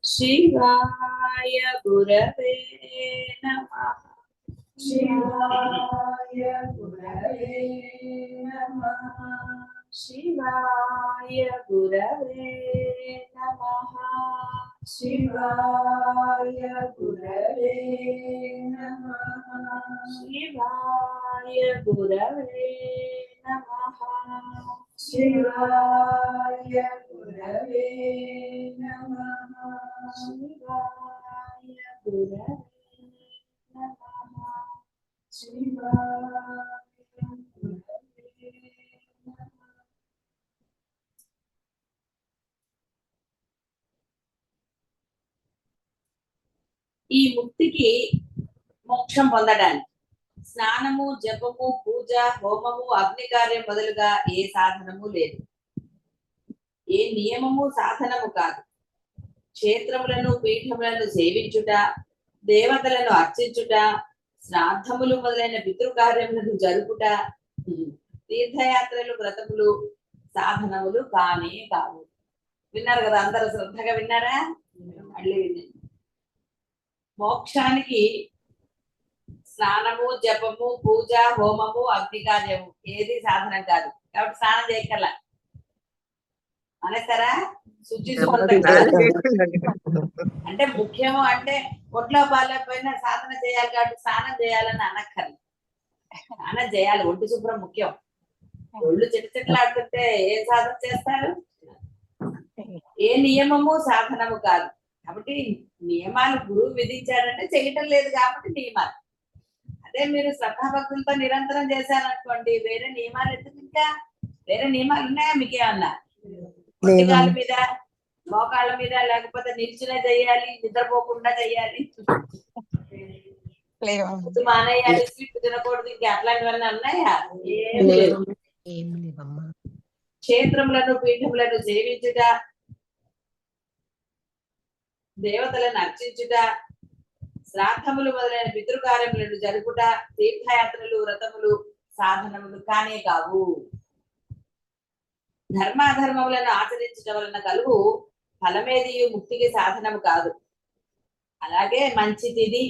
शिवाय गुरवे नमः। शिवाय गुरवे नमः। शिवाय गुरवे नमः। शिवाय गुरवे नमः। शिवाय गुरवे नमः। शिवाय गुरवे नमः। शिवाय गुरवे नमः। शिवाय गुरवे नमः। ఈ ముక్తికి మోక్షం పొందడానికి స్నానము, జపము, పూజ, హోమము, అగ్ని కార్యం మొదలుగా ఏ సాధనము లేదు. ఏ నియమము సాధనము కాదు. క్షేత్రములను, పీఠములను సేవించుట, దేవతలను అర్చించుట, శ్రాద్ధములు మొదలైన పితృకార్యములను జరుపుట, తీర్థయాత్రలు, వ్రతములు సాధనములు కానే కావు. విన్నారు కదా, అందరూ శ్రద్ధగా విన్నారా? మళ్ళీ వినండి. మోక్షానికి స్నానము, జపము, పూజ, హోమము, అగ్ని కార్యము ఏది సాధనం కాదు. కాబట్టి స్నానం చేయగల అనేస్తారా? శుచి అంటే ముఖ్యము అంటే ఒంట్లో బాగాలేకపోయినా సాధన చేయాలి కాబట్టి స్నానం చేయాలని అనక్కర్లేదు. స్నానం చేయాలి, ఒంటి శుభ్రం ముఖ్యం. ఒళ్ళు చిట్టచిట్టలాడుతుంటే ఏం సాధన చేస్తారు? ఏ నియమము సాధనము కాదు. కాబట్టి నియమాలు గురువు విధించాడంటే చేయటం లేదు కాబట్టి నియమాలు. అదే మీరు శ్రద్ధాభక్తులతో నిరంతరం చేశారనుకోండి, వేరే నియమాలు ఎందుకు? ఇంకా వేరే నియమాలు ఉన్నాయా మీకేమన్నా? కాళ్ళ మీద, మోకాళ్ళ మీద, లేకపోతే నిల్చునే చేయాలి, నిద్రపోకుండా చేయాలి, మానేయాలి, స్వీట్ తినకూడదు, ఇంకా అట్లాంటివన్నీ ఉన్నాయా? ఏం లేదు. క్షేత్రములను, పీఠములను సేవించుట, దేవతలను అర్చించుట, శ్రాద్ధములు మొదలైన పితృకార్యములను జరుపుట, తీర్థయాత్రలు, వ్రతములు సాధనములు కానే కావు. ధర్మాధర్మములను ఆచరించడం వలన కలుగు ఫలమేదియు ముక్తికి సాధనము కాదు. అలాగే మంచి తిది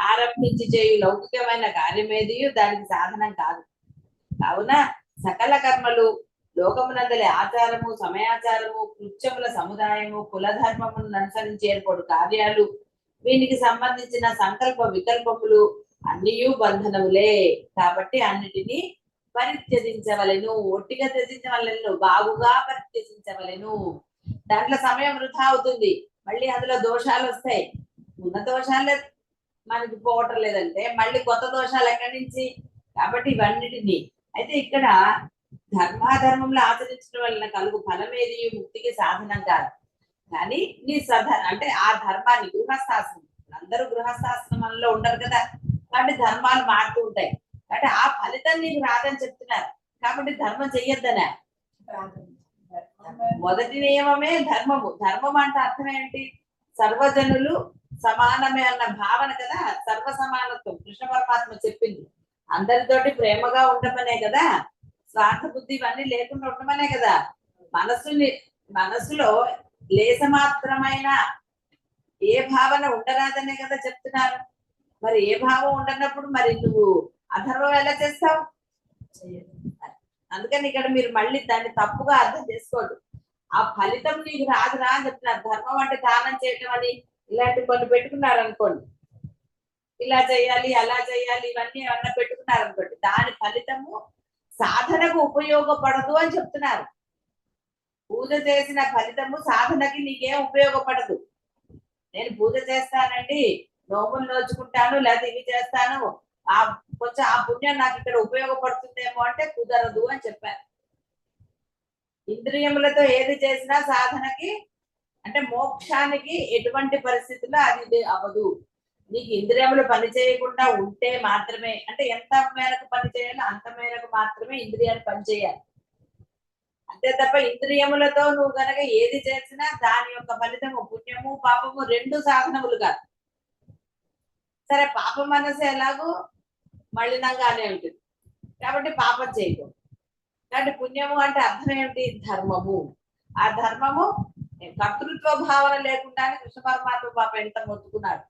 ఆరంభించి చేయు లౌకికమైన కార్యమేదియు దానికి సాధనం కాదు. కావున సకల కర్మలు, లోకమునందలి ఆచారము, సమయాచారము, కృత్యముల సముదాయము, కులధర్మమును అనుసరించి ఏర్పడు కార్యాలు, వీనికి సంబంధించిన సంకల్ప వికల్పములు అన్నియు బంధనములే. కాబట్టి అన్నిటినీ పరిత్యజించవలెను. ఒట్టిగా త్యజించవలెను, బాగుగా పరిత్యజించవలెను. దాంట్లో సమయం వృధా అవుతుంది, మళ్ళీ అందులో దోషాలు వస్తాయి. ఉన్న దోషాలే మనకి పోవటం లేదంటే మళ్ళీ కొత్త దోషాలు ఎక్కడి నుంచి? కాబట్టి ఇవన్నిటినీ అయితే ఇక్కడ ధర్మాధర్మంలో ఆచరించడం వలన కలుగు ఫలమేది ముక్తికి సాధనం కాదు. కానీ నీ అంటే ఆ ధర్మాన్ని గృహస్థాశ్రమం, అందరూ గృహస్థాశ్రమంలో ఉండరు కదా, కాబట్టి ధర్మాలు మారుతూ ఉంటాయి. కాబట్టి ఆ ఫలితం నీకు రాదని చెప్తున్నారు. కాబట్టి ధర్మం చెయ్యొద్దనే. మొదటి నియమమే ధర్మము. ధర్మం అంటే అర్థం ఏంటి? సర్వజనులు సమానమే అన్న భావన కదా, సర్వ సమానత్వం. కృష్ణ పరమాత్మ చెప్పింది అందరితోటి ప్రేమగా ఉండమనే కదా, స్వార్థ బుద్ధి ఇవన్నీ లేకుండా ఉండమనే కదా. మనసులో లేసమాత్రమైన ఏ భావన ఉండరాదనే కదా చెప్తున్నారు. మరి ఏ భావం ఉండనప్పుడు మరి నువ్వు అధర్మం ఎలా చేస్తావు? అందుకని ఇక్కడ మీరు మళ్ళీ దాన్ని తప్పుగా అర్థం చేసుకోవద్దు. ఆ ఫలితం నీకు రాదురా అని చెప్తున్నారు. ధర్మం అంటే దానం చేయటం అని ఇలాంటి కొన్ని పెట్టుకున్నారు అనుకోండి, ఇలా చేయాలి, అలా చేయాలి, ఇవన్నీ ఏమన్నా పెట్టుకున్నారు అనుకోండి, దాని ఫలితము సాధనకు ఉపయోగపడదు అని చెప్తున్నారు. పూజ చేసిన ఫలితము సాధనకి నీకేం ఉపయోగపడదు. నేను పూజ చేస్తానండి, నోములు నోచుకుంటాను, లేకపోతే ఇవి చేస్తాను, కొంచెం ఆ పుణ్యం నాకు ఇక్కడ ఉపయోగపడుతుందేమో అంటే కుదరదు అని చెప్పారు. ఇంద్రియములతో ఏది చేసినా సాధనకి అంటే మోక్షానికి ఎటువంటి పరిస్థితుల్లో అది అవ్వదు. నీకు ఇంద్రియములు పని చేయకుండా ఉంటే మాత్రమే, అంటే ఎంత మేరకు పని చేయాలో అంత మేరకు మాత్రమే ఇంద్రియాలు పనిచేయాలి. అంతే తప్ప ఇంద్రియములతో నువ్వు కనుక ఏది చేసినా దాని యొక్క ఫలితము పుణ్యము, పాపము రెండు సాధనములు కాదు. సరే, పాప మనసు ఎలాగో మలినంగానే ఉంటుంది కాబట్టి పాపం చేయకూడదు. కాబట్టి పుణ్యము అంటే అర్థం ఏమిటి? ధర్మము. ఆ ధర్మము కర్తృత్వ భావన లేకుండానే కృష్ణ పరమాత్మ పాప ఎంత మొత్తుకున్నాడు.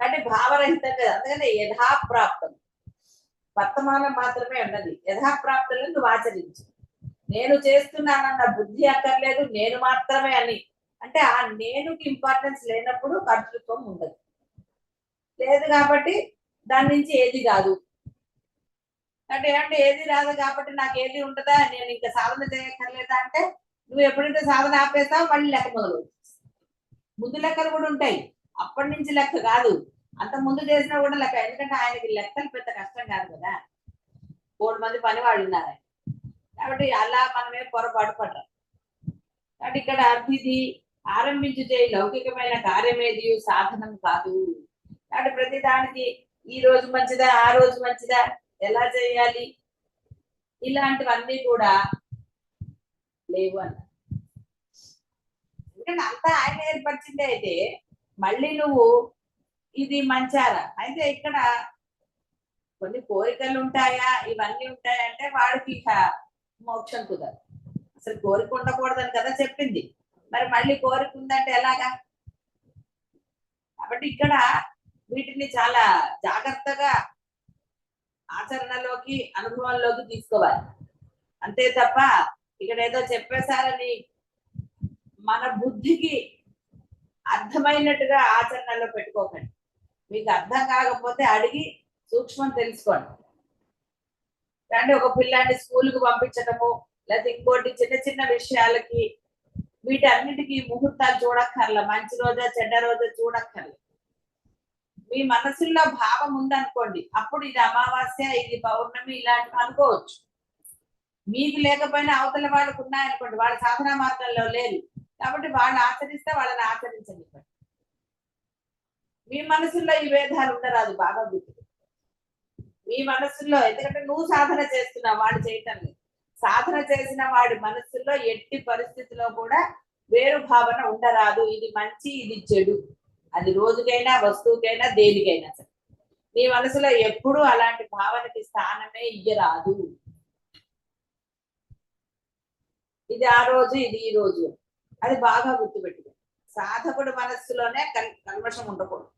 అంటే భావరహితం కదా, అందుకని యథాప్రాప్తం వర్తమానం మాత్రమే ఉన్నది. యథాప్రాప్తులను నువ్వు ఆచరించు. నేను చేస్తున్నానన్న బుద్ధి అక్కర్లేదు, నేను మాత్రమే అని. అంటే ఆ నేనుకి ఇంపార్టెన్స్ లేనప్పుడు కర్తృత్వం ఉండదు. లేదు కాబట్టి దాని నుంచి ఏది రాదు. అంటే ఏది రాదు కాబట్టి నాకు ఏది ఉంటుందా, నేను ఇంకా సాధన చేయక్కర్లేదా అంటే, నువ్వు ఎప్పుడైతే సాధన ఆపేస్తావు మళ్ళీ లెక్క మొదలు. ముందు లెక్కలు కూడా ఉంటాయి, అప్పటి నుంచి లెక్క కాదు, అంత ముందు చేసినా కూడా లెక్క. ఎందుకంటే ఆయనకి లెక్కలు పెద్ద కష్టం కాదు కదా, 3 మంది పని వాళ్ళు ఉన్నారు. కాబట్టి అలా మనమే పొరపాటు పడ్డాం. కాబట్టి ఇక్కడ ఇది ఆరంభించు చేయి లౌకికమైన కార్యమేది సాధనం కాదు. కాబట్టి ప్రతి దానికి ఈ రోజు మంచిదా, ఆ రోజు మంచిదా, ఎలా చేయాలి, ఇలాంటివన్నీ కూడా లేవు అన్న. ఎందుకంటే అంతా ఆయన ఏర్పరిచిందే. అయితే మళ్ళీ నువ్వు ఇది మంచారా అయితే ఇక్కడ కొన్ని కోరికలు ఉంటాయా, ఇవన్నీ ఉంటాయంటే వాడికి ఇక మోక్షం కుదరదు. అసలు కోరిక ఉండకూడదని కదా చెప్పింది, మరి మళ్ళీ కోరిక ఉందంటే ఎలాగా? కాబట్టి ఇక్కడ వీటిని చాలా జాగ్రత్తగా ఆచరణలోకి, అనుభవంలోకి తీసుకోవాలి. అంతే తప్ప ఇక్కడ ఏదో చెప్పేశారని మన బుద్ధికి అర్థమైనట్టుగా ఆచరణలో పెట్టుకోకండి. మీకు అర్థం కాకపోతే అడిగి సూక్ష్మం తెలుసుకోండి. కానీ ఒక పిల్లాన్ని స్కూల్కి పంపించడము, లేకపోతే ఇంకోటి చిన్న చిన్న విషయాలకి వీటన్నిటికీ ముహూర్తాలు చూడక్కర్ల, మంచి రోజా చెడ్డ రోజా చూడక్కర్ల. మీ మనసుల్లో భావం ఉందనుకోండి, అప్పుడు ఇది అమావాస్య, ఇది పౌర్ణమి ఇలాంటివి అనుకోవచ్చు. మీకు లేకపోయినా అవతల వాళ్ళకు ఉన్నాయనుకోండి, వాళ్ళ సాధనా మార్గంలో లేదు కాబట్టి వాళ్ళు ఆచరిస్తే వాళ్ళని ఆచరించండి. మీ మనసుల్లో ఈ భేదాలు ఉండరాదు, బాగా గుర్తు. మీ మనసుల్లో, ఎందుకంటే నువ్వు సాధన చేస్తున్నావు, వాడు చేయటం లేదు. సాధన చేసిన వాడి మనసుల్లో ఎట్టి పరిస్థితిలో కూడా వేరు భావన ఉండరాదు. ఇది మంచి, ఇది చెడు, అది రోజుకైనా వస్తువుకైనా దేనికైనా సరే నీ మనసులో ఎప్పుడూ అలాంటి భావనకి స్థానమే ఇయ్యరాదు. ఇది ఆ రోజు, ఇది ఈ రోజు, అది బాగా గుర్తుపెట్టుకో. సాధకుడు మనస్సులోనే కల్మషం ఉండకూడదు.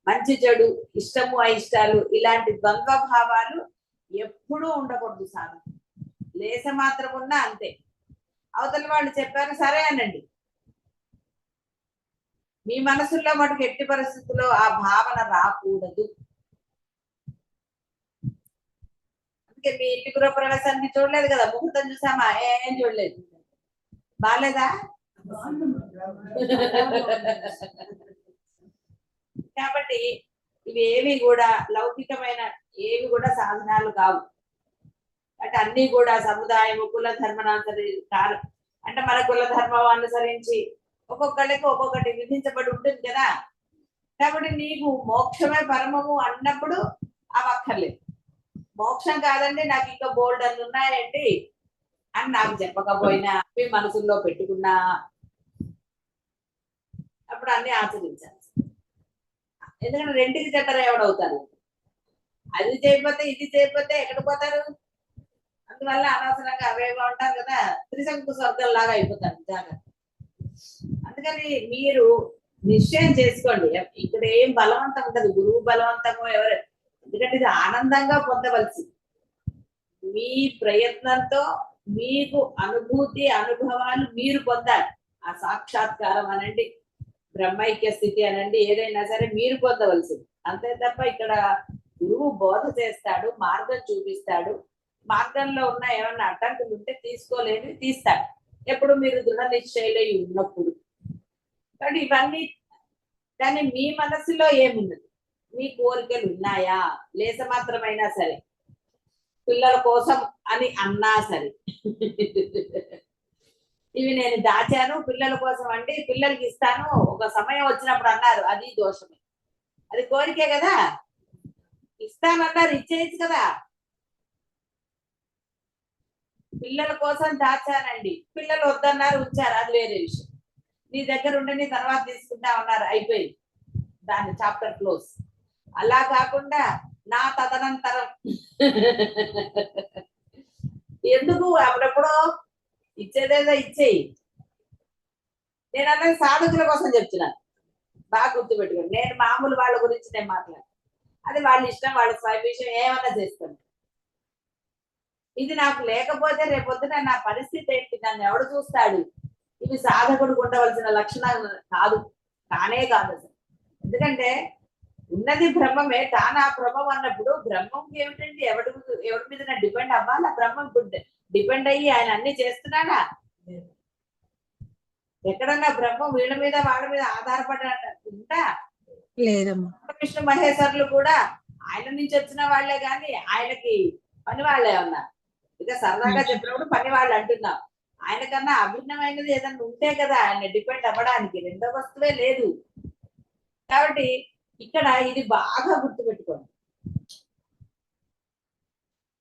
మంచి చెడు, ఇష్టము అయిష్టాలు, ఇలాంటి ద్వంద్వ భావాలు ఎప్పుడూ ఉండకూడదు. సాధన లేస మాత్రం ఉన్నా అంతే. అవతల వాళ్ళు చెప్పారు సరే అనండి, మీ మనసుల్లో మటుకు ఎట్టి పరిస్థితుల్లో ఆ భావన రాకూడదు. అందుకే మీ ఇంటి గృహప్రవేశానికి చూడలేదు కదా, ముహూర్తం చూసామా, ఏం చూడలేదు, బాలేదా? కాబట్టి ఇవి ఏవి కూడా లౌకికమైన ఏవి కూడా సాధనాలు కావు. అంటే అన్ని కూడా సముదాయం కుల ధర్మనాంతరి అంటే మన కుల ధర్మం అనుసరించి ఒక్కొక్కళ్ళకి ఒక్కొక్కటి విధించబడి ఉంటుంది కదా. కాబట్టి నీకు మోక్షమే పరమము అన్నప్పుడు అవక్కర్లేదు. మోక్షం కాదండి నాకు ఇంకా బోల్డ్ అని ఉన్నాయండి అని నాకు చెప్పకపోయినా, మీ మనసుల్లో పెట్టుకున్నా, అప్పుడు అన్ని ఆచరించాలి. ఎందుకంటే రెండుకి చెడ్డరు ఎవడవుతారు, అది చేయకపోతే ఇది చేయకపోతే ఎక్కడ పోతారు. అందువల్ల అనవసరంగా అవేగా ఉంటారు కదా, త్రిశంకు స్వర్గం లాగా అయిపోతారు జాగ్రత్త. అందుకని మీరు నిశ్చయం చేసుకోండి, ఇక్కడ ఏం బలవంతం ఉండదు, గురువు బలవంతము ఎవరు. ఎందుకంటే ఇది ఆనందంగా పొందవలసి, మీ ప్రయత్నంతో మీకు అనుభూతి అనుభవాలు మీరు పొందాలి. ఆ సాక్షాత్కారం అనండి, బ్రహ్మైక్య స్థితి అనండి, ఏదైనా సరే మీరు పొందవలసింది. అంతే తప్ప ఇక్కడ గురువు బోధ చేస్తాడు, మార్గం చూపిస్తాడు, మార్గంలో ఉన్న ఏమన్నా అడ్డంకులు ఉంటే తీసుకోలేని తీస్తాడు, ఎప్పుడు మీరు దృఢ నిశ్చయలై ఉన్నప్పుడు. కానీ ఇవన్నీ, కానీ మీ మనసులో ఏమున్నది, మీ కోరికలు ఉన్నాయా, లేస మాత్రమైనా సరే, పిల్లల కోసం అని అన్నా సరే, ఇవి నేను దాచాను పిల్లల కోసం అండి, పిల్లలకి ఇస్తాను ఒక సమయం వచ్చినప్పుడు అన్నారు, అది దోషమే. అది కోరికే కదా, ఇస్తానన్నారు ఇచ్చేయచ్చు కదా. పిల్లల కోసం దాచానండి, పిల్లలు వద్దన్నారు ఉంచారు, అది వేరే విషయం. నీ దగ్గర ఉండని తర్వాత తీసుకుంటా ఉన్నారు, అయిపోయింది, దాని చాప్టర్ క్లోజ్. అలా కాకుండా నా తదనంతరం ఎందుకు అప్పుడెప్పుడో ఇచ్చేదేదో ఇచ్చేయి, నేను అన్నది సాధకుల కోసం చెప్తున్నాను, బాగా గుర్తుపెట్టుకోండి. నేను మామూలు వాళ్ళ గురించి నేను మాట్లాడు, అది వాళ్ళ ఇష్టం, వాళ్ళ స్వైవిషయం, ఏమన్నా చేస్తాను. ఇది నాకు లేకపోతే రేపొద్దున నా పరిస్థితి ఏంటి, నన్ను ఎవడు చూస్తాడు? ఇవి సాధకుడికి ఉండవలసిన లక్షణాలు కాదు, కానే కాదు అసలు. ఎందుకంటే ఉన్నది బ్రహ్మమే, తాను ఆ బ్రహ్మం అన్నప్పుడు బ్రహ్మంకి ఏమిటండి, ఎవడి మీద డిపెండ్ అవ్వాలా? బ్రహ్మం డిపెండ్ అయ్యి ఆయన అన్ని చేస్తున్నాడా? ఎక్కడన్నా బ్రహ్మం వీళ్ళ మీద వాళ్ళ మీద ఆధారపడి ఉంటా? లేదమ్మా. విష్ణు మహేశ్వరులు కూడా ఆయన నుంచి వచ్చిన వాళ్ళే, కానీ ఆయనకి పని వాళ్ళే ఉన్నారు. ఇక సరదాగా చెప్పినప్పుడు పని వాళ్ళు అంటున్నాం. ఆయన కన్నా అభిన్నమైనది ఏదన్నా ఉంటే కదా ఆయన డిపెండ్ అవ్వడానికి, రెండో వస్తువే లేదు. కాబట్టి ఇక్కడ ఇది బాగా గుర్తుపెట్టుకోండి.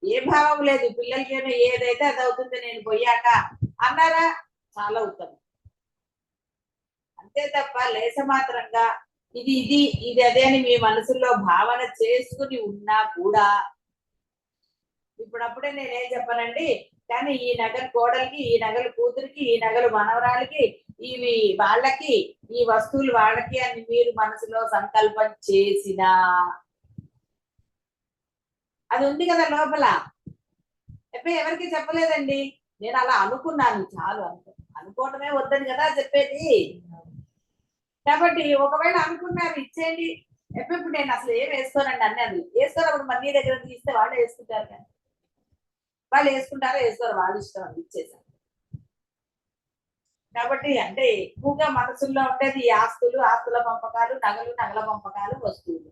ఏ భావం లేదు, పిల్లలకి ఏదైతే అది అవుతుంది, నేను పోయాక అన్నారా, చాలా ఉత్తమం. అంతే తప్ప లేస మాత్రంగా ఇది ఇది ఇది అదే అని మీ మనసులో భావన చేసుకుని ఉన్నా కూడా, ఇప్పుడప్పుడే నేనేం చెప్పనండి, కానీ ఈ నగలు కోడలికి, ఈ నగలు కూతురికి, ఈ నగలు మనవరాలకి, ఇవి వాళ్ళకి, ఈ వస్తువులు వాళ్ళకి అని మీరు మనసులో సంకల్పం చేసినా అది ఉంది కదా లోపల. ఎప్పుడు ఎవరికి చెప్పలేదండి, నేను అలా అనుకున్నాను చాలు, అనుకోవటమే వద్దని కదా చెప్పేది. కాబట్టి ఒకవేళ అనుకున్నారు ఇచ్చేయండి, ఎప్పుడు నేను అసలు ఏం వేసుకోనండి అన్నీ, అది వేసుకోనప్పుడు మనీ దగ్గర తీస్తే వాళ్ళు వేసుకుంటారు, కానీ వాళ్ళు వేసుకుంటారో వేసుకోరు, వాళ్ళు ఇష్టం, అని ఇచ్చేసారు. కాబట్టి అంటే ఎక్కువగా మనసుల్లో ఉండేది ఈ ఆస్తుల పంపకాలు, నగల పంపకాలు, వస్తువులు.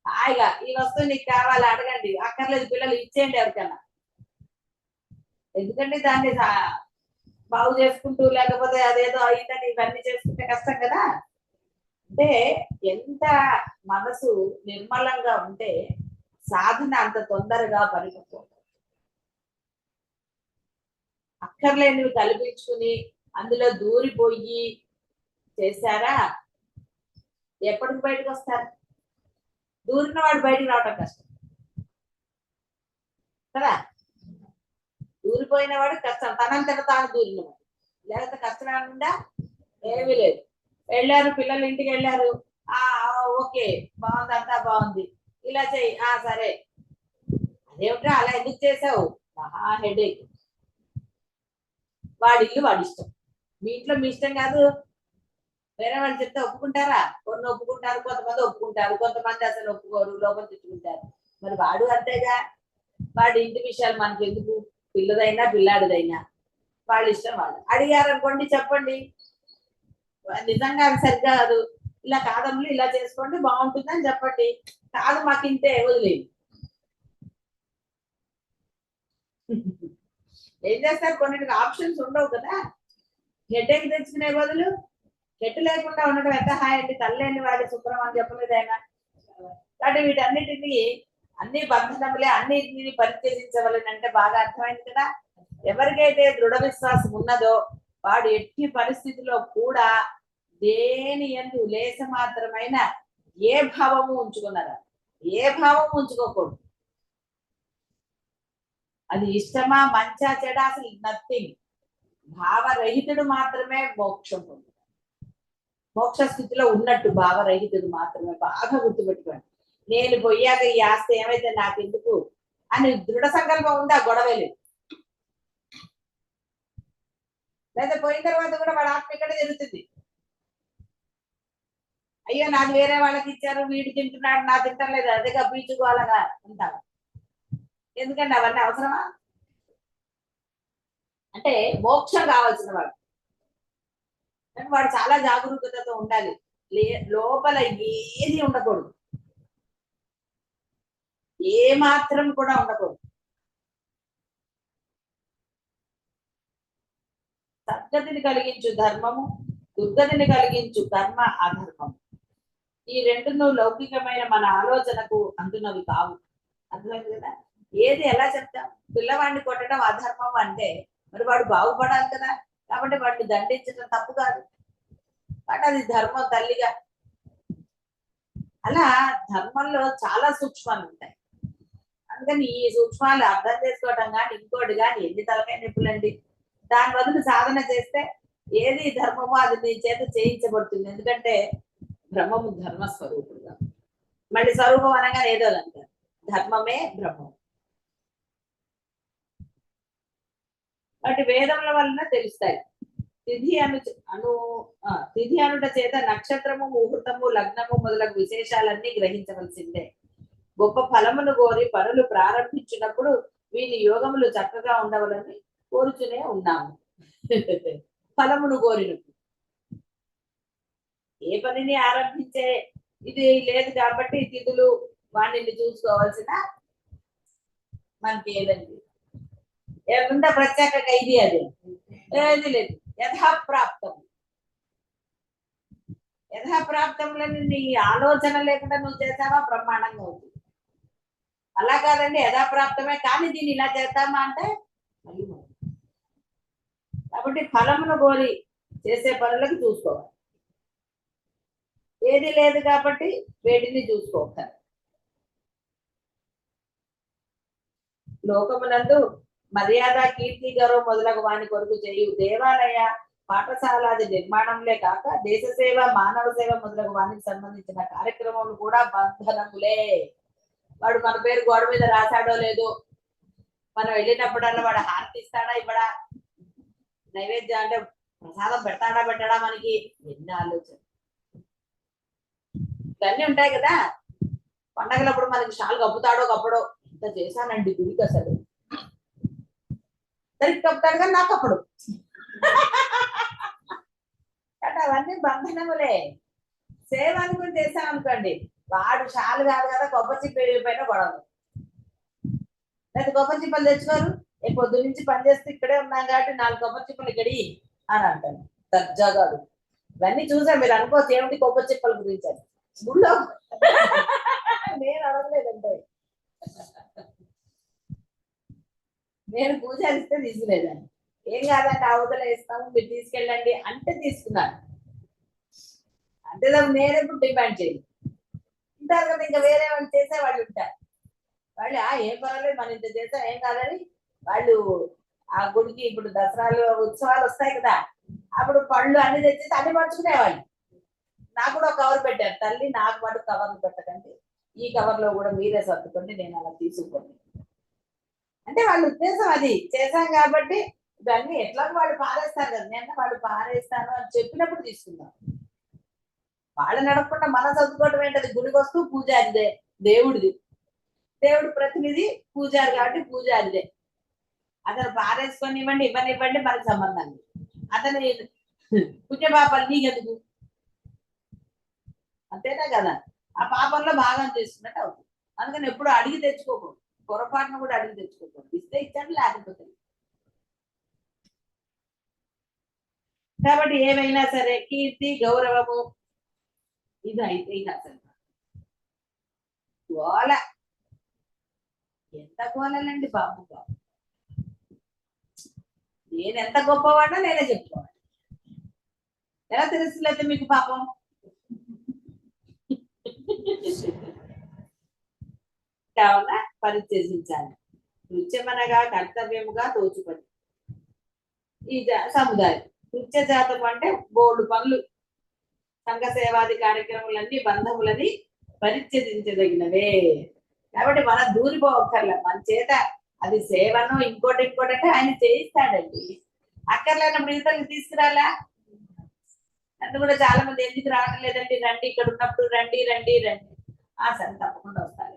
హాయిగా ఈ వస్తువు నీకు కావాలి అడగండి, అక్కర్లేదు పిల్లలు ఇచ్చేయండి ఎవరికన్నా. ఎందుకంటే దాన్ని బాగు చేసుకుంటూ లేకపోతే అదేదో అయిందని ఇవన్నీ చేసుకుంటే కష్టం కదా. అంటే ఎంత మనసు నిర్మలంగా ఉంటే సాధన అంత తొందరగా పరిపక్వం. అక్కర్లేనివి కల్పించుకుని అందులో దూరిపోయి చేశారా, ఎప్పటికి బయటకు వస్తారు? దూరిన వాడు బయటకు రావటం కష్టం కదా. దూరిపోయిన వాడు కష్టం, తనంతట తాను దూరినవాడు. లేకపోతే కష్టం ఏమన్నా? ఏమీ లేదు. వెళ్ళారు పిల్లలు, ఇంటికి వెళ్ళారు, ఓకే బాగుంది, అంతా బాగుంది, ఇలా చెయ్యి, సరే. అదేమిట్రా అలా ఎందుకు చేసావు? మహా హెడేక్. వాడి ఇల్లు వాడి ఇష్టం, మీ ఇంట్లో మీ ఇష్టం కాదు. వేరే వాళ్ళు చెప్తే ఒప్పుకుంటారా? కొన్ని ఒప్పుకుంటారు, కొంతమంది ఒప్పుకుంటారు, కొంతమంది అసలు ఒప్పుకోరు, లోపల తెచ్చుకుంటారు. మరి వాడు అంతేగా, వాడి ఇంటి విషయాలు మనకి ఎందుకు? పిల్లదైనా పిల్లాడిదైనా వాళ్ళ ఇష్టం. వాళ్ళు అడిగారు అనుకోండి, చెప్పండి నిజంగా అది సరిగ్గా కాదు, ఇలా కాదమ్ములు ఇలా చేసుకోండి బాగుంటుంది అని చెప్పండి. కాదు మాకు ఇంతే, వదిలేదు. ఏం చేస్తారు, కొన్నిటికి ఆప్షన్స్ ఉండవు కదా. హెడేక్ తెచ్చుకునే బదులు హెడ్ లేకుండా ఉండడం ఎంత హాయ్ అండి. తల్లేని వాడి శుభ్రం అని చెప్పలేదు ఆయన. కాబట్టి వీటన్నిటిని అన్ని బంధనములే, అన్నిటిని పరిత్యజించవలనంటే బాగా అర్థమైంది కదా. ఎవరికైతే దృఢ విశ్వాసం ఉన్నదో వాడు ఎట్టి పరిస్థితిలో కూడా దేని యందు లేస మాత్రమైన ఏ భావము ఉంచుకున్నారా, ఏ భావము ఉంచుకోకూడదు. అది ఇష్టమా మంచా చెడా అసలు నథింగ్. భావరహితుడు మాత్రమే మోక్షం పొందుతాడు. మోక్ష స్థితిలో ఉన్నట్టు భావరహితుడు మాత్రమే. బాగా గుర్తుపెట్టుకోండి. నేను పోయాక ఈ ఆస్తి ఏమైతే నాకెందుకు అని దృఢ సంకల్పం ఉందా, గొడవే లేదు. లేదా పోయిన తర్వాత కూడా వాడు ఆత్మ ఇక్కడే జరుగుతుంది. అయ్యో నాది వేరే వాళ్ళకి ఇచ్చారు, వీడు తింటున్నాడు, నా తింటం లేదు, అదేగా పీచుకోవాలగా ఉంటాను. ఎందుకంటే అవన్నీ అవసరమా? అంటే మోక్షం కావాల్సిన వాడు, వాడు చాలా జాగరూకతతో ఉండాలి. లోపల ఏది ఉండకూడదు, ఏ మాత్రం కూడా ఉండకూడదు. సద్గతిని కలిగించు ధర్మము, దుర్గతిని కలిగించు కర్మ అధర్మము. ఈ రెండును లౌకికమైన మన ఆలోచనకు అందునవి కావు. అర్థమైంది కదా. ఏది ఎలా చెప్తాం? పిల్లవాడిని కొట్టడం అధర్మం అంటే మరి వాడు బాగుపడాలి కదా. కాబట్టి వాడిని దండించడం తప్పు కాదు, బట్ అది ధర్మం తల్లిగా. అలా ధర్మంలో చాలా సూక్ష్మాలు ఉంటాయి. అందుకని ఈ సూక్ష్మాలు అర్థం చేసుకోవటం కానీ ఇంకోటి కానీ ఎన్ని తలకాయ నొప్పులండి. దాని బదులు సాధన చేస్తే ఏది ధర్మమో అది నీ చేత చేయించబడుతుంది. ఎందుకంటే బ్రహ్మము ధర్మ స్వరూపుడుగా. మళ్ళీ స్వరూపం అనగానే ఏదో అంటారు, ధర్మమే బ్రహ్మం. వాటి వేదముల వలన తెలుస్తాయి. తిథి తిథి అనుట చేత నక్షత్రము, ముహూర్తము, లగ్నము మొదలగు విశేషాలన్నీ గ్రహించవలసిందే. గొప్ప ఫలమును కోరి పనులు ప్రారంభించినప్పుడు వీని యోగములు చక్కగా ఉండవలని కోరుచునే ఉన్నాము. ఫలమును కోరినప్పుడు ఏ పనిని ఆరంభించే ఇది లేదు కాబట్టి తిథులు వాణిని చూసుకోవాల్సిన మనకి ఏదండి ఏముందా ప్రత్యేక ఖైదీ అది ఏది లేదు. యథాప్రాప్తం యథాప్రాప్తంలోని నీ ఆలోచన లేకుండా నువ్వు చేసావా బ్రహ్మాండంగా అవుతుంది. అలా కాదండి యథాప్రాప్తమే కానీ దీన్ని ఇలా చేద్దామా అంటే మళ్ళీ కాబట్టి ఫలమును కోరి చేసే పనులకు చూసుకోవాలి. ఏది లేదు కాబట్టి వేటిని చూసుకోవాలి. లోకమునందు మర్యాద, కీర్తి, గౌరవం మొదలగు వాని కొరకు చేయు దేవాలయ, పాఠశాలాది నిర్మాణంలే కాక దేశ సేవ, మానవ సేవ మొదలగు వానికి సంబంధించిన కార్యక్రమాలు కూడా బంధనములే. వాడు మన పేరు గోడ మీద రాశాడో లేదో, మనం వెళ్ళినప్పుడల్లా వాడు హారతి ఇస్తాడా ఇవ్వడా, నైవేద్యం అంటే ప్రసాదం పెట్టాడా మనకి ఎన్ని ఆలోచన ఇవన్నీ ఉంటాయి కదా. పండగలప్పుడు మనకి షాల్ కప్పుతాడో కప్పడో, ఇంత చేశానండి గుడికి అసలు సరికి కప్పుతాడు కానీ నాకు కప్పడు. అంటే అవన్నీ బంధనములే. సేవ అనుకుని చేశాం అనుకోండి, వాడు షాలు కాదు కదా కొబ్బరి చిప్ప పైన గొడవ. లేదా కొబ్బరి చిప్పలు తెచ్చుకోరు, ఏ పొద్దు నుంచి పని చేస్తే ఇక్కడే ఉన్నాం కాబట్టి 4 కొబ్బరి చిప్పలు ఇక్కడి అని అంటాను దర్జాగాడు. ఇవన్నీ చూసా మీరు అనుకోవచ్చు ఏమిటి కొబ్బరి చిప్పల గురించి అని. గుళ్ళో నేను అడగలేదంటే నేను పూజారిస్తే తీసుకునేదాన్ని. ఏం కాదంటే అవతల వేస్తాము మీరు తీసుకెళ్ళండి అంటే తీసుకున్నాను. అంతే తప్ప నేనెప్పుడు డిమాండ్ చేయను. ఉంటారు కదా ఇంకా వేరే వాళ్ళు చేసేవాళ్ళు ఉంటారు. వాళ్ళు ఏం పర్వాలేదు మనం ఇంత చేస్తాం ఏం కాదని వాళ్ళు ఆ గుడికి ఇప్పుడు దసరాలు ఉత్సవాలు వస్తాయి కదా, అప్పుడు పళ్ళు అన్ని తెచ్చేసి అన్ని పంచుకునేవాళ్ళు. నాకు కూడా కవర్ పెట్టారు, తల్లి నాకు పాటు కవర్లు పెట్టకండి, ఈ కవర్ లో కూడా మీరే సర్దుకోండి, నేను అలా తీసుకోండి అంటే వాళ్ళ ఉద్దేశం అది. చేశాం కాబట్టి ఇవన్నీ ఎట్లాగో వాళ్ళు పారేస్తారు కదా, నేను వాళ్ళు పారేస్తాను అని చెప్పినప్పుడు తీసుకున్నాం. వాళ్ళు నడకుండా మనం చదువుకోవటం ఏంటది. గుడికి వస్తూ పూజారిదే, దేవుడిది, దేవుడు ప్రతినిధి పూజారి కాబట్టి పూజారిదే. అతను పారేసుకొని ఇవ్వండి ఇవ్వనివ్వండి మనకు సంబంధం లేదు. అతను పుణ్యపాపాలు నీకెందుకు, అంతేనా కదా. ఆ పాపంలో భాగం చేసుకున్నట్టు అవుతుంది. అందుకని ఎప్పుడు అడిగి తెచ్చుకోకూడదు, పొరపాటును కూడా అడిగి తెచ్చుకోకూడదు. ఇస్తే ఇచ్చండి లేకపోతే. కాబట్టి ఏమైనా సరే కీర్తి, గౌరవము ఇది అయితే ఇక అసలు గోల ఎంత గోలండి బాబు బాబు. నేను ఎంత గొప్పవాడో నేనే చెప్పుకోవాలి. ఎలా తెలుసులేదు మీకు పాపం. కావున పరిత్యజించాలి. నృత్యమనగా కర్తవ్యముగా తోచుపని. ఈ సముదాయం నృత్య జాతం అంటే బోర్డు పనులు, సంఘ సేవాది కార్యక్రమాలన్నీ బంధములని పరిత్యజించదగినవే. కాబట్టి మనం దూరిపోవక్కర్లే. మన చేత అది సేవను ఇంకోటి అంటే ఆయన చేయిస్తాడండి. అక్కర్లేనప్పుడు ఇతరులు తీసుకురాలా. నన్ను కూడా చాలా మంది ఎందుకు రావడం లేదండి, రండి ఇక్కడ ఉన్నప్పుడు రండి రండి రండి. సరే తప్పకుండా వస్తారు.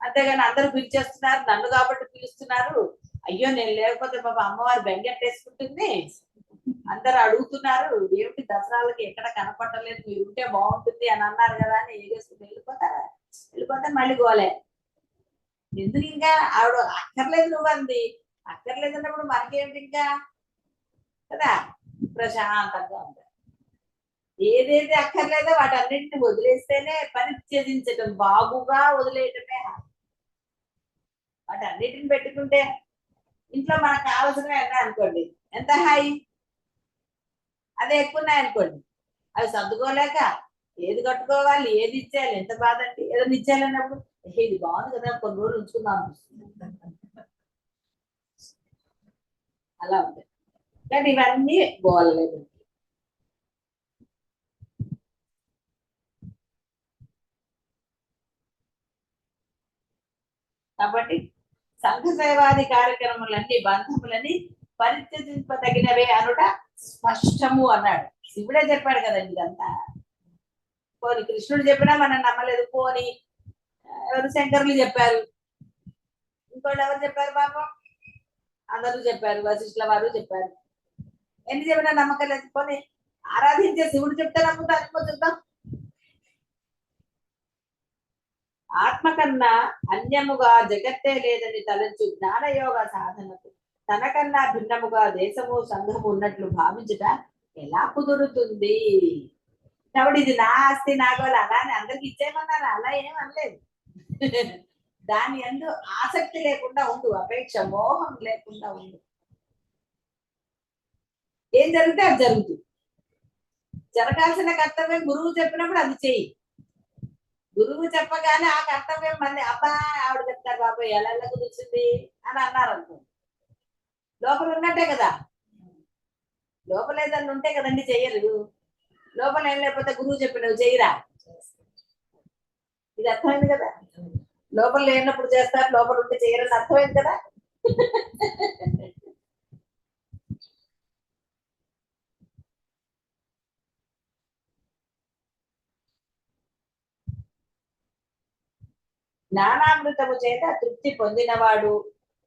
అంతేగాని అందరూ పిలిచేస్తున్నారు నన్ను కాబట్టి పిలుస్తున్నారు, అయ్యో నేను లేకపోతే బాబా అమ్మవారు బెంగెట్టేసుకుంటుంది, అందరు అడుగుతున్నారు ఏమిటి దసరాలకి ఎక్కడ కనపడలేదు మీరు ఉంటే బాగుంటుంది అని అన్నారు కదా అని ఏగేసుకుని వెళ్ళిపోతే మళ్ళీ గోలే. ఎందుకు ఇంకా ఆవిడ అక్కర్లేదు నువ్వు అంది, అక్కర్లేదు అన్నప్పుడు మనకేమిటి ఇంకా కదా, ప్రశాంతంగా ఉంటాయి. ఏదైతే అక్కర్లేదో వాటన్నింటిని వదిలేస్తేనే పరిత్యజించటం, బాగుగా వదిలేయటమే. వాటన్నిటిని పెట్టుకుంటే ఇంట్లో మనకు కావాల్సినవి అన్నా అనుకోండి ఎంత హాయి, అదే ఎక్కువ ఉన్నాయనుకోండి అవి సర్దుకోలేక ఏది కట్టుకోవాలి ఏది ఇచ్చేయాలి ఎంత బాధ అండి. ఏదైనా ఇచ్చేయాలన్నప్పుడు ఇది బాగుంది కదా కొన్ని రోజులు ఉంచుకుందాం అనిపిస్తుంది. అలా ఉంటుంది. కానీ ఇవన్నీ గోలలేదు. కాబట్టి సంఘ సేవాది కార్యక్రమాలన్నీ బంధములని పరిత్యజింపదగినవే అనుట స్పష్టము అన్నాడు. శివుడే చెప్పాడు కదండి ఇదంతా. పోని కృష్ణుడు చెప్పినా మనం నమ్మలేదు. పోని ఎవరు శంకరులు చెప్పారు, ఇంకోళ్ళు ఎవరు చెప్పారు పాపం, అందరూ చెప్పారు, వశిష్ఠుల వారు చెప్పారు. ఎన్ని చెప్పినా నమ్మకం లేదు. పోనీ ఆరాధించే శివుడు చెప్తే నమ్ముతారు. చూద్దాం. ఆత్మ కన్నా అన్యముగా జగత్తే లేదని తలంచు జ్ఞానయోగ సాధనకు తనకన్నా భిన్నముగా దేశము సంఘము ఉన్నట్లు భావించుట ఎలా కుదురుతుంది? కాబట్టి ఇది నా ఆస్తి నాకు అలా అని అందరికి ఇచ్చేయమన్నారు, అలా ఏం అనలేదు. దాని యందు ఆసక్తి లేకుండా ఉండు, అపేక్ష మోహం లేకుండా ఉండు. ఏం జరిగితే అది జరుగుతుంది. జరగాల్సిన కర్తవ్యం గురువు చెప్పినప్పుడు అది చెయ్యి. గురువు చెప్పగానే ఆ కర్తవ్యం మళ్ళీ అబ్బా ఆవిడ చెప్తారు బాబాయ్ ఎలా కుదిర్చింది అని అన్నారు అనుకో, లోపల ఉన్నట్టే కదా. లోపల ఏదన్నా ఉంటే కదండి చెయ్యరు. లోపల ఏం లేకపోతే గురువు చెప్పినవి చెయ్యరా? ఇది అర్థమైంది కదా. లోపల లేనప్పుడు చేస్తారు, లోపల ఉంటే చెయ్యరని అర్థమైంది కదా. జ్ఞానామృతము చేత తృప్తి పొందినవాడు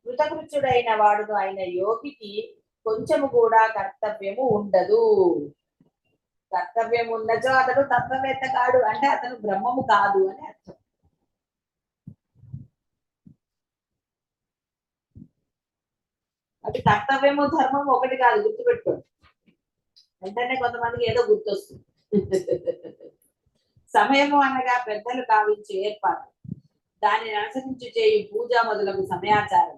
కృతకృత్యుడైన వాడును అయిన యోగికి కొంచెము కూడా కర్తవ్యము ఉండదు. కర్తవ్యం ఉన్నచో అతడు తత్వవేత్త కాడు, అంటే అతను బ్రహ్మము కాదు అని అర్థం. అది కర్తవ్యము ధర్మము ఒకటి కాదు, గుర్తుపెట్టుకోండి. వెంటనే కొంతమందికి ఏదో గుర్తొస్తుంది. సమయము అనగా పెద్దలు కావించే ఏర్పాటు, దానిని అనుసరించి చేయు పూజ మొదలగు సమయాచారం,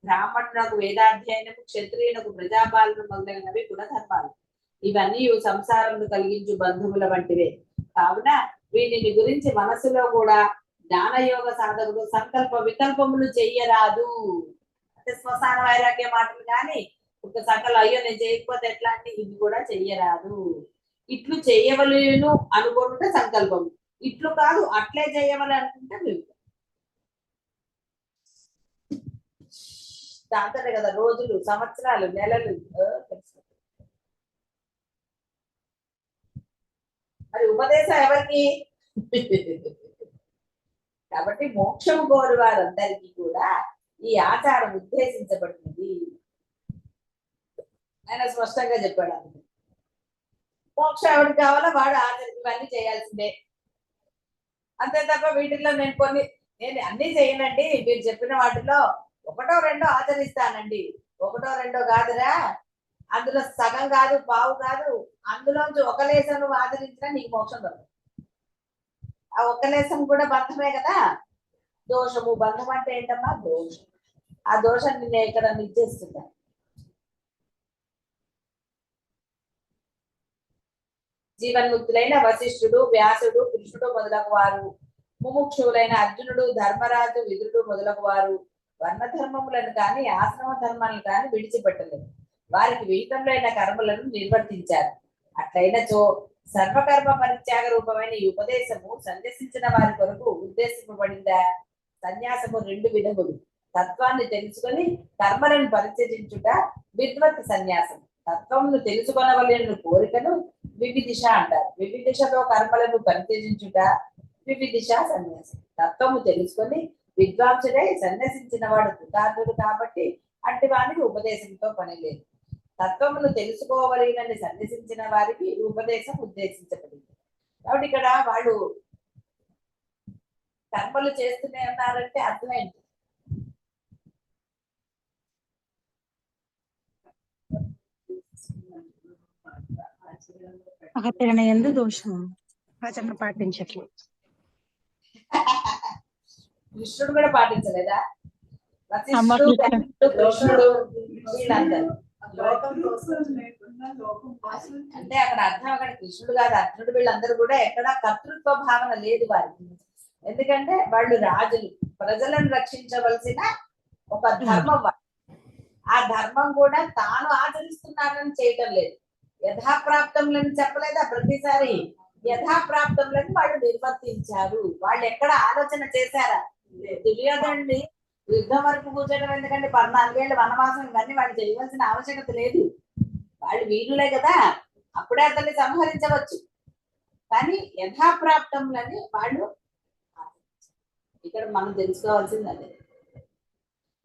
బ్రాహ్మణులకు వేదాధ్యయనము, క్షత్రియులకు ప్రజాపాలన మొదలైనవి గుణధర్మాలు. ఇవన్నీ సంసారమును కలిగించు బంధువుల వంటివే. కావున వీటిని గురించి మనసులో కూడా జ్ఞానయోగ సాధకుడు సంకల్ప వికల్పములు చెయ్యరాదు. అంటే శ్మశాన వైరాగ్య మాటలు కానీ ఒక సంకల్పం అయ్యో నేను చేయకపోతే ఎట్లా అంటే ఇది కూడా చెయ్యరాదు. ఇట్లు చెయ్యవలను అనుకుంటే సంకల్పం, ఇట్లు కాదు అట్లే చేయవలి అనుకుంటే వివేకం. దాంతోనే కదా రోజులు, సంవత్సరాలు, నెలలు తెలుసు. మరి ఉపదేశం ఎవరికి? కాబట్టి మోక్షం కోరు వారందరికీ కూడా ఈ ఆచారం ఉద్దేశించబడింది. ఆయన స్పష్టంగా చెప్పాడు. అందుకే మోక్షం ఎవరికి కావాలో వాడు ఇవన్నీ చేయాల్సిందే. అంతే తప్ప వీటిల్లో నేను అన్ని చేయనండి, మీరు చెప్పిన వాటిలో ఒకటో రెండో ఆచరిస్తానండి, ఒకటో రెండో కాదురా, అందులో సగం కాదు పావు కాదు, అందులోంచి ఒక లేసం నువ్వు ఆచరించినా నీకు మోక్షం దొరకదు. ఆ ఒక్క లేసం కూడా బంధమే కదా. దోషము, బంధం అంటే ఏంటమ్మా? దోషం. ఆ దోషాన్ని నేను ఇక్కడ నిశ్చేస్తున్నా. జీవన్ముక్తులైన వశిష్ఠుడు, వ్యాసుడు, కృష్ణుడు మొదలగు వారు, ముముక్షువులైన అర్జునుడు, ధర్మరాజు, విదురుడు మొదలగు వారు వర్ణధర్మములను కానీ ఆశ్రమ ధర్మాలను కానీ విడిచిపెట్టలేదు. వారికి విహితములైన కర్మలను నిర్వర్తించారు. అట్లయినచో సర్వకర్మ పరిత్యాగ రూపమైన ఈ ఉపదేశము సన్యసించిన వారి కొరకు ఉద్దేశింపబడిందా? సన్యాసము రెండు విధములు. తత్వాన్ని తెలుసుకొని కర్మలను పరిత్యజించుట విద్వత్ సన్యాసం. తత్వమును తెలుసుకొనవలెను కోరికను వివిదిష అంటారు. వివిదిషతో కర్మలను పరిత్యజించుట వివిదిష సన్యాసం. తత్వము తెలుసుకొని విద్వాంసుడై సన్యసించిన వాడు కృతార్థుడు కాబట్టి అట్టి వానికి ఉపదేశంతో పని లేదు. తత్వమును తెలుసుకోవలేనని సన్యసించిన వారికి ఉపదేశం ఉద్దేశించబడింది. కాబట్టి ఇక్కడ వాళ్ళు కర్మలు చేస్తూనే ఉన్నారంటే అర్థమేంటి? ఆచరణ ఎందు దోషం, ఆచరణ పాటించట్లేదు. కృష్ణుడు కూడా పాటించలేదా? కృష్ణుడు వీళ్ళందరూ అంటే అక్కడ అర్థం, అక్కడ కృష్ణుడు కాదు అర్జునుడు, వీళ్ళందరూ కూడా ఎక్కడ కర్తృత్వ భావన లేదు వారికి. ఎందుకంటే వాళ్ళు రాజులు, ప్రజలను రక్షించవలసిన ఒక ధర్మం. ఆ ధర్మం కూడా తాను ఆచరిస్తున్నానని చేయటం లేదు. యథాప్రాప్తంలని చెప్పలేదా ప్రతిసారి? యథాప్రాప్తంలని వాళ్ళు నిర్వర్తించారు. వాళ్ళు ఎక్కడ ఆలోచన చేశారా? దుర్యోధనుడి యుద్ధం వరకు కూర్చోడం ఎందుకంటే 14 ఏళ్ళు వనవాసం ఇవన్నీ వాళ్ళు చేయవలసిన ఆవశ్యకత లేదు. వాళ్ళు వీరులే కదా, అప్పుడే అతన్ని సంహరించవచ్చు. కానీ యథాప్రాప్తంలని వాళ్ళు ఇక్కడ మనం తెలుసుకోవాల్సింది అదే.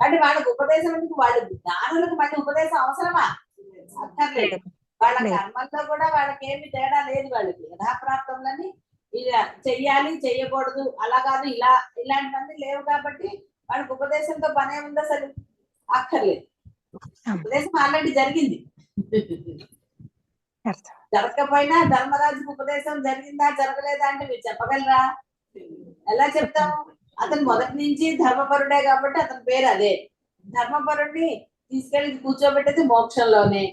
అంటే వాళ్ళకి ఉపదేశం ఎందుకు? వాళ్ళు జ్ఞానులకు మళ్ళీ ఉపదేశం అవసరమా? అక్కర్లేదు. వాళ్ళ కర్మల్లో కూడా వాళ్ళకి ఏమి తేడా లేదు. వాళ్ళకి యథాప్రాప్తంలని ఇలా చెయ్యాలి చెయ్యకూడదు అలా కాదు ఇలా ఇలాంటివన్నీ లేవు కాబట్టి వాళ్ళకి ఉపదేశంతో పనే ఉంది అసలు? అక్కర్లేదు. ఉపదేశం ఆల్రెడీ జరిగింది. జరగకపోయినా ధర్మరాజుకు ఉపదేశం జరిగిందా జరగలేదా అంటే మీరు చెప్పగలరా? ఎలా చెప్తాము? అతను మొదటి నుంచి ధర్మపరుడే కాబట్టి అతని పేరు అదే. ధర్మపరుడిని తీసుకెళ్లి కూర్చోబెట్టేది మోక్షంలోనే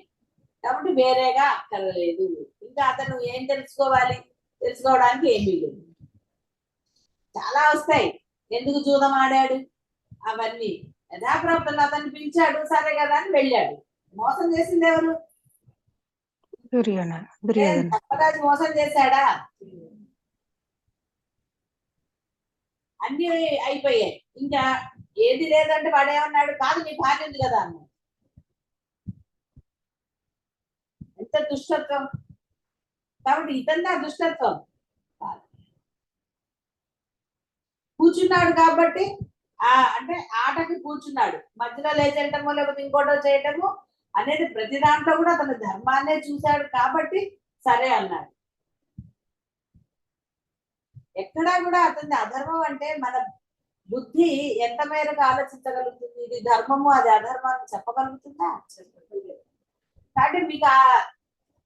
కాబట్టి వేరేగా అక్కర్లేదు. ఇంకా అతను ఏం తెలుసుకోవాలి? తెలుసుకోవడానికి ఏమీ లేదు. చాలా వస్తాయి. ఎందుకు జూదం ఆడాడు అవన్నీ యథాప్రాప్తంగా అతన్ని పిలిచాడు, సరే కదా అని వెళ్ళాడు. మోసం చేసింది ఎవరు? ధర్మరాజు మోసం చేశాడా? అన్ని అయిపోయాయి. ఇంకా ఏది లేదంటే వాడు ఏమన్నాడు? కాదు నీ భార్య ఉంది కదా అన్నాడు. ఎంత దుష్టత్వం! కాబట్టి ఇతంతా దుష్టత్వం. కూర్చున్నాడు కాబట్టి అంటే ఆటకి కూర్చున్నాడు, మధ్యలో లేచేయటమో లేకపోతే ఇంకోటో చేయటము అనేది ప్రతి దాంట్లో కూడా అతని ధర్మాన్నే చూశాడు కాబట్టి సరే అన్నాడు. ఎక్కడా కూడా అతని అధర్మం అంటే మన బుద్ధి ఎంత మేరకు ఆలోచించగలుగుతుంది? ఇది ధర్మము అది అధర్మాన్ని చెప్పగలుగుతుందా? కాబట్టి మీకు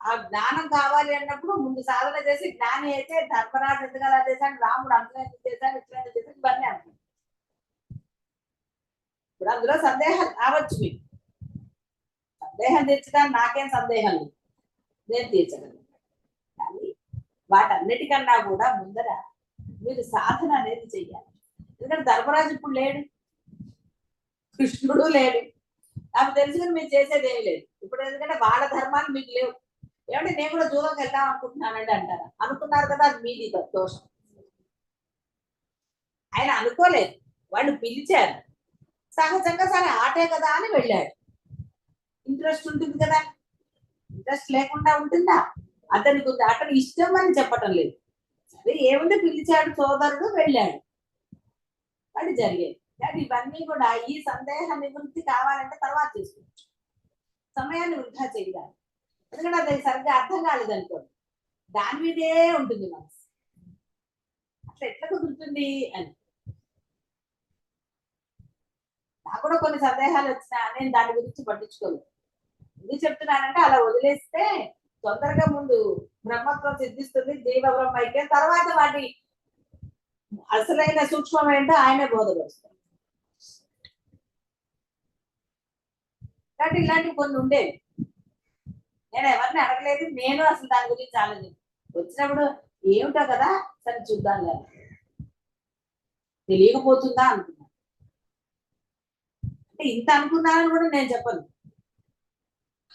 ఆ జ్ఞానం కావాలి అన్నప్పుడు ముందు సాధన చేసి జ్ఞాని అయితే ధర్మరాజు ఎందుకు అలా చేశాడు, రాముడు అంతలో ఎందుకు చేశాడు, ఇట్లా ఎందుకు చేశాడు, ఇవన్నీ అంటారు. ఇప్పుడు అందులో సందేహం రావచ్చు. మీకు సందేహం తీర్చడానికి నాకేం సందేహం లేదు, నేను తీర్చగలను. కానీ వాటన్నిటికన్నా కూడా ముందర మీరు సాధన అనేది చెయ్యాలి. ఎందుకంటే ధర్మరాజు ఇప్పుడు లేడు, కృష్ణుడు లేడు, నాకు తెలుసుకుని మీరు చేసేది ఏమి లేదు ఇప్పుడు. ఎందుకంటే వాళ్ళ ధర్మాలు మీకు లేవు. ఏమంటే నేను కూడా జూదంకి వెళ్దాం అనుకుంటున్నానండి అంటారా? అనుకున్నారు కదా, అది మీది దోషం. ఆయన అనుకోలేదు, వాళ్ళు పిలిచారు సహజంగా, సరే ఆటే కదా అని వెళ్ళాడు. ఇంట్రెస్ట్ ఉంటుంది కదా, ఇంట్రెస్ట్ లేకుండా ఉంటుందా? అతనికి ఉంది, అతని ఇష్టం అని చెప్పటం లేదు. సరే ఏముంది, పిలిచాడు సోదరుడు, వెళ్ళాడు, అది జరిగేది. కానీ ఇవన్నీ కూడా ఈ సందేహ నివృత్తి కావాలంటే తర్వాత చేసుకోవచ్చు. సమయాన్ని వృధా చేయాలి. ఎందుకంటే అది సరిగ్గా అర్థం కాలేదనుకోండి, దాని మీదే ఉంటుంది మనసు. అట్లా ఎట్లా కుదురుతుంది అని నాకు కూడా కొన్ని సందేహాలు వచ్చినా నేను దాని గురించి పట్టించుకోలేదు. ఎందుకు చెప్తున్నానంటే అలా వదిలేస్తే తొందరగా ముందు బ్రహ్మత్వం సిద్ధిస్తుంది, జీవ బ్రహ్మ అయితే తర్వాత వాటి అసలైన సూక్ష్మం ఏంటో ఆయనే బోధపరుస్తారు. కాబట్టి ఇలాంటివి కొన్ని ఉండేవి. నేను ఎవరిని అడగలేదు, నేను అసలు దాని గురించి ఆలోచించి వచ్చినప్పుడు ఏమిటో కదా సరే చూద్దాం కదా, తెలియకపోతుందా అనుకున్నాను. అంటే ఇంత అనుకున్నానని కూడా నేను చెప్పను.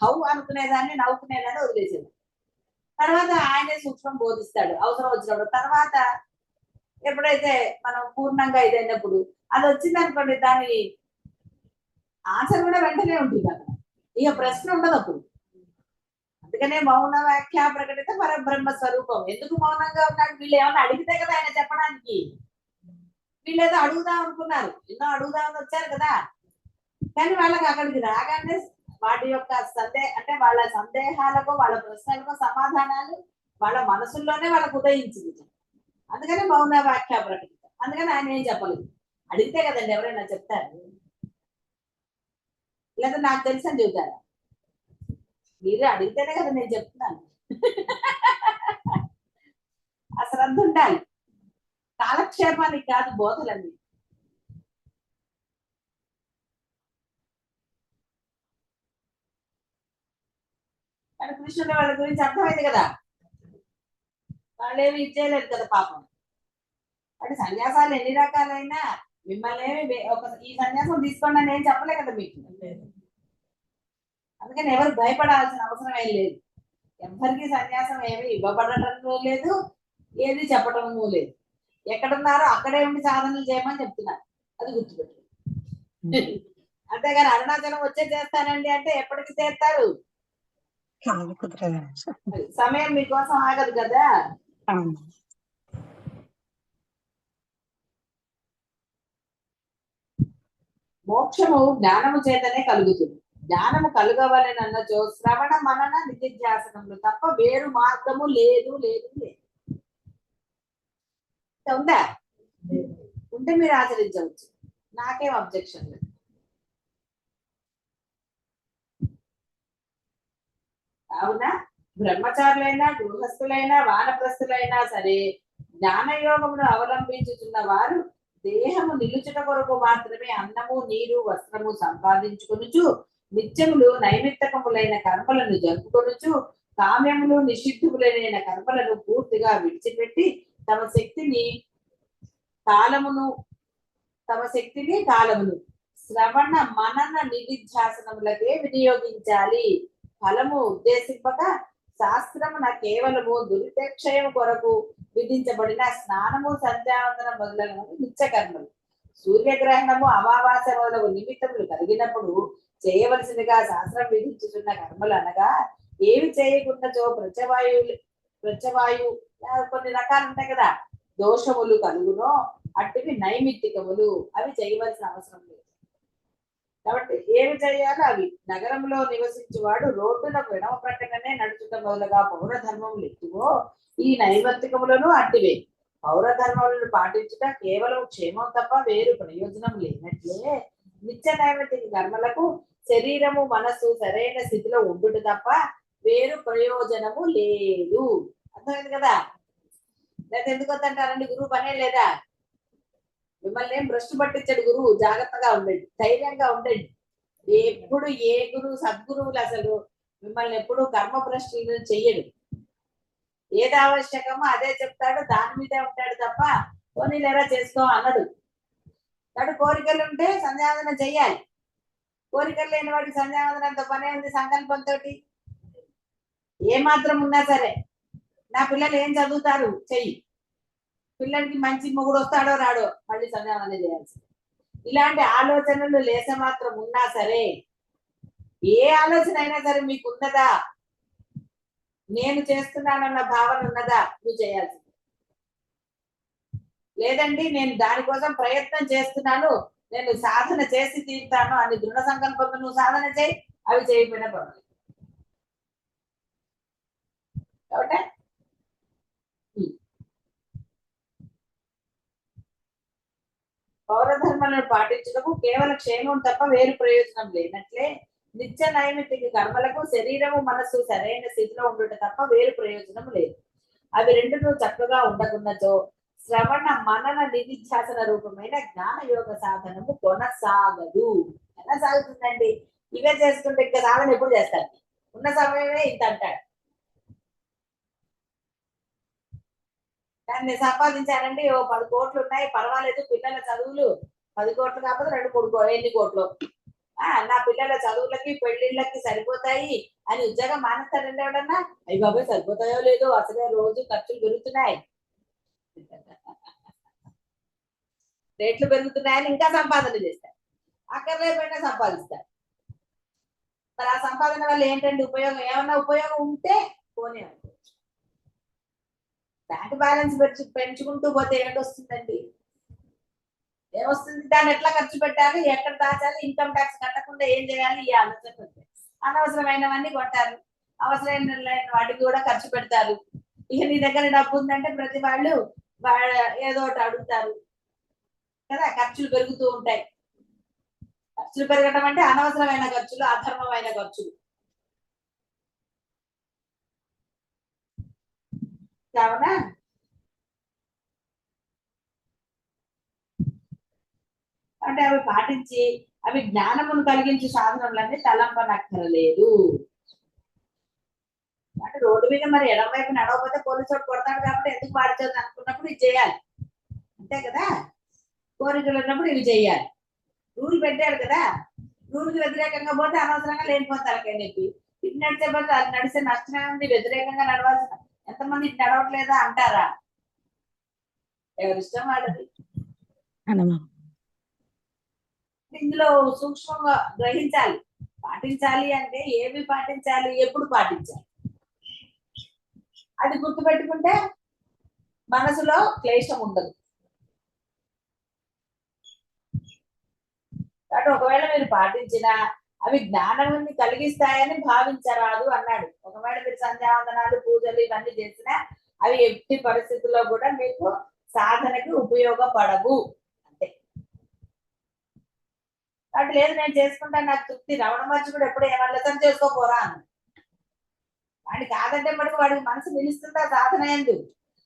హౌ అనుకునేదాన్ని, నవ్వుకునేదాన్ని వదిలేసేది. తర్వాత ఆయనే సూక్ష్మం బోధిస్తాడు అవసరం వచ్చినప్పుడు. తర్వాత ఎప్పుడైతే మనం పూర్ణంగా ఇదైనప్పుడు అది వచ్చింది అనుకోండి, దాని ఆన్సర్ కూడా వెంటనే ఉంటుంది అక్కడ, ఇక ప్రశ్న ఉండదు అప్పుడు. అందుకనే మౌన వ్యాఖ్య ప్రకటిత పరబ్రహ్మ స్వరూపం. ఎందుకు మౌనంగా ఉన్నాడు? వీళ్ళు ఏమన్నా అడిగితే కదా ఆయన చెప్పడానికి. వీళ్ళు ఏదో అడుగుదాం అనుకున్నారు, ఎన్నో అడుగుదామని వచ్చారు కదా, కానీ వాళ్ళకి అక్కడికి రాగానే వాటి యొక్క అంటే వాళ్ళ సందేహాలకు వాళ్ళ ప్రశ్నలకు సమాధానాలు వాళ్ళ మనసుల్లోనే వాళ్ళకు ఉదయించింది. అందుకనే మౌన వ్యాఖ్య ప్రకటిత. అందుకని ఆయన ఏం చెప్పలేదు. అడిగితే కదండి ఎవరైనా చెప్తారు, లేదా నాకు తెలుసు అని చెబుతారా? మీరు అడిగితేనే కదా నేను చెప్తున్నాను. ఆ శ్రద్ధ ఉండాలి, కాలక్షేపానికి కాదు బోధలన్నీ. కానీ కృష్ణుడు వాళ్ళ గురించి అర్థమైంది కదా, వాళ్ళు ఏమి ఇచ్చేయలేదు కదా పాపం. అంటే సన్యాసాలు ఎన్ని రకాలైనా మిమ్మల్ని ఏమి ఈ సన్యాసం తీసుకోండి అని ఏం చెప్పలే కదా మీకు. అందుకని ఎవరు భయపడాల్సిన అవసరం ఏం లేదు. ఎవరికి సన్యాసం ఏమి ఇవ్వబడటం లేదు, ఏది చెప్పటము లేదు. ఎక్కడున్నారో అక్కడే ఉండి సాధనలు చేయమని చెప్తున్నారు. అది గుర్తుపెట్టు. అంతేగాని అరుణాచలం వచ్చే చేస్తానండి అంటే ఎప్పటికి చేస్తారు? సమయం మీకోసం ఆగదు కదా. మోక్షము జ్ఞానము చేతనే కలుగుతుంది. జ్ఞానము కలుగవలని అన్నచో శ్రవణ మనన నిధిధ్యాసనములు తప్ప వేరు మార్గము లేదు లేదు లేదు. ఉందా? ఉంటే మీరు ఆచరించవచ్చు, నాకేం అబ్జెక్షన్ లేదు. అవునా? బ్రహ్మచారులైనా గృహస్థులైనా వానప్రస్థులైనా సరే జ్ఞానయోగమును అవలంబించుతున్న వారు దేహము నిలుచుట కొరకు మాత్రమే అన్నము నీరు వస్త్రము సంపాదించుకొనుచు నిత్యములు నైమిత్తకములైన కర్మలను జరుపుకొనుచు కామ్యములు నిషిద్ధములైన కర్మలను పూర్తిగా విడిచిపెట్టి తమ శక్తిని కాలమును శ్రవణ మనన నిధిధ్యాసనములకే వినియోగించాలి. ఫలము ఉద్దేశింపక శాస్త్రమున కేవలము దురితక్షయం కొరకు విధించబడిన స్నానము సంధ్యావందనం మొదలైన నిత్యకర్మలు, సూర్యగ్రహణము అమావాస్య మొదలగు నిమిత్తములు కలిగినప్పుడు చేయవలసినగా శాస్త్రం విధించుతున్న కర్మలు అనగా ఏమి చేయకుండాచో ప్రత్యవాయు కొన్ని రకాలు ఉంటాయి కదా, దోషములు కలుగునో అట్టివి నైమిత్తికములు, అవి చేయవలసిన అవసరం లేదు. కాబట్టి ఏమి చేయాలో అవి. నగరంలో నివసించేవాడు రోడ్డులకు ఎడమ ప్రక్కనే నడుచుట మొదలుగా పౌరధర్మములు ఎక్కువో ఈ నైమిత్తికములను అట్టివే. పౌరధర్మములను పాటించుట కేవలం క్షేమం తప్ప వేరు ప్రయోజనం లేనట్లే నిత్య నైమిత్తిక కర్మలకు శరీరము మనస్సు సరైన స్థితిలో ఉండుట తప్ప వేరు ప్రయోజనము లేదు. అర్థమైంది కదా? లేదా ఎందుకు వద్దంటారండి? గురువు పనే లేదా? మిమ్మల్ని ఏం భ్రష్టు పట్టించాడు గురువు. జాగ్రత్తగా ఉండండి, ధైర్యంగా ఉండండి. ఎప్పుడు ఏ గురువు సద్గురువులు అసలు మిమ్మల్ని ఎప్పుడు కర్మ భ్రష్టులు చెయ్యడు. ఏది ఆవశ్యకమో అదే చెప్తాడు, దాని మీదే ఉంటాడు తప్ప పోనీ లేరా చేసుకో అనడు. కాబట్టి కోరికలు ఉంటే సంధ్యావందనం చెయ్యాలి. కోరికలు లేని వాడికి సంధ్యావందనంతో పనే ఉంది. సంకల్పంతో ఏ మాత్రం ఉన్నా సరే, నా పిల్లలు ఏం చదువుతారు చెయ్యి, పిల్లలకి మంచి మొగుడు వస్తాడో రాడో మళ్ళీ సంధ్యావందనం చేయాల్సింది. ఇలాంటి ఆలోచనలు లేస మాత్రం ఉన్నా సరే, ఏ ఆలోచన అయినా సరే మీకు ఉన్నదా, నేను చేస్తున్నానన్న భావన ఉన్నదా, నువ్వు చేయాల్సింది. లేదండి నేను దానికోసం ప్రయత్నం చేస్తున్నాను, నేను సాధన చేసి తీరుతాను అని దృఢ సంకల్పంతో నువ్వు సాధన చేయి, అవి చేయకపోయినా పర్వాలేదు. కాబట్టి పౌరధర్మాలను పాటించడము కేవలం క్షేమం తప్ప వేరు ప్రయోజనం లేనట్లే నిత్య నైమిత్తిక కర్మలకు శరీరము మనస్సు సరైన స్థితిలో ఉండుట తప్ప వేరు ప్రయోజనం లేదు. అవి రెండును చక్కగా ఉండకున్నచో శ్రవణ మనన నిధిధ్యాసన రూపమైన జ్ఞాన యోగ సాధనము కొనసాగదు. ఎలా సాగుతుందండి? ఇవే చేసుకుంటే ఇంకా సాధన ఎప్పుడు చేస్తాడు? ఉన్న సమయమే ఇంత అంటాడు. దాన్ని సంపాదించానండి, ఓ 10 కోట్లు ఉన్నాయి, పర్వాలేదు, పిల్లల చదువులు 10 కోట్లు కాకపోతే 2-3 ఎన్ని కోట్లు, నా పిల్లల చదువులకి పెళ్లిళ్ళకి సరిపోతాయి అని ఉద్యోగం మానేస్తాడండి ఎవడన్నా? అయ్యి బాబాయ్ సరిపోతాయో లేదో, అసలే రోజు ఖర్చులు పెరుగుతున్నాయి, రేట్లు పెరుగుతున్నాయని ఇంకా సంపాదన చేస్తారు. అక్కర్లేకపోయినా సంపాదిస్తారు. మరి ఆ సంపాదన వల్ల ఏంటండి ఉపయోగం? ఏమన్నా ఉపయోగం ఉంటే పోనీ అనుకోవచ్చు. బ్యాంక్ బ్యాలెన్స్ పెంచుకుంటూ పోతే ఏంటొస్తుందండి? ఏమొస్తుంది? దాన్ని ఎట్లా ఖర్చు పెట్టాలి, ఎక్కడ దాచాలి, ఇన్కమ్ ట్యాక్స్ కట్టకుండా ఏం చేయాలి, ఈ ఆలోచన వస్తాయి. అనవసరమైనవన్నీ కొంటారు, అవసరమైన వాటికి కూడా ఖర్చు పెడతారు. ఇక నీ దగ్గర డబ్బు ఉందంటే ప్రతి వాళ్ళు ఏదో ఒకటి అడుగుతారు కదా, ఖర్చులు పెరుగుతూ ఉంటాయి. ఖర్చులు పెరగడం అంటే అనవసరమైన ఖర్చులు, అధర్మమైన ఖర్చులు. కావున అంటే అవి పాటించి అవి జ్ఞానమును కలిగించే సాధనలన్నీ తలంపనక్కరలేదు. అంటే రోడ్డు మీద మరి ఎడమ వైపు నడవకపోతే పోలీసు వాడు కొడతాడు కాబట్టి ఎందుకు పాటించదు అనుకున్నప్పుడు ఇది చేయాలి, అంతే కదా. కోరికలు ఉన్నప్పుడు ఇవి చేయాలి. రూల్ పెట్టాడు కదా, రూల్కి వ్యతిరేకంగా పోతే అనవసరంగా లేనిపోతే తలకాయ నొప్పి. ఇటు నడిచే పోతే అది నడిస్తే నష్టమే ఉంది, వ్యతిరేకంగా నడవాల్సిన ఎంతమంది ఇటు నడవట్లేదా అంటారా? ఎవరిష్టం వాళ్ళది. అనమా ఇందులో సూక్ష్మంగా గ్రహించాలి. పాటించాలి అంటే ఏమి పాటించాలి, ఎప్పుడు పాటించాలి, అది గుర్తుపెట్టుకుంటే మనసులో క్లేశం ఉండదు. కాబట్టి ఒకవేళ మీరు పాటించినా అవి జ్ఞానాన్ని కలిగిస్తాయని భావించరాదు అన్నాడు. ఒకవేళ మీరు సంధ్యావందనాలు పూజలు ఇవన్నీ చేసినా అవి ఎట్టి పరిస్థితుల్లో కూడా మీకు సాధనకి ఉపయోగపడవు అంతే. కాబట్టి లేదు నేను చేసుకుంటాను నాకు తృప్తి, రమణ మహర్షి కూడా ఎప్పుడు ఏమన్నా చేసుకోపోరా అన్న. వాడికి కాదంటే మటుకు వాడికి మనసు నిలుస్తుందా సాధన ఎందుకు.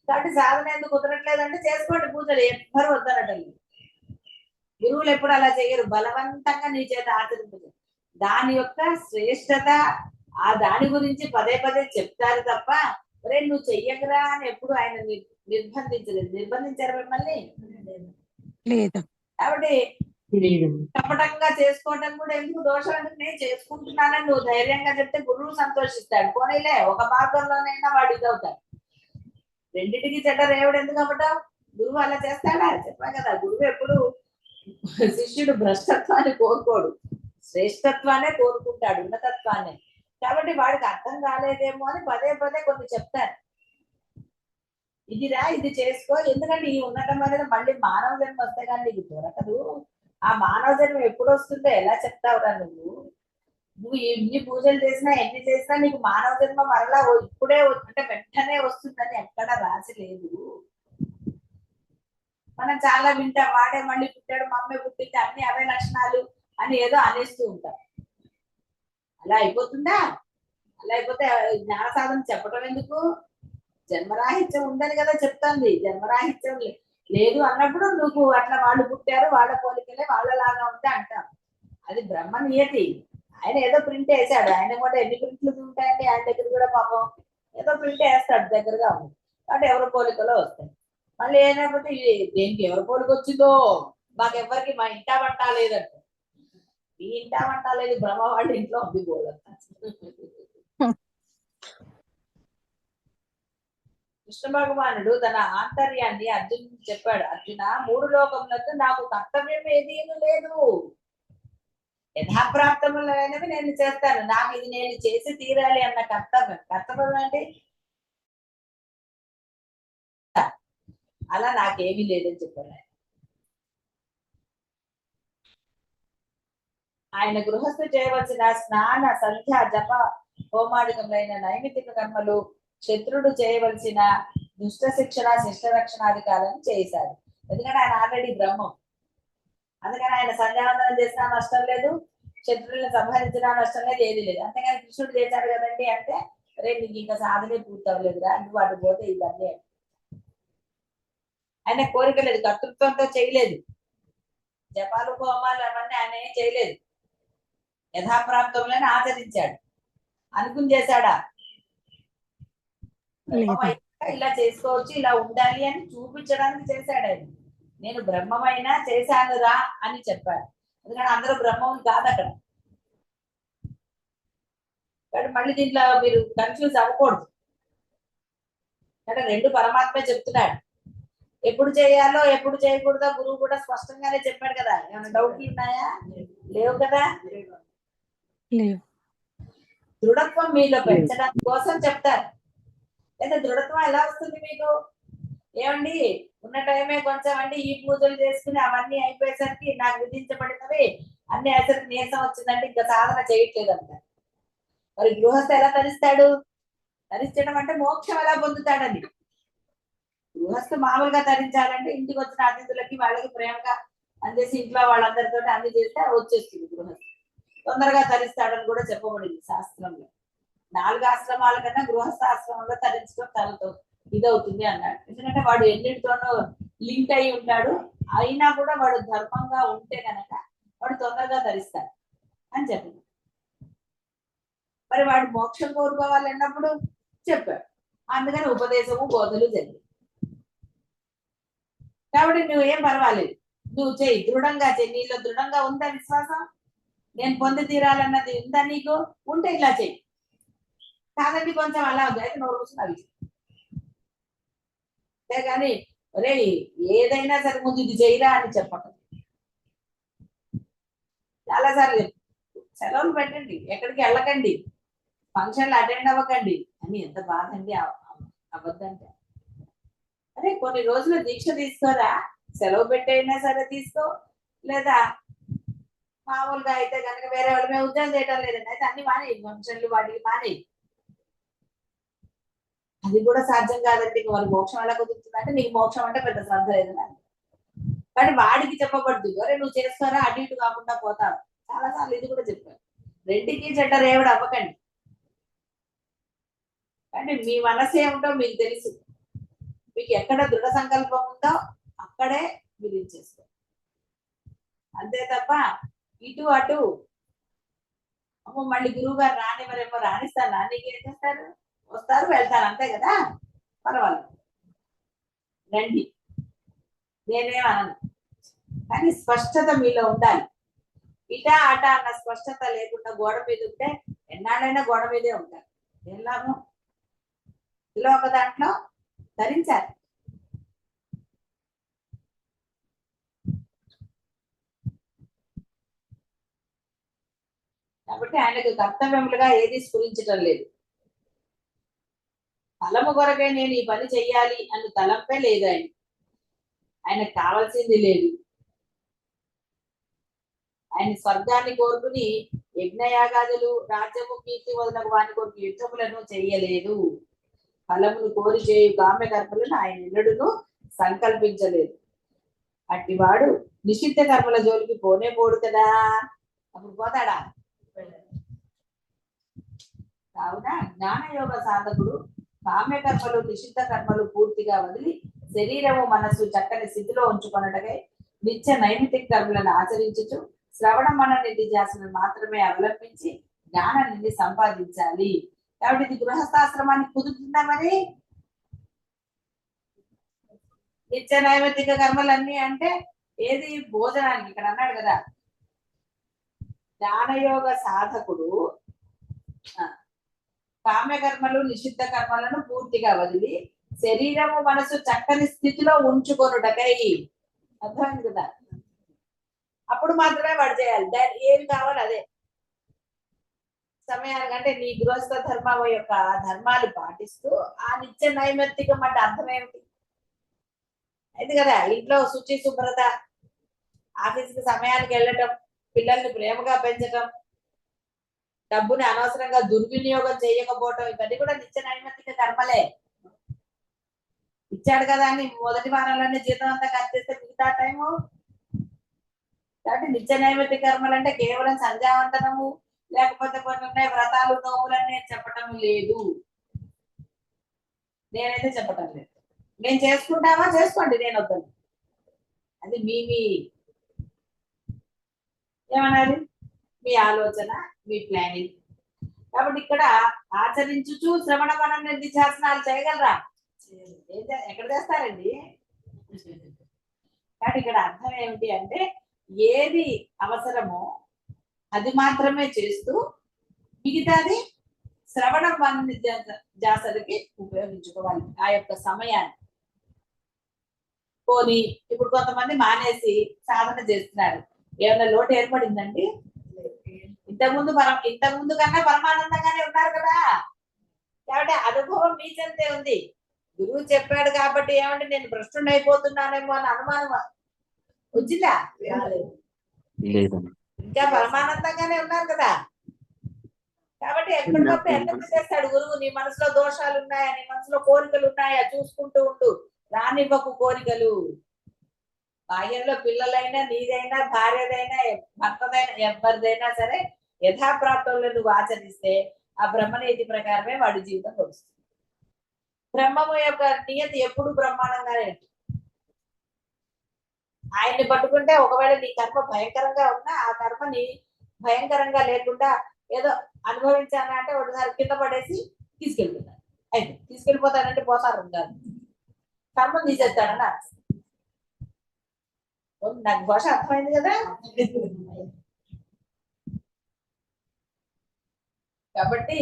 కాబట్టి సాధన ఎందుకు కుదరట్లేదంటే చేసుకోండి పూజలు, ఎవ్వరు వద్దనటండి. గురువులు ఎప్పుడు అలా చేయరు, బలవంతంగా నీ చేత ఆచరించరు. దాని యొక్క శ్రేష్టత ఆ దాని గురించి పదే పదే చెప్తారు తప్ప ఒరే నువ్వు చెయ్యకరా అని ఎప్పుడు ఆయన నిర్బంధించలేదు. నిర్బంధించారు మిమ్మల్ని లేదు. కాబట్టి కపటంగా చేసుకోవటం కూడా ఎందుకు దోషం, ఎందుకు నేను చేసుకుంటున్నానని నువ్వు ధైర్యంగా చెప్తే గురువు సంతోషిస్తాడు. పోనీలే ఒక మార్గంలోనైనా వాడు ఇదవుతాడు. రెండింటికి చెడ్డ రేవుడు ఎందుకు అవ్వటం, గురువు అలా చేస్తాడా? చెప్పా కదా, గురువు ఎప్పుడు శిష్యుడు భ్రష్టత్వాన్ని కోరుకోడు, శ్రేష్టత్వాన్ని కోరుకుంటాడు, ఉన్నతత్వాన్ని. కాబట్టి వాడికి అర్థం కాలేదేమో అని పదే పదే కొన్ని చెప్తారు. ఇదిరా ఇది చేసుకో, ఎందుకంటే ఈ ఉన్నతం అనేది మళ్ళీ మానవ జన్మ వస్తే కానీ నీకు దొరకదు. ఆ మానవ జన్మ ఎప్పుడు వస్తుందో ఎలా చెప్తావురా నువ్వు? నువ్వు ఎన్ని పూజలు చేసినా ఎన్ని చేసినా నీకు మానవ జన్మ మరలా ఇప్పుడే అంటే వెంటనే వస్తుందని ఎక్కడ రాసి లేదు. మనం చాలా వింటాం, వాడే మళ్ళీ పుట్టాడు, మమ్మీ పుట్టింది, అన్ని అవే లక్షణాలు అని ఏదో అనేస్తూ ఉంటాం. అలా అయిపోతుందా? అలా అయిపోతే జ్ఞాన సాధన చెప్పడం ఎందుకు? జన్మరాహిత్యం ఉందని కదా చెప్తుంది. జన్మరాహిత్యం లేదు అన్నప్పుడు నువ్వు అట్లా వాళ్ళు పుట్టారు, వాళ్ళ పోలికలే వాళ్ళలాగా ఉంటే అంటాం. అది బ్రహ్మ నియతి. ఆయన ఏదో ప్రింట్ వేసాడు, ఆయన కూడా ఎన్ని ప్రింట్లు ఉంటాయండి ఆయన దగ్గర కూడా పాపం ఏదో ప్రింట్ వేస్తాడు దగ్గరగా ఉంది. కాబట్టి ఎవరి పోలికలో వస్తాయి. మళ్ళీ ఏమైపోతే దేనికి ఎవరి పోలిక వచ్చిందో మాకెవ్వరికి మా ఇంటా వంట లేదంట. ఈ ఇంటా వంట లేదు, బ్రహ్మ వాళ్ళ ఇంట్లో ఉంది పోలంట. కృష్ణ భగవానుడు తన ఆంతర్యాన్ని అర్జునుడికి చెప్పాడు. అర్జున, 3 లోకములకు నాకు కర్తవ్యం ఏదీ లేదు, యథాప్రాప్తములైనవి నేను చేస్తాను, నాకు ఇది నేను చేసి తీరాలి అన్న కర్తవ్యం. కర్తవ్యం అంటే అలా నాకేమీ లేదని చెప్పాడు. ఆయన గృహస్థు చేయవలసిన స్నాన సంధ్య జప హోమాడికములైన నైమితిక కర్మలు, శత్రుడు చేయవలసిన దుష్ట శిక్షణ శిష్ట రక్షణాధికారాలను చేశాడు. ఎందుకంటే ఆయన ఆల్రెడీ బ్రహ్మం. అందుకని ఆయన సంధ్యావందనం చేసినా నష్టం లేదు, శత్రువులను సంహరించినా నష్టం లేదు, ఏది లేదు. అంతేగాని కృష్ణుడు చేశాడు కదండి అంటే రేపు నీకు ఇంకా సాధనే పూర్తి అవ్వలేదురా, నువ్వు అటు పోతే ఇవన్నీ. ఆయన కోరిక లేదు, కర్తృత్వంతో చేయలేదు, జపాలు హోమాలు అవన్నీ ఆయన ఏం చేయలేదు, యథాప్రాప్తంలోనే ఆచరించాడు. అనుకుని చేశాడా? ఇలా చేసుకోవచ్చు, ఇలా ఉండాలి అని చూపించడానికి చేశాడు ఆయన. నేను బ్రహ్మమైనా చేశానురా అని చెప్పాడు. ఎందుకంటే అందరూ బ్రహ్మం కాదు అక్కడ. కానీ మళ్ళీ దీంట్లో మీరు కన్ఫ్యూజ్ అవ్వకూడదు. అంటే 2 పరమాత్మే చెప్తున్నాడు. ఎప్పుడు చేయాలో ఎప్పుడు చేయకూడదో గురువు కూడా స్పష్టంగానే చెప్పాడు కదా. ఏమైనా డౌట్లు ఉన్నాయా? లేవు కదా. దృఢత్వం మీలో పెంచడం కోసం చెప్తారు. అయితే దృఢత్వం ఎలా వస్తుంది మీకు? ఏమండి ఉన్న టైమే కొంచెం అండి ఈ పూజలు చేసుకుని అవన్నీ అయిపోయేసరికి నాకు విధించబడినవి అన్ని అసలు నీరసం వచ్చిందంటే ఇంకా సాధన చేయట్లేదు అంట. మరి గృహస్థ ఎలా తరిస్తాడు? తరించడం అంటే మోక్షం ఎలా పొందుతాడని. గృహస్థ మామూలుగా తరించాలంటే ఇంటికి వచ్చిన అతిథులకి వాళ్ళకి ప్రేమగా అందేసి ఇంట్లో వాళ్ళందరితో అన్ని చేస్తే వచ్చేస్తుంది గృహస్థ. తొందరగా తరిస్తాడని కూడా చెప్పబడింది శాస్త్రంలో. 4 ఆశ్రమాల కన్నా గృహస్థాశ్రమంలో తరించడం చాలా ఇదవుతుంది అన్నాడు. ఎందుకంటే వాడు ఎన్నిటితోనూ లింక్ అయి ఉంటాడు, అయినా కూడా వాడు ధర్మంగా ఉంటే కనుక వాడు తొందరగా తరిస్తాడు అని చెప్పింది. మరి వాడు మోక్షం కోరుకోవాలి అన్నప్పుడు చెప్పాడు. అందుకని ఉపదేశము బోధలు జరిగాయి. కాబట్టి నువ్వేం పర్వాలేదు, నువ్వు చెయ్యి, దృఢంగా చెయ్యి. నీలో దృఢంగా ఉందా విశ్వాసం? నేను పొంది తీరాలన్నది ఉందా నీకు? ఉంటే ఇలా చెయ్యి. కాదండి కొంచెం అలా ఉంది, అయితే నోరు కూర్చొని అవి అంతేగాని ఒరే ఏదైనా సరే ముందు ఇది చేయరా అని చెప్పటం. చాలాసార్లు సెలవులు పెట్టండి, ఎక్కడికి వెళ్ళకండి, ఫంక్షన్లు అటెండ్ అవ్వకండి అని ఎంత బాధ అండి అవ్వద్దంటే. అరే కొన్ని రోజులు దీక్ష తీసుకోరా, సెలవు పెట్టైనా సరే తీసుకో, లేదా మామూలుగా అయితే కనుక వేరే వాళ్ళ మీద ఉద్యోగం చేయడం లేదండి, అయితే అన్ని మానేయి, ఫంక్షన్లు వాటికి మానేయి. అది కూడా సాధ్యం కాదండి, మరి మోక్షం ఎలా కుదురుతుంది అంటే నీకు మోక్షం అంటే పెద్ద శ్రద్ధ లేదు కానీ వాడికి చెప్పబడుతుంది, అరే నువ్వు చేస్తారా అటు ఇటు కాకుండా పోతావు. చాలాసార్లు ఇది కూడా చెప్పాను, రెండుకి చెడ్డ రేవుడు అవ్వకండి. కానీ మీ మనసు ఏమిటో మీకు తెలుసు, మీకు ఎక్కడ దృఢ సంకల్పం ఉందో అక్కడే మీరు ఇచ్చేస్తారు, అంతే తప్ప ఇటు అటు అమ్మో మళ్ళీ గురువు గారు రానివ్వరేమో, రాణిస్తారు, రానికి ఏం చేస్తారు, వస్తారు వెళ్తారు అంతే కదా, పర్వాలేదు రండి, నేనేమనను. కానీ స్పష్టత మీలో ఉండాలి. ఇటా అట అన్న స్పష్టత లేకుండా గోడ మీద ఉంటే ఎన్నాళ్ళైనా గోడ మీదే ఉంటారు, ఏం లాభం? ఇలా ఒక దాంట్లో ధరించాలి. కాబట్టి ఆయనకు కర్తవ్యములుగా ఏది స్ఫురించటం లేదు. ఫలము కొరకే నేను ఈ పని చెయ్యాలి అని తలంపే లేదు ఆయనకు కావాల్సింది లేదు. ఆయన స్వర్గాన్ని కోరుకుని యజ్ఞయాగాదులు రాజ్యము కీర్తి వదలకు వాని కొరకు యుద్ధములను చెయ్యలేదు. ఫలమును కోరి చేయు కామ్య కర్మలను ఆయన ఎన్నడూను సంకల్పించలేదు. అట్టివాడు నిషిద్ధ కర్మల జోలికి పోనే పోడు కదా, అప్పుడు పోతాడా? కావున జ్ఞానయోగ సాధకుడు కామ్య కర్మలు నిషిద్ధ కర్మలు పూర్తిగా వదిలి శరీరము మనస్సు చక్కని స్థితిలో ఉంచుకొనటకై నిత్య నైమితిక కర్మలను ఆచరించుచు శ్రవణ మన నిధిధ్యాసను మాత్రమే అవలంబించి జ్ఞానాన్ని సంపాదించాలి. కాబట్టి ఇది గృహస్థాశ్రమానికి కుదురుతుందా? మరి నిత్య నైమితిక కర్మలన్నీ అంటే ఏది? భోజనానికి. ఇక్కడ అన్నాడు కదా, జ్ఞానయోగ సాధకుడు కామ్య కర్మలు నిషిద్ధ కర్మలను పూర్తిగా వదిలి శరీరము మనసు చక్కని స్థితిలో ఉంచుకొనుటకై. అర్థమైంది కదా? అప్పుడు మాత్రమే వాడు చేయాలి, దాని ఏమి కావాలి అదే సమయానికంటే నీ గృహస్థ ధర్మం యొక్క ధర్మాలు పాటిస్తూ ఆ నిత్య నైమిత్తికం అంటే అర్థం ఏమిటి? అయితే కదా ఇంట్లో శుచి శుభ్రత, ఆఫీస్కి సమయానికి వెళ్ళటం, పిల్లల్ని ప్రేమగా పెంచటం, డబ్బుని అనవసరంగా దుర్వినియోగం చేయకపోవటం, ఇవన్నీ కూడా నిత్య నైమిత్తిక కర్మలే. ఇచ్చాడు కదా అని మొదటి వారంలోనే జీతం అంతా ఖర్చేస్తే మిగతా టైము. కాబట్టి నిత్య నైమిత్తిక కర్మలు అంటే కేవలం సంధ్యావందనము లేకపోతే కొన్ని ఉన్నాయి వ్రతాలు నోములని నేను చెప్పటం లేదు, నేనైతే చెప్పటం లేదు. నేను చేసుకుంటామా చేసుకోండి, నేను వద్దాను, అది మీ ఏమన్నారు మీ ఆలోచన, మీ ప్లానింగ్. కాబట్టి ఇక్కడ ఆచరించుచు శ్రవణ మన నిధిధ్యాసనాలు చేయగలరా? ఎక్కడ చేస్తారండి? కానీ ఇక్కడ అర్థం ఏమిటి అంటే ఏది అవసరమో అది మాత్రమే చేస్తూ మిగతాది శ్రవణ మన నిధిధ్యాసనకి ఉపయోగించుకోవాలి ఆ యొక్క సమయాన్ని. పోనీ ఇప్పుడు కొంతమంది మానేసి సాధన చేస్తున్నారు, ఏమైనా లోటు ఏర్పడిందండి? ఇంతకుముందు కన్నా పరమానందంగానే ఉన్నారు కదా. కాబట్టి అనుభవం మీ చెంతే ఉంది. గురువు చెప్పాడు కాబట్టి ఏమంటే నేను భ్రష్టుని అయిపోతున్నానేమో అని అనుమానం వచ్చిందా? ఇంకా పరమానందంగానే ఉన్నారు కదా. కాబట్టి ఎప్పటికప్పుడు ఎందుకు చేస్తాడు గురువు? నీ మనసులో దోషాలు ఉన్నాయా, నీ మనసులో కోరికలు ఉన్నాయా చూసుకుంటూ ఉంటూ, రానివ్వకు కోరికలు. బాహ్యంలో పిల్లలైనా, నీదైనా, భార్యదైనా, భర్తదైనా, ఎవరిదైనా సరే యథాప్రాప్తంలో నువ్వు ఆచరిస్తే ఆ బ్రహ్మనీతి ప్రకారమే వాడి జీవితం గడుస్తుంది. బ్రహ్మము యొక్క నియతి ఎప్పుడు బ్రహ్మాండంగానే ఉంటుంది. ఆయన్ని పట్టుకుంటే ఒకవేళ నీ కర్మ భయంకరంగా ఉన్నా ఆ కర్మని భయంకరంగా లేకుండా ఏదో అనుభవించాను అంటే ఒకసారి కింద పడేసి తీసుకెళ్ళిపోతాడు. అయితే తీసుకెళ్ళిపోతాడంటే పోతారు కాదు, కర్మ తీసేస్తాడని అర్థం. నాకు భాష అర్థమైంది కదా. కాబట్టి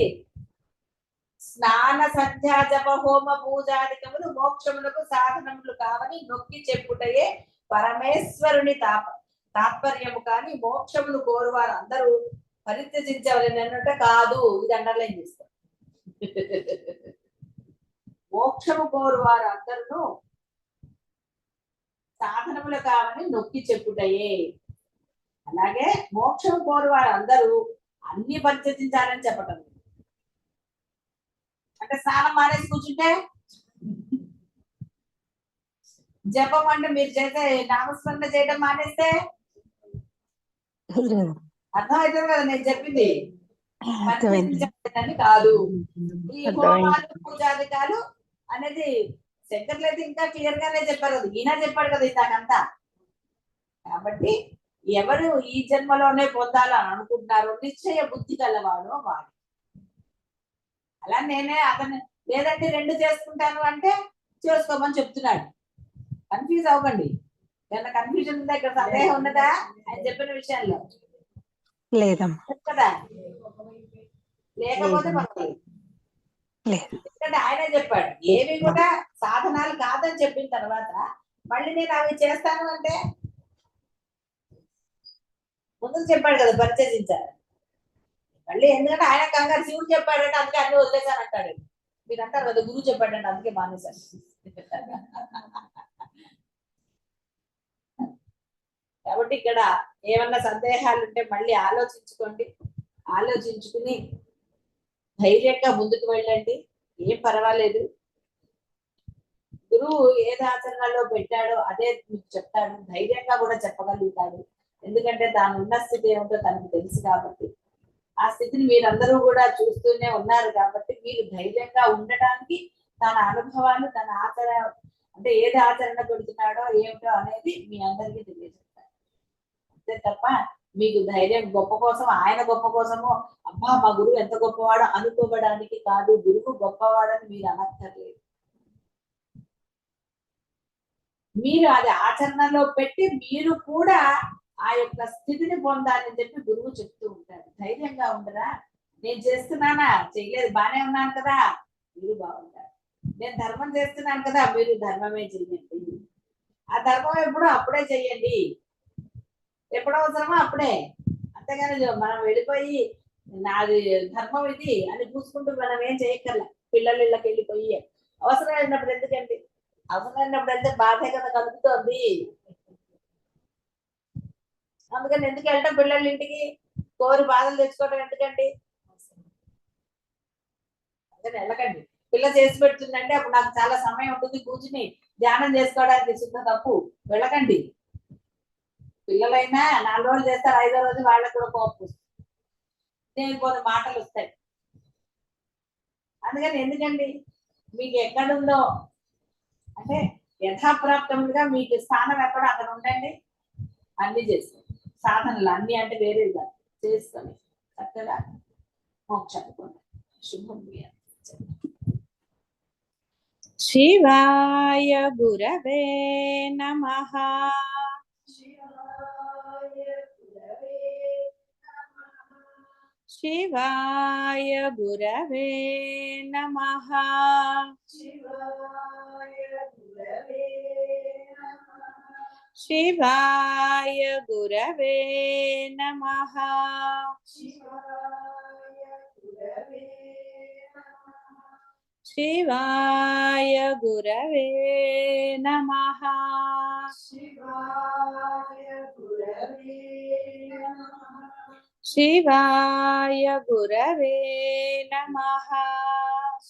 స్నాన సంధ్యా జప హోమ పూజాదికములు మోక్షములకు సాధనములు కావని నొక్కి చెప్పుటయే పరమేశ్వరుని తాత్పర్యము కానీ మోక్షములు కోరువారు అందరూ పరిత్యజించవలనట కాదు. ఇది అండర్లైన్ చేస్తాం. మోక్షము కోరువారు అందరూ సాధనములు కావని నొక్కి చెప్పుటయే. అలాగే మోక్షము కోరువారు అందరూ అన్ని పరిత్యజించాలని చెప్పటం. అంటే స్నానం మానేసి కూర్చుంటే, జపం అంటే మీరు చేసే నామస్మరణ చేయడం మానేస్తే అర్థమవుతుంది కదా నేను చెప్పింది. పరిత్యజించాలని కాదు. ఈ హోమాలు పూజాధికాలు అనేది శంకర్లు అయితే ఇంకా క్లియర్ గానే చెప్పారు కదా, ఈయన చెప్పాడు కదా ఇందాకంతా. కాబట్టి ఎవరు ఈ జన్మలోనే పొందాలని అనుకుంటున్నారో నిశ్చయ బుద్ధి గలవాడు వాడు. అలా నేనే అతను లేదంటే రెండు చేసుకుంటాను అంటే చేసుకోమని చెప్తున్నాడు. కన్ఫ్యూజ్ అవ్వకండి. ఏమన్నా కన్ఫ్యూజన్ ఉందా? ఇక్కడ సందేహం ఉన్నదా ఆయన చెప్పిన విషయాల్లో? లేదమ్మా. కదా, లేకపోతే పర్వాలేదు. ఎందుకంటే ఆయనే చెప్పాడు ఏవి కూడా సాధనాలు కాదని చెప్పిన తర్వాత మళ్ళీ నేను అవి చేస్తాను అంటే ముందు చెప్పాడు కదా పరిచయించారు. మళ్ళీ ఎందుకంటే ఆయన కంగారు శివుడు చెప్పాడంటే అందుకే అన్ని వదిలేసాను అంటాడు. మీరు అంటారు కదా గురువు చెప్పాడంటే అందుకే మానేశాను. కాబట్టి ఇక్కడ ఏమన్నా సందేహాలు ఉంటే మళ్ళీ ఆలోచించుకోండి. ఆలోచించుకుని ధైర్యంగా ముందుకు వెళ్ళండి. ఏం పర్వాలేదు. గురువు ఏది ఆచరణలో పెట్టాడో అదే మీకు చెప్తాడు. ధైర్యంగా కూడా చెప్పగలుగుతాడు. ఎందుకంటే తాను ఉన్న స్థితి ఏమిటో తనకు తెలుసు కాబట్టి. ఆ స్థితిని మీరందరూ కూడా చూస్తూనే ఉన్నారు కాబట్టి మీరు ధైర్యంగా ఉండటానికి తన అనుభవాలు తన ఆచరణ అంటే ఏది ఆచరణ పెడుతున్నాడో ఏమిటో అనేది మీ అందరికీ తెలియజేస్తారు. అంతే తప్ప మీకు ధైర్యం గొప్ప కోసం ఆయన గొప్ప కోసము అబ్బా మా గురువు ఎంత గొప్పవాడో అనుకోవడానికి కాదు. గురువు గొప్పవాడని మీరు అనక్కర్లేదు. మీరు అది ఆచరణలో పెట్టి మీరు కూడా ఆ యొక్క స్థితిని పొందాలని చెప్పి గురువు చెప్తూ ఉంటారు. ధైర్యంగా ఉండరా, నేను చేస్తున్నానా, చేయలేదు బానే ఉన్నాను కదా, మీరు బాగుంటారు. నేను ధర్మం చేస్తున్నాను కదా, మీరు ధర్మమే చెయ్యండి. ఆ ధర్మం ఎప్పుడో అప్పుడే చెయ్యండి, ఎప్పుడు అవసరమో అప్పుడే. అంతేగాని మనం వెళ్ళిపోయి నాది ధర్మం ఇది అని చూసుకుంటూ మనం ఏం చేయక్కర్లే. పిల్లల ఇళ్ళకి వెళ్ళిపోయి అవసరమైనప్పుడు ఎందుకండి, అవసరమైనప్పుడు వెళ్తే బాధే కదా కలుగుతోంది. అందుకని ఎందుకు వెళ్ళటం పిల్లల ఇంటికి, కోరి బాధలు తెచ్చుకోవడం ఎందుకండి? అందుకని వెళ్ళకండి. పిల్ల చేసి పెడుతుందంటే అప్పుడు నాకు చాలా సమయం ఉంటుంది కూర్చుని ధ్యానం చేసుకోవడానికి, శుద్ధ తప్పు. వెళ్ళకండి. పిల్లలైనా 4 రోజులు చేస్తారు, 5వ రోజు వాళ్ళకు కూడా కోపం వస్తుంది, నేను కొన్ని మాటలు వస్తాయి. అందుకని ఎందుకండి, మీకు ఎక్కడుందో అంటే యథాప్రాప్తముగా మీకు స్థానం ఎక్కడో అక్కడ ఉండండి. అన్ని చేసుకోండి. సాధనలు అన్ని అంటే వేరే చేసుకొని చక్కగా మోక్షాన్ని పొందండి. శుభం. శివాయ గురవే నమః. శివాయ గురవే నమః. శివాయ గురవే నమః. శివాయ గురవే నమః.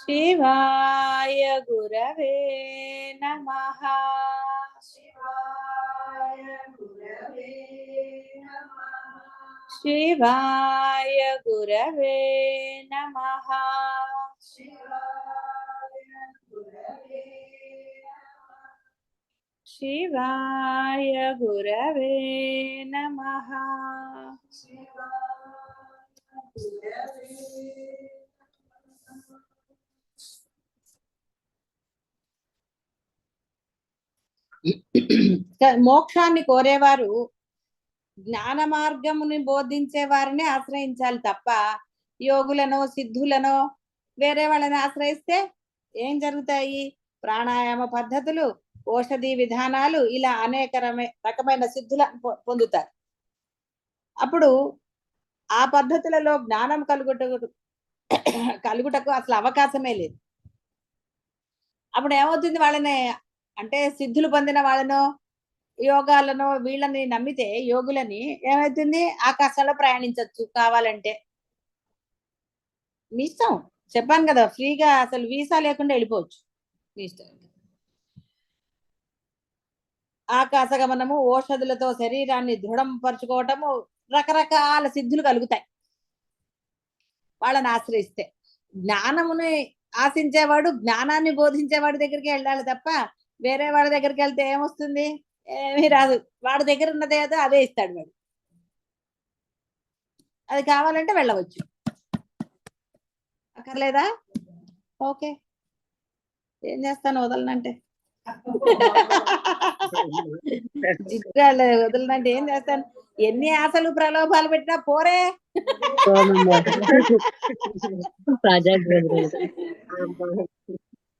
శివాయ గురవే నమః. శివాయ గురవే నమః. శివాయ గురవే నమః. శివాయ గురవే నమః. మోక్షాన్ని కోరేవారు జ్ఞాన మార్గముని బోధించే వారిని ఆశ్రయించాలి తప్ప యోగులను సిద్ధులను వేరే వాళ్ళని ఆశ్రయిస్తే ఏం జరుగుతాయి? ప్రాణాయామ పద్ధతులు, ఔషధి విధానాలు ఇలా అనేక రకమైన సిద్ధులను పొందుతారు. అప్పుడు ఆ పద్ధతులలో జ్ఞానం కలుగుటకు అసలు అవకాశమే లేదు. అప్పుడు ఏమవుతుంది? వాళ్ళని అంటే సిద్ధులు పొందిన వాళ్ళను యోగాలను వీళ్ళని నమ్మితే యోగులని ఏమవుతుంది? ఆకాశంలో ప్రయాణించవచ్చు కావాలంటే. మీ ఇష్టం, చెప్పాను కదా, ఫ్రీగా అసలు వీసా లేకుండా వెళ్ళిపోవచ్చు, మీ ఇష్టం. ఆకాశగమనము, ఔషధులతో శరీరాన్ని దృఢం పరుచుకోవటము, రకరకాల సిద్ధులు కలుగుతాయి వాళ్ళని ఆశ్రయిస్తే. జ్ఞానముని ఆశించేవాడు జ్ఞానాన్ని బోధించేవాడి దగ్గరికి వెళ్ళాలి తప్ప వేరే వాడి దగ్గరికి వెళ్తే ఏమొస్తుంది? ఏమీ రాదు. వాడి దగ్గర ఉన్నది ఏదో అదే ఇస్తాడు వాడు. అది కావాలంటే వెళ్ళవచ్చు, అక్కర్లేదా? ఓకే, ఏం చేస్తాను వదలనంటే. చిట్టాలు వదలనంటే ఏం చేస్తాను? ఎన్ని ఆశలు ప్రలోభాలు పెట్టినా పోరే.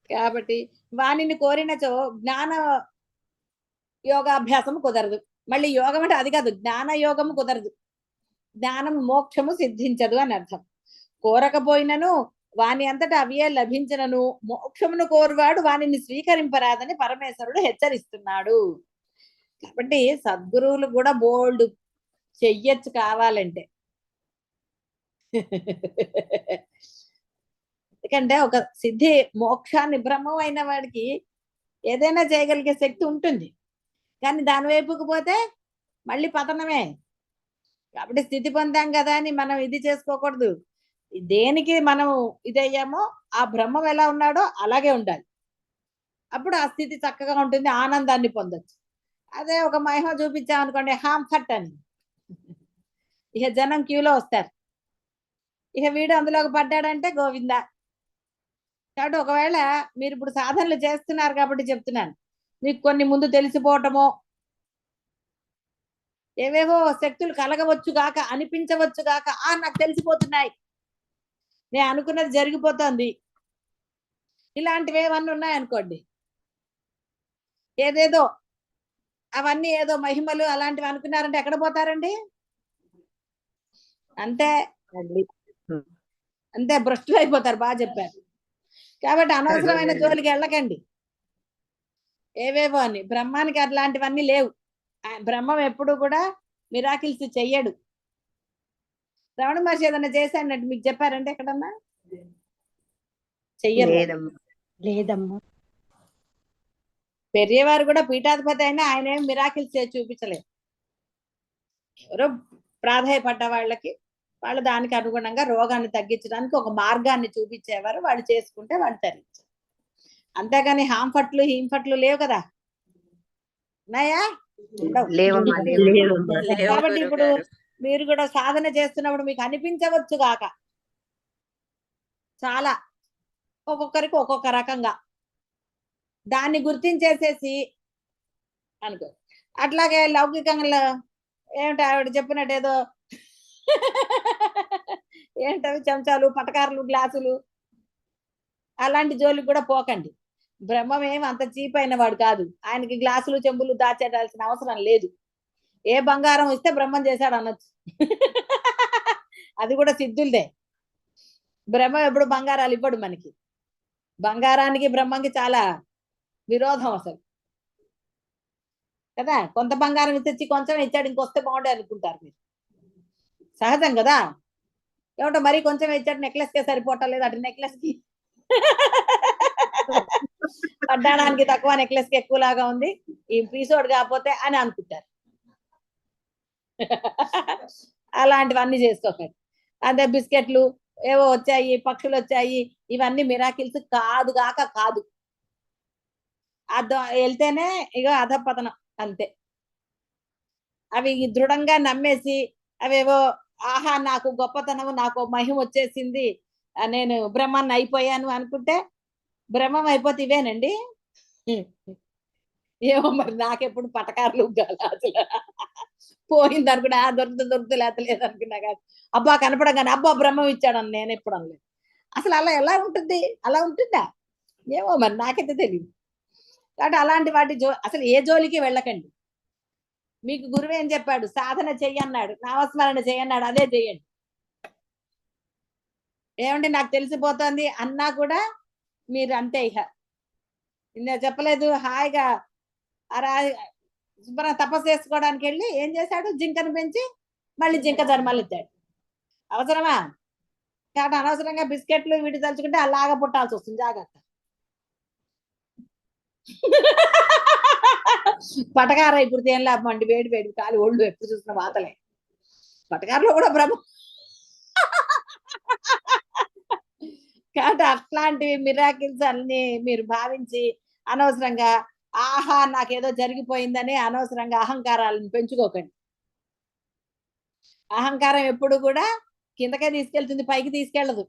కాబట్టి వాణిని కోరినచో జ్ఞాన యోగాభ్యాసం కుదరదు. మళ్ళీ యోగం అంటే అది కాదు, జ్ఞాన యోగము కుదరదు. జ్ఞానం మోక్షము సిద్ధించదు అని అర్థం. కోరకపోయినను వాని అంతటా అవియే లభించినను మోక్షమును కోరువాడు వానిని స్వీకరింపరాదని పరమేశ్వరుడు హెచ్చరిస్తున్నాడు. కాబట్టి సద్గురువులు కూడా బోల్డ్ చెయ్యొచ్చు కావాలంటే. ఎందుకంటే ఒక సిద్ధి మోక్షాన్ని బ్రహ్మం అయిన వాడికి ఏదైనా చేయగలిగే శక్తి ఉంటుంది, కానీ దాని వైపుకు పోతే మళ్ళీ పతనమే. కాబట్టి స్థితి పొందాం కదా అని మనం ఇది చేసుకోకూడదు. దేనికి మనం ఇదయ్యామో ఆ బ్రహ్మం ఎలా ఉన్నాడో అలాగే ఉండాలి. అప్పుడు ఆ స్థితి చక్కగా ఉంటుంది, ఆనందాన్ని పొందొచ్చు. అదే ఒక మహిమ చూపించామనుకోండి, హామ్ ఫట్ అని ఇక జనం క్యూలో వస్తారు. ఇక వీడు అందులోకి పడ్డాడంటే గోవిందా. కాబట్టి ఒకవేళ మీరు ఇప్పుడు సాధనలు చేస్తున్నారు కాబట్టి చెప్తున్నాను, మీకు కొన్ని ముందు తెలిసిపోవటమో ఏవేవో శక్తులు కలగవచ్చు గాక, అనిపించవచ్చు గాక, నాకు తెలిసిపోతున్నాయి, నేను అనుకున్నది జరిగిపోతుంది, ఇలాంటివి ఏమన్నా ఉన్నాయనుకోండి, ఏదేదో అవన్నీ ఏదో మహిమలు అలాంటివి అనుకున్నారంటే ఎక్కడ పోతారండి? అంతే అంతే, భ్రష్టులు అయిపోతారు. బాగా చెప్పారు. కాబట్టి అనవసరమైన జోలికి వెళ్ళకండి. ఏవేవో అని బ్రహ్మానికి అట్లాంటివన్నీ లేవు. బ్రహ్మం ఎప్పుడు కూడా మిరాకిల్స్ చెయ్యడు. రమణ మహర్షి ఏదన్నా చేశాడంటే మీకు చెప్పారంటే ఎక్కడన్నా? చెయ్యరు, లేదమ్మా. పెరియవారు కూడా పీఠాధిపతి అయినా ఆయన ఏం మిరాకిల్స్ చేసి చూపించలేదు. ఎవరో ప్రాధాయపడ్డ వాళ్ళకి వాళ్ళు దానికి అనుగుణంగా రోగాన్ని తగ్గించడానికి ఒక మార్గాన్ని చూపించేవారు, వాళ్ళు చేసుకుంటే వాళ్ళు తరించారు. అంతేగాని హాంఫట్లు హీంఫట్లు లేవు కదా. ఉన్నాయా? కాబట్టి ఇప్పుడు మీరు కూడా సాధన చేస్తున్నప్పుడు మీకు అనిపించవచ్చు గాక, చాలా ఒక్కొక్కరికి ఒక్కొక్క రకంగా దాన్ని గుర్తించేసేసి అనుకో. అట్లాగే లౌకికంగా ఏమిటి ఆవిడ చెప్పినట్టు ఏదో ఏంటవి చెంచాలు, పటకారులు, గ్లాసులు అలాంటి జోలికి కూడా పోకండి. బ్రహ్మం ఏమి అంత చీప్ అయిన వాడు కాదు. ఆయనకి గ్లాసులు చెంబులు దాచేటాల్సిన అవసరం లేదు. ఏ బంగారం ఇస్తే బ్రహ్మం చేశాడు అనొచ్చు. అది కూడా సిద్ధులదే. బ్రహ్మం ఎప్పుడు బంగారాలు ఇవ్వడు మనకి. బంగారానికి బ్రహ్మంకి చాలా విరోధం అసలు కదా. కొంత బంగారం తెచ్చి కొంచెం ఇచ్చాడు, ఇంకొస్తే బాగుండే అనుకుంటారు మీరు. సహజం కదా. ఏమంటే మరీ కొంచెం ఇచ్చాడు, నెక్లెస్ కే సరిపోవట్లేదు, అటు నెక్లెస్ కి పడ్డానికి తక్కువ, నెక్లెస్ కి ఎక్కువలాగా ఉంది, ఈ పీసోడ్ కాకపోతే అని అనుకుంటారు. అలాంటివన్నీ చేసుకోకండి. అదే బిస్కెట్లు ఏవో వచ్చాయి, పక్షులు వచ్చాయి, ఇవన్నీ మిరాకిల్స్ కాదు గాక కాదు. వెళ్తేనే ఇక అధపతనం అంతే. అవి దృఢంగా నమ్మేసి అవేవో ఆహా నాకు గొప్పతనము, నాకు మహిమ వచ్చేసింది, నేను బ్రహ్మాన్ని అయిపోయాను అనుకుంటే బ్రహ్మం అయిపోతే ఇవేనండి. ఏమో మరి నాకెప్పుడు పటకారులు గాలి అసలు పోయింది అనుకున్నా దొరుకుతుంది లేత అనుకున్నా కానీ అబ్బా కనపడగానే అబ్బా బ్రహ్మం ఇచ్చాడని నేను ఎప్పుడు అనలేదు. అసలు అలా ఎలా ఉంటుంది? అలా ఉంటుందా? ఏమో మరి నాకైతే తెలియదు. కాబట్టి అలాంటి వాటి అసలు ఏ జోలికి వెళ్ళకండి. మీకు గురువు ఏం చెప్పాడు? సాధన చెయ్యన్నాడు, నామస్మరణ చెయ్యన్నాడు, అదే చెయ్యండి. ఏమంటే నాకు తెలిసిపోతుంది అన్నా కూడా మీరు అంతే. ఇక నేను చెప్పలేదు హాయిగా అలా శుభ్రంగా తపస్సు చేసుకోవడానికి వెళ్ళి ఏం చేశాడు? జింకను పెంచి మళ్ళీ జింక జన్మలు ఇచ్చాడు. అవసరమా? కాబట్టి అనవసరంగా బిస్కెట్లు వీటి తలుచుకుంటే అలాగా పుట్టాల్సి వస్తుంది. జాగ్రత్త. పటకార ఇప్పుడు ఏం లాభం అండి? వేడి వేడి కాలి ఒళ్ళు ఎప్పుడు చూసిన వాతలే. పటకారలో కూడా బ్రహ్మ. కాబట్టి అట్లాంటివి మిరాకిల్స్ అన్ని మీరు భావించి అనవసరంగా ఆహా నాకేదో జరిగిపోయిందని అనవసరంగా అహంకారాలను పెంచుకోకండి. అహంకారం ఎప్పుడు కూడా కిందకే తీసుకెళ్తుంది, పైకి తీసుకెళ్ళదు.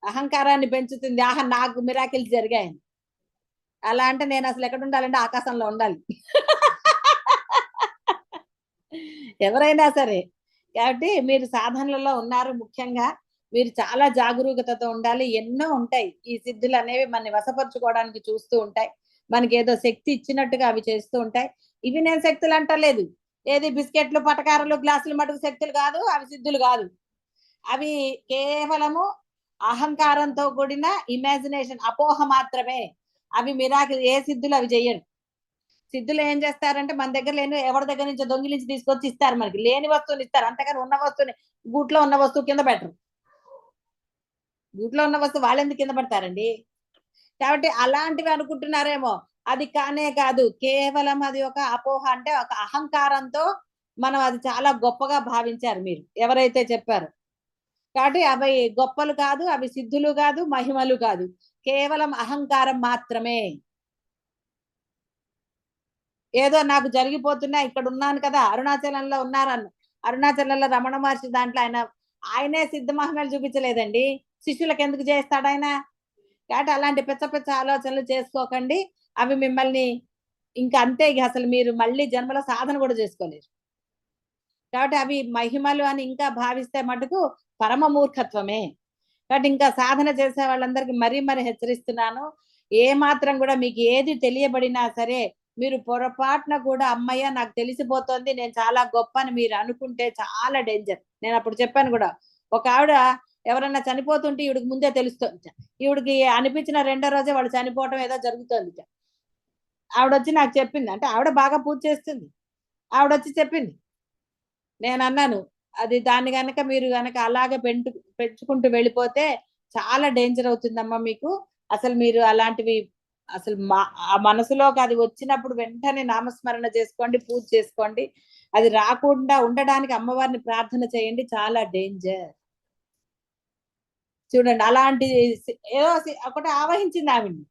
అహంకారాన్ని పెంచుతుంది. ఆహా నాకు మిరాకిల్స్ జరిగాయని. అలా అంటే నేను అసలు ఎక్కడ ఉండాలంటే ఆకాశంలో ఉండాలి. ఎవరైనా సరే. కాబట్టి మీరు సాధనలలో ఉన్నారు. ముఖ్యంగా మీరు చాలా జాగరూకతతో ఉండాలి. ఎన్నో ఉంటాయి. ఈ సిద్ధులు అనేవి మనని వశపరుచుకోవడానికి చూస్తూ ఉంటాయి. మనకి ఏదో శక్తి ఇచ్చినట్టుగా అవి చేస్తూ ఉంటాయి. ఇవి నేను శక్తులు అంటలేదు. ఏది బిస్కెట్లు, పటకారలు, గ్లాసులు మటుకు శక్తులు కాదు. అవి సిద్ధులు కాదు. అవి కేవలము అహంకారంతో కూడిన ఇమాజినేషన్, అపోహ మాత్రమే. అవి మిరాకిల్ ఏ సిద్ధులు అవి చెయ్యరు. సిద్ధులు ఏం చేస్తారంటే మన దగ్గర లేని ఎవరి దగ్గర నుంచి దొంగిలించి తీసుకొచ్చి ఇస్తారు. మనకి లేని వస్తువుని ఇస్తారు. అంతేకాని ఉన్న వస్తువుని గూట్లో ఉన్న వస్తువు కింద పెట్టరు. గూట్లో ఉన్న వస్తువు వాళ్ళు ఎందుకు కింద పెడతారండి? కాబట్టి అలాంటివి అనుకుంటున్నారేమో. అది కానే కాదు. కేవలం అది ఒక అపోహ. అంటే ఒక అహంకారంతో మనం అది చాలా గొప్పగా భావించారు మీరు ఎవరైతే చెప్పారు. కాబట్టి అవి గొప్పలు కాదు, అవి సిద్ధులు కాదు, మహిమలు కాదు. కేవలం అహంకారం మాత్రమే. ఏదో నాకు జరిగిపోతున్నా ఇక్కడ ఉన్నాను కదా, అరుణాచలంలో ఉన్నారన్న. అరుణాచలంలో రమణ మహర్షి దాంట్లో ఆయనే సిద్ధ మహిమలు చూపించలేదండి. శిష్యులకు ఎందుకు చేస్తాడు ఆయన? కాబట్టి అలాంటి పిచ్చ పిచ్చ ఆలోచనలు చేసుకోకండి. అవి మిమ్మల్ని ఇంకా అంతే. ఇక అసలు మీరు మళ్ళీ జన్మలో సాధన కూడా చేసుకోలేరు. కాబట్టి అవి మహిమలు అని ఇంకా భావిస్తే మటుకు పరమ మూర్ఖత్వమే. కాబట్టి ఇంకా సాధన చేసే వాళ్ళందరికీ మరీ హెచ్చరిస్తున్నాను. ఏ మాత్రం కూడా మీకు ఏది తెలియబడినా సరే మీరు పొరపాటున కూడా అమ్మయ్య నాకు తెలిసిపోతుంది, నేను చాలా గొప్ప అని మీరు అనుకుంటే చాలా డేంజర్. నేను అప్పుడు చెప్పాను కూడా. ఒక ఆవిడ ఎవరన్నా చనిపోతుంటే ఈవిడికి ముందే తెలుస్తుంది. ఈవిడికి అనిపించిన రెండో రోజే వాళ్ళు చనిపోవటం ఏదో జరుగుతుంది. ఆవిడొచ్చి నాకు చెప్పింది. అంటే ఆవిడ బాగా పూజ చేస్తుంది. ఆవిడొచ్చి చెప్పింది. నేను అన్నాను అది దాన్ని గనక మీరు గనక అలాగే పెంచుకుంటూ వెళ్ళిపోతే చాలా డేంజర్ అవుతుందమ్మా మీకు. అసలు మీరు అలాంటివి అసలు ఆ మనసులోకి అది వచ్చినప్పుడు వెంటనే నామస్మరణ చేసుకోండి, పూజ చేసుకోండి. అది రాకుండా ఉండడానికి అమ్మవారిని ప్రార్థన చేయండి. చాలా డేంజర్. చూడండి అలాంటి ఏదో ఒకటి ఆవహించింది ఆవిడ్ని.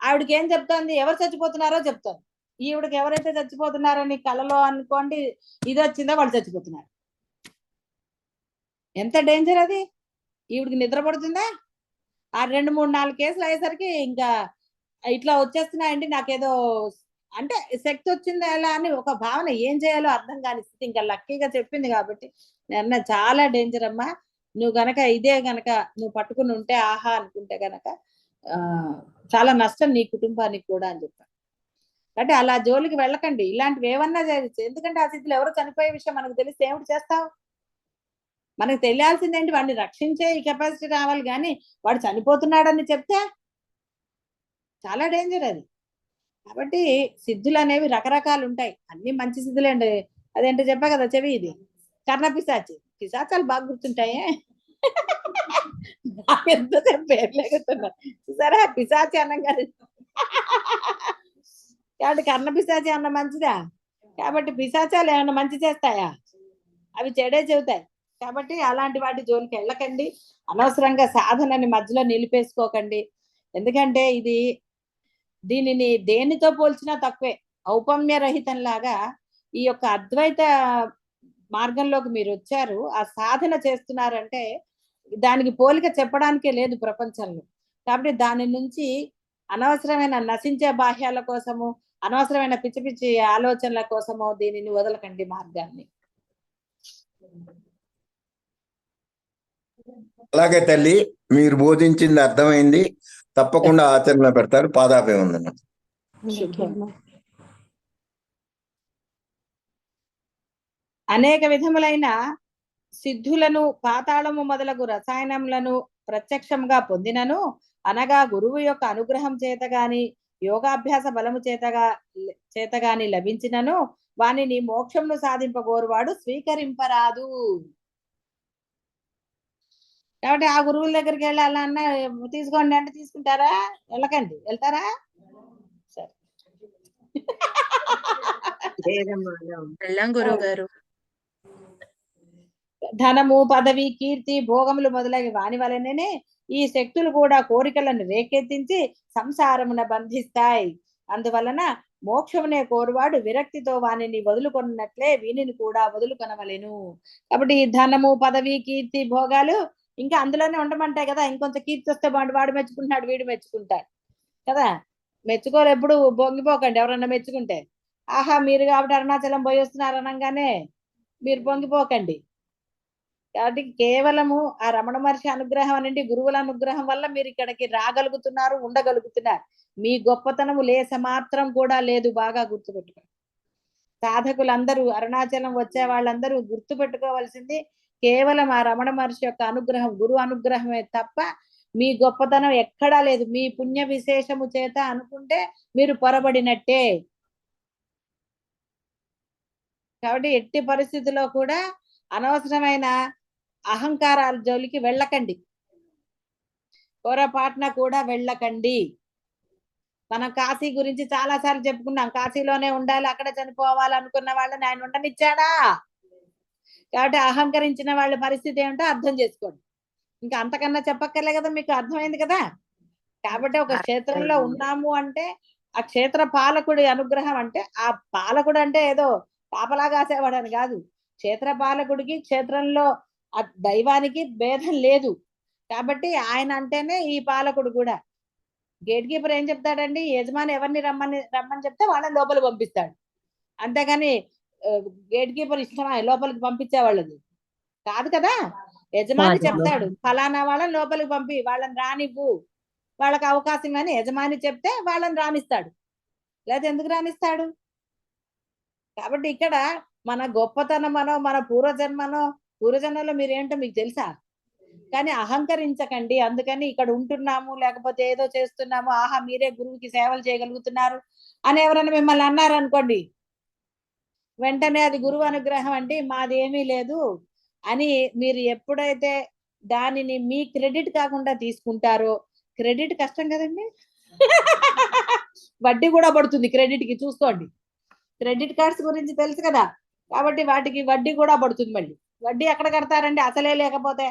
ఆవిడకి ఏం చెప్తోంది? ఎవరు చచ్చిపోతున్నారో చెప్తోంది. ఈవిడకి ఎవరైతే చచ్చిపోతున్నారని కలలో అనుకోండి, ఇది వచ్చిందో వాళ్ళు చచ్చిపోతున్నారు. ఎంత డేంజర్ అది! ఈవిడికి నిద్ర పడుతుందా? ఆ 2, 3, 4 కేసులు అయ్యేసరికి ఇంకా ఇట్లా వచ్చేస్తున్నాయండి. నాకేదో అంటే శక్తి వచ్చిందా ఎలా అని ఒక భావన. ఏం చేయాలో అర్థం కాని స్థితి. ఇంకా లక్కీగా చెప్పింది కాబట్టి నేనన్నా చాలా డేంజర్ అమ్మా. నువ్వు గనక ఇదే గనక నువ్వు పట్టుకుని ఉంటే ఆహా అనుకుంటే గనక చాలా నష్టం నీ కుటుంబానికి కూడా అని చెప్పాను. అంటే అలా జోలికి వెళ్ళకండి. ఇలాంటివి ఏమన్నా చేయొచ్చు. ఎందుకంటే ఆ స్థితిలో ఎవరో చనిపోయే విషయం మనకు తెలిస్తే ఏమిటి చేస్తావు? మనకు తెలియాల్సిందేంటి? వాడిని రక్షించే ఈ కెపాసిటీ రావాలి గాని వాడు చనిపోతున్నాడని చెప్తే చాలా డేంజర్ అది. కాబట్టి సిద్ధులు అనేవి రకరకాలు ఉంటాయి. అన్ని మంచి సిద్ధులే అండి. అదేంటో చెప్పా కదా చెవి ఇది కర్ణ పిశాచి. పిశాచాలు బాగా గుర్తుంటాయే. ఎంతసేపు పేర్లేగుతున్నా చూసారా? పిశాచి అనంగానే కాబట్టి కర్ణ పిశాచి అన్న మంచిదా? కాబట్టి పిశాచాలు ఏమన్నా మంచి చేస్తాయా? అవి చెడే చెబుతాయి. కాబట్టి అలాంటి వాటి జోలికి వెళ్ళకండి. అనవసరంగా సాధనని మధ్యలో నిలిపేసుకోకండి. ఎందుకంటే దీనిని దేనితో పోల్చినా తక్కువే. ఔపమ్య రహితంలాగా ఈ యొక్క అద్వైత మార్గంలోకి మీరు వచ్చారు. ఆ సాధన చేస్తున్నారంటే దానికి పోలిక చెప్పడానికే లేదు ప్రపంచంలో. కాబట్టి దాని నుంచి అనవసరమైన నశించే బాహ్యాల కోసము, అనవసరమైన పిచ్చి పిచ్చి ఆలోచనల కోసమో దీనిని వదలకండి మార్గాన్ని. అలాగే తల్లి, మీరు బోధించింది అర్థమైంది, తప్పకుండా ఆచరణలో పెడతారు. పాదాభివందనం. శుభం. అనేక విధములైన సిద్ధులను పాతాళము మొదలగు రసాయనములను ప్రత్యక్షంగా పొందినను, అనగా గురువు యొక్క అనుగ్రహం చేత గాని యోగాభ్యాస బలము చేత గాని లభించినను వానిని మోక్షమును సాధింపగోరువాడు స్వీకరింపరాదు. కాబట్టి ఆ గురువుల దగ్గరికి వెళ్ళి అలా అన్న తీసుకోండి అంటే తీసుకుంటారా? వెళ్ళకండి. వెళ్తారా? సరే. వెళ్ళాం గురువు గారు. ధనము, పదవి, కీర్తి, భోగములు మొదలైన వాని వలననే ఈ శక్తులు కూడా కోరికలను రేకెత్తించి సంసారమున బంధిస్తాయి. అందువలన మోక్షమునే కోరువాడు విరక్తితో వానిని వదులుకొన్నట్లే వీనిని కూడా వదులుకొనవలెను. కాబట్టి ఈ ధనము, పదవి, కీర్తి, భోగాలు ఇంకా అందులోనే ఉండమంటాయి కదా. ఇంకొంచెం కీర్తి వస్తే వాడు మెచ్చుకుంటున్నాడు, వీడు మెచ్చుకుంటాడు కదా. మెచ్చుకోరు, ఎప్పుడు పొంగిపోకండి. ఎవరన్నా మెచ్చుకుంటే ఆహా మీరు కాబట్టి అరుణాచలం పోయి వస్తున్నారు అనగానే మీరు పొంగిపోకండి. కాబట్టి కేవలము ఆ రమణ మహర్షి అనుగ్రహం అనండి, గురువుల అనుగ్రహం వల్ల మీరు ఇక్కడికి రాగలుగుతున్నారు, ఉండగలుగుతున్నారు. మీ గొప్పతనము లేస మాత్రం కూడా లేదు. బాగా గుర్తుపెట్టుకోండి. సాధకులందరూ, అరుణాచలం వచ్చే వాళ్ళందరూ గుర్తుపెట్టుకోవాల్సింది కేవలం ఆ రమణ మహర్షి యొక్క అనుగ్రహం, గురువు అనుగ్రహమే తప్ప మీ గొప్పతనం ఎక్కడా లేదు. మీ పుణ్య విశేషము చేత అనుకుంటే మీరు పొరబడినట్టే. కాబట్టి ఎట్టి పరిస్థితుల్లో కూడా అనవసరమైన అహంకారాల జోలికి వెళ్ళకండి, పొరపాటున కూడా వెళ్ళకండి. మనం కాశీ గురించి చాలా సార్లు చెప్పుకున్నాం. కాశీలోనే ఉండాలి, అక్కడ చనిపోవాలి అనుకున్న వాళ్ళని ఆయన ఉండనిచ్చాడా? కాబట్టి అహంకరించిన వాళ్ళ పరిస్థితి ఏమిటో అర్థం చేసుకోండి. ఇంకా అంతకన్నా చెప్పక్కర్లే కదా, మీకు అర్థమైంది కదా. కాబట్టి ఒక క్షేత్రంలో ఉన్నాము అంటే ఆ క్షేత్ర పాలకుడి అనుగ్రహం, అంటే ఆ పాలకుడు అంటే ఏదో పాపలాగా కాసేవాడని కాదు. క్షేత్ర పాలకుడికి క్షేత్రంలో ఆ దైవానికి భేదం లేదు. కాబట్టి ఆయన అంటేనే ఈ పాలకుడు కూడా. గేట్ కీపర్ ఏం చెప్తాడండి? యజమాని ఎవరిని రమ్మని చెప్తే వాళ్ళని లోపల పంపిస్తాడు. అంతేగాని గేట్ కీపర్ ఇష్టమా లోపలికి పంపించేవాళ్ళది కాదు కదా. యజమాని చెప్తాడు ఫలానా వాళ్ళని లోపలికి పంపి, వాళ్ళని రానివ్వు, వాళ్ళకి అవకాశం అని యజమాని చెప్తే వాళ్ళని రాణిస్తాడు, లేదా ఎందుకు రాణిస్తాడు? కాబట్టి ఇక్కడ మన గొప్పతనమనో మన పూర్వజన్మలో మీరేంటో మీకు తెలుసా? కానీ అహంకరించకండి. అందుకని ఇక్కడ ఉంటున్నాము లేకపోతే ఏదో చేస్తున్నాము, ఆహా మీరే గురువుకి సేవలు చేయగలుగుతున్నారు అని ఎవరైనా మిమ్మల్ని అన్నారు అనుకోండి, వెంటనే అది గురువు అనుగ్రహం అండి, మాదేమీ లేదు అని మీరు ఎప్పుడైతే దానిని మీ క్రెడిట్ కాకుండా తీసుకుంటారో, క్రెడిట్ కష్టం కదండి. వడ్డీ కూడా పడుతుంది క్రెడిట్ కి, చూసుకోండి. క్రెడిట్ కార్డ్స్ గురించి తెలుసు కదా. కాబట్టి వాటికి వడ్డీ కూడా పడుతుంది. మళ్ళీ వడ్డీ ఎక్కడ కడతారండి అసలే లేకపోతే.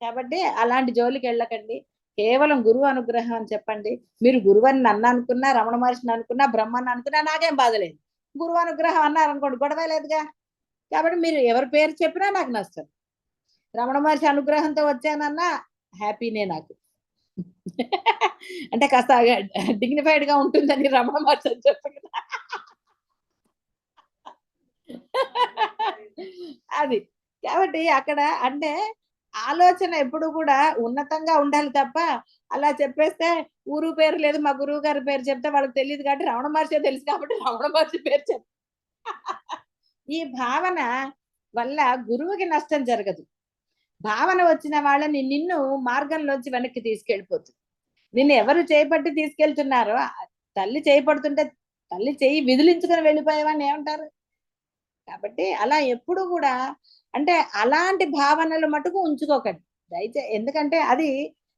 కాబట్టి అలాంటి జోలికి వెళ్ళకండి. కేవలం గురువు అనుగ్రహం అని చెప్పండి. మీరు గురువు అని నన్ను అనుకున్నా, రమణ మహర్షిని అనుకున్నా, బ్రహ్మని అనుకున్నా నాకేం బాధలేదు. గురువు అనుగ్రహం అన్నారు అనుకోండి, గొడవ లేదుగా. కాబట్టి మీరు ఎవరి పేరు చెప్పినా నాకు నష్టం. రమణ మహర్షి అనుగ్రహంతో వచ్చానన్నా హ్యాపీనే నాకు. అంటే కాస్త డిగ్నిఫైడ్ గా ఉంటుందని రమణ మహర్షి అని చెప్పి అది. కాబట్టి అక్కడ అంటే ఆలోచన ఎప్పుడు కూడా ఉన్నతంగా ఉండాలి తప్ప అలా చెప్పేస్తే ఊరు పేరు లేదు, మా గురువు గారి పేరు చెప్తే వాళ్ళకి తెలియదు కాబట్టి రమణ మహర్షి తెలుసు కాబట్టి రమణ మహర్షి పేరు చెప్ ఈ భావన వల్ల గురువుకి నష్టం జరగదు. భావన వచ్చిన వాళ్ళని నిన్ను మార్గంలోంచి వెనక్కి తీసుకెళ్ళిపోతుంది. నిన్ను ఎవరు చేపట్టి తీసుకెళ్తున్నారో, తల్లి చేపడుతుంటే తల్లి చెయ్యి విదిలించుకొని వెళ్ళిపోయేవాడిని ఏమంటారు? కాబట్టి అలా ఎప్పుడు కూడా అంటే అలాంటి భావనలు మటుకు ఉంచుకోకండి దయచేసి. ఎందుకంటే అది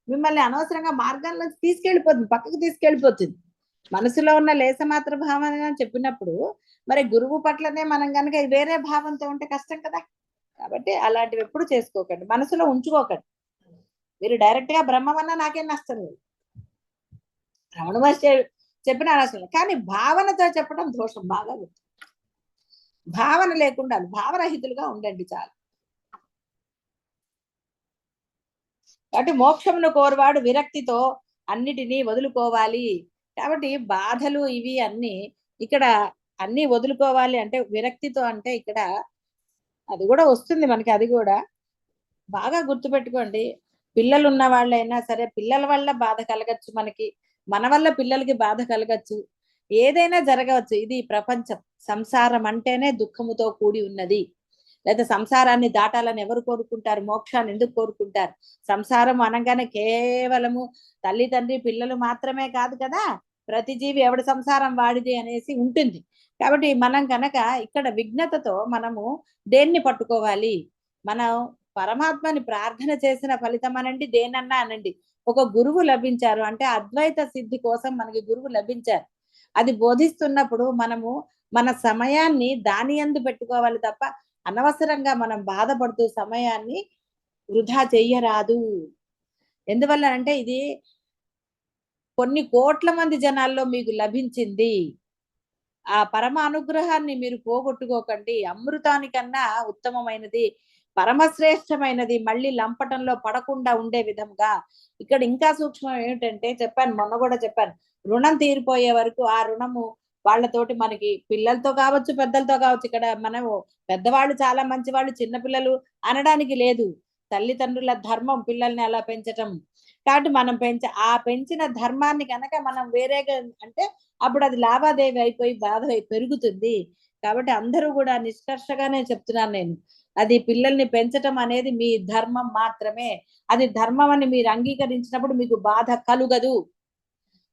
మిమ్మల్ని అనవసరంగా మార్గంలోంచి తీసుకెళ్ళిపోతుంది, పక్కకు తీసుకెళ్ళిపోతుంది. మనసులో ఉన్న లేసమాత్ర భావన చెప్పినప్పుడు మరి గురువు పట్లనే మనం కనుక వేరే భావంతో ఉంటే కష్టం కదా. కాబట్టి అలాంటివి ఎప్పుడు చేసుకోకండి, మనసులో ఉంచుకోకండి. మీరు డైరెక్ట్ గా బ్రహ్మమన్నా నాకేం నష్టం లేదు, రమణ మహర్షి చెప్పిన అనవసరం లేదు. కానీ భావనతో చెప్పడం దోషం. బాగా గుర్తు. భావన లేకుండా భావరహితులుగా ఉండండి చాలు. కాబట్టి మోక్షమును కోరువాడు విరక్తితో అన్నిటినీ వదులుకోవాలి. కాబట్టి బాధలు ఇవి అన్ని ఇక్కడ అన్ని వదులుకోవాలి అంటే విరక్తితో అంటే ఇక్కడ అది కూడా వస్తుంది మనకి. అది కూడా బాగా గుర్తుపెట్టుకోండి. పిల్లలు ఉన్న వాళ్ళైనా సరే పిల్లల వల్ల బాధ కలగచ్చు మనకి, మన వల్ల పిల్లలకి బాధ కలగచ్చు, ఏదైనా జరగవచ్చు. ఇది ప్రపంచం. సంసారం అంటేనే దుఃఖముతో కూడి ఉన్నది. లేదా సంసారాన్ని దాటాలని ఎవరు కోరుకుంటారు? మోక్షాన్ని ఎందుకు కోరుకుంటారు? సంసారం అనగానే కేవలము తల్లి తండ్రి పిల్లలు మాత్రమే కాదు కదా, ప్రతి జీవి ఎవడి సంసారం వాడిది అనేసి ఉంటుంది. కాబట్టి మనం కనుక ఇక్కడ విఘ్నతతో మనము దేన్ని పట్టుకోవాలి? మనం పరమాత్మని ప్రార్థన చేసిన ఫలితం అనండి, దేనన్నా అనండి. ఒక గురువు లభించారు అంటే అద్వైత సిద్ధి కోసం మనకి గురువు లభించారు. అది బోధిస్తున్నప్పుడు మనము మన సమయాన్ని దాని యందు పెట్టుకోవాలి తప్ప అనవసరంగా మనం బాధపడుతూ సమయాన్ని వృధా చెయ్యరాదు. ఎందువల్ల అంటే ఇది కొన్ని కోట్ల మంది జనాల్లో మీకు లభించింది. ఆ పరమ అనుగ్రహాన్ని మీరు పోగొట్టుకోకండి. అమృతానికన్నా ఉత్తమమైనది, పరమశ్రేష్టమైనది, మళ్ళీ లంపటంలో పడకుండా ఉండే విధంగా ఇక్కడ ఇంకా సూక్ష్మం ఏమిటంటే, చెప్పాను మొన్న కూడా చెప్పాను, రుణం తీరిపోయే వరకు ఆ రుణము వాళ్ళతోటి మనకి పిల్లలతో కావచ్చు పెద్దలతో కావచ్చు. ఇక్కడ మనము పెద్దవాళ్ళు చాలా మంచి వాళ్ళు, చిన్నపిల్లలు అనడానికి లేదు. తల్లిదండ్రుల ధర్మం పిల్లల్ని అలా పెంచటం. కాబట్టి మనం పెంచిన ధర్మాన్ని కనుక మనం వేరేగా అంటే అప్పుడు అది లావాదేవీ అయిపోయి బాధ పెరుగుతుంది. కాబట్టి అందరూ కూడా నిష్కర్షగానే చెప్తున్నాను నేను. అది పిల్లల్ని పెంచటం అనేది మీ ధర్మం మాత్రమే. అది ధర్మం అని మీరు అంగీకరించినప్పుడు మీకు బాధ కలుగదు.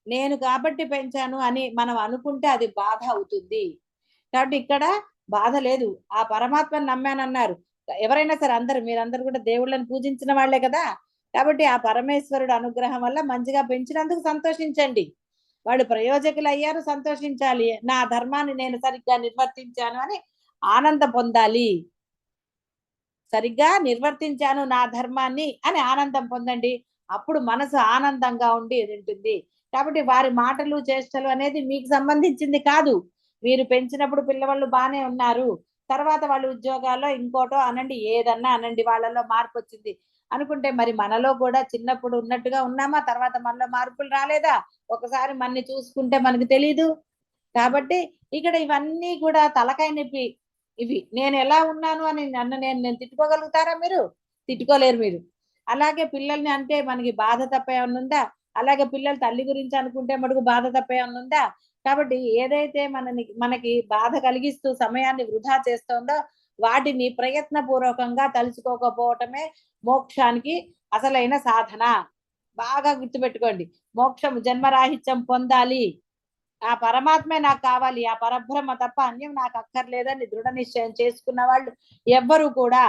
నేను కాబట్టి పెంచాను అని మనం అనుకుంటే అది బాధ అవుతుంది. కాబట్టి ఇక్కడ బాధ లేదు. ఆ పరమాత్మని నమ్మానన్నారు ఎవరైనా సరే, మీరందరూ కూడా దేవుళ్ళని పూజించిన వాళ్ళే కదా. కాబట్టి ఆ పరమేశ్వరుడు అనుగ్రహం వల్ల మంచిగా పెంచినందుకు సంతోషించండి. వాళ్ళు ప్రయోజకులు అయ్యారు, సంతోషించాలి. నా ధర్మాన్ని నేను సరిగ్గా నిర్వర్తించాను అని ఆనందం పొందాలి. సరిగ్గా నిర్వర్తించాను నా ధర్మాన్ని అని ఆనందం పొందండి. అప్పుడు మనసు ఆనందంగా ఉండి ఉంటుంది. కాబట్టి వారి మాటలు చేష్టలు అనేది మీకు సంబంధించింది కాదు. మీరు పెంచినప్పుడు పిల్లవాళ్ళు బానే ఉన్నారు, తర్వాత వాళ్ళు ఉద్యోగాల్లో ఇంకోటో అనండి, ఏదన్నా అనండి, వాళ్ళలో మార్పు వచ్చింది అనుకుంటే మరి మనలో కూడా చిన్నప్పుడు ఉన్నట్టుగా ఉన్నామా? తర్వాత మనలో మార్పులు రాలేదా? ఒకసారి మనని చూసుకుంటే మనకు తెలీదు. కాబట్టి ఇక్కడ ఇవన్నీ కూడా తలకాయ నొప్పి. ఇవి నేను ఎలా ఉన్నాను అని నన్ను నేను తిట్టుకోగలుగుతారా మీరు? తిట్టుకోలేరు మీరు. అలాగే పిల్లల్ని అంటే మనకి బాధ తప్ప ఏమన్నా ఉందా? అలాగే పిల్లలు తల్లి గురించి అనుకుంటే మటుకు బాధ తప్ప ఏమన్నా ఉందా? కాబట్టి ఏదైతే మనకి బాధ కలిగిస్తూ సమయాన్ని వృధా చేస్తోందో వాటిని ప్రయత్నపూర్వకంగా తలుచుకోకపోవటమే మోక్షానికి అసలైన సాధన. బాగా గుర్తుపెట్టుకోండి. మోక్షం జన్మరాహిత్యం పొందాలి. ఆ పరమాత్మే నాకు కావాలి, ఆ పరబ్రహ్మ తప్ప అన్యం నాకు అక్కర్లేదని దృఢ నిశ్చయం చేసుకున్న వాళ్ళు ఎవ్వరూ కూడా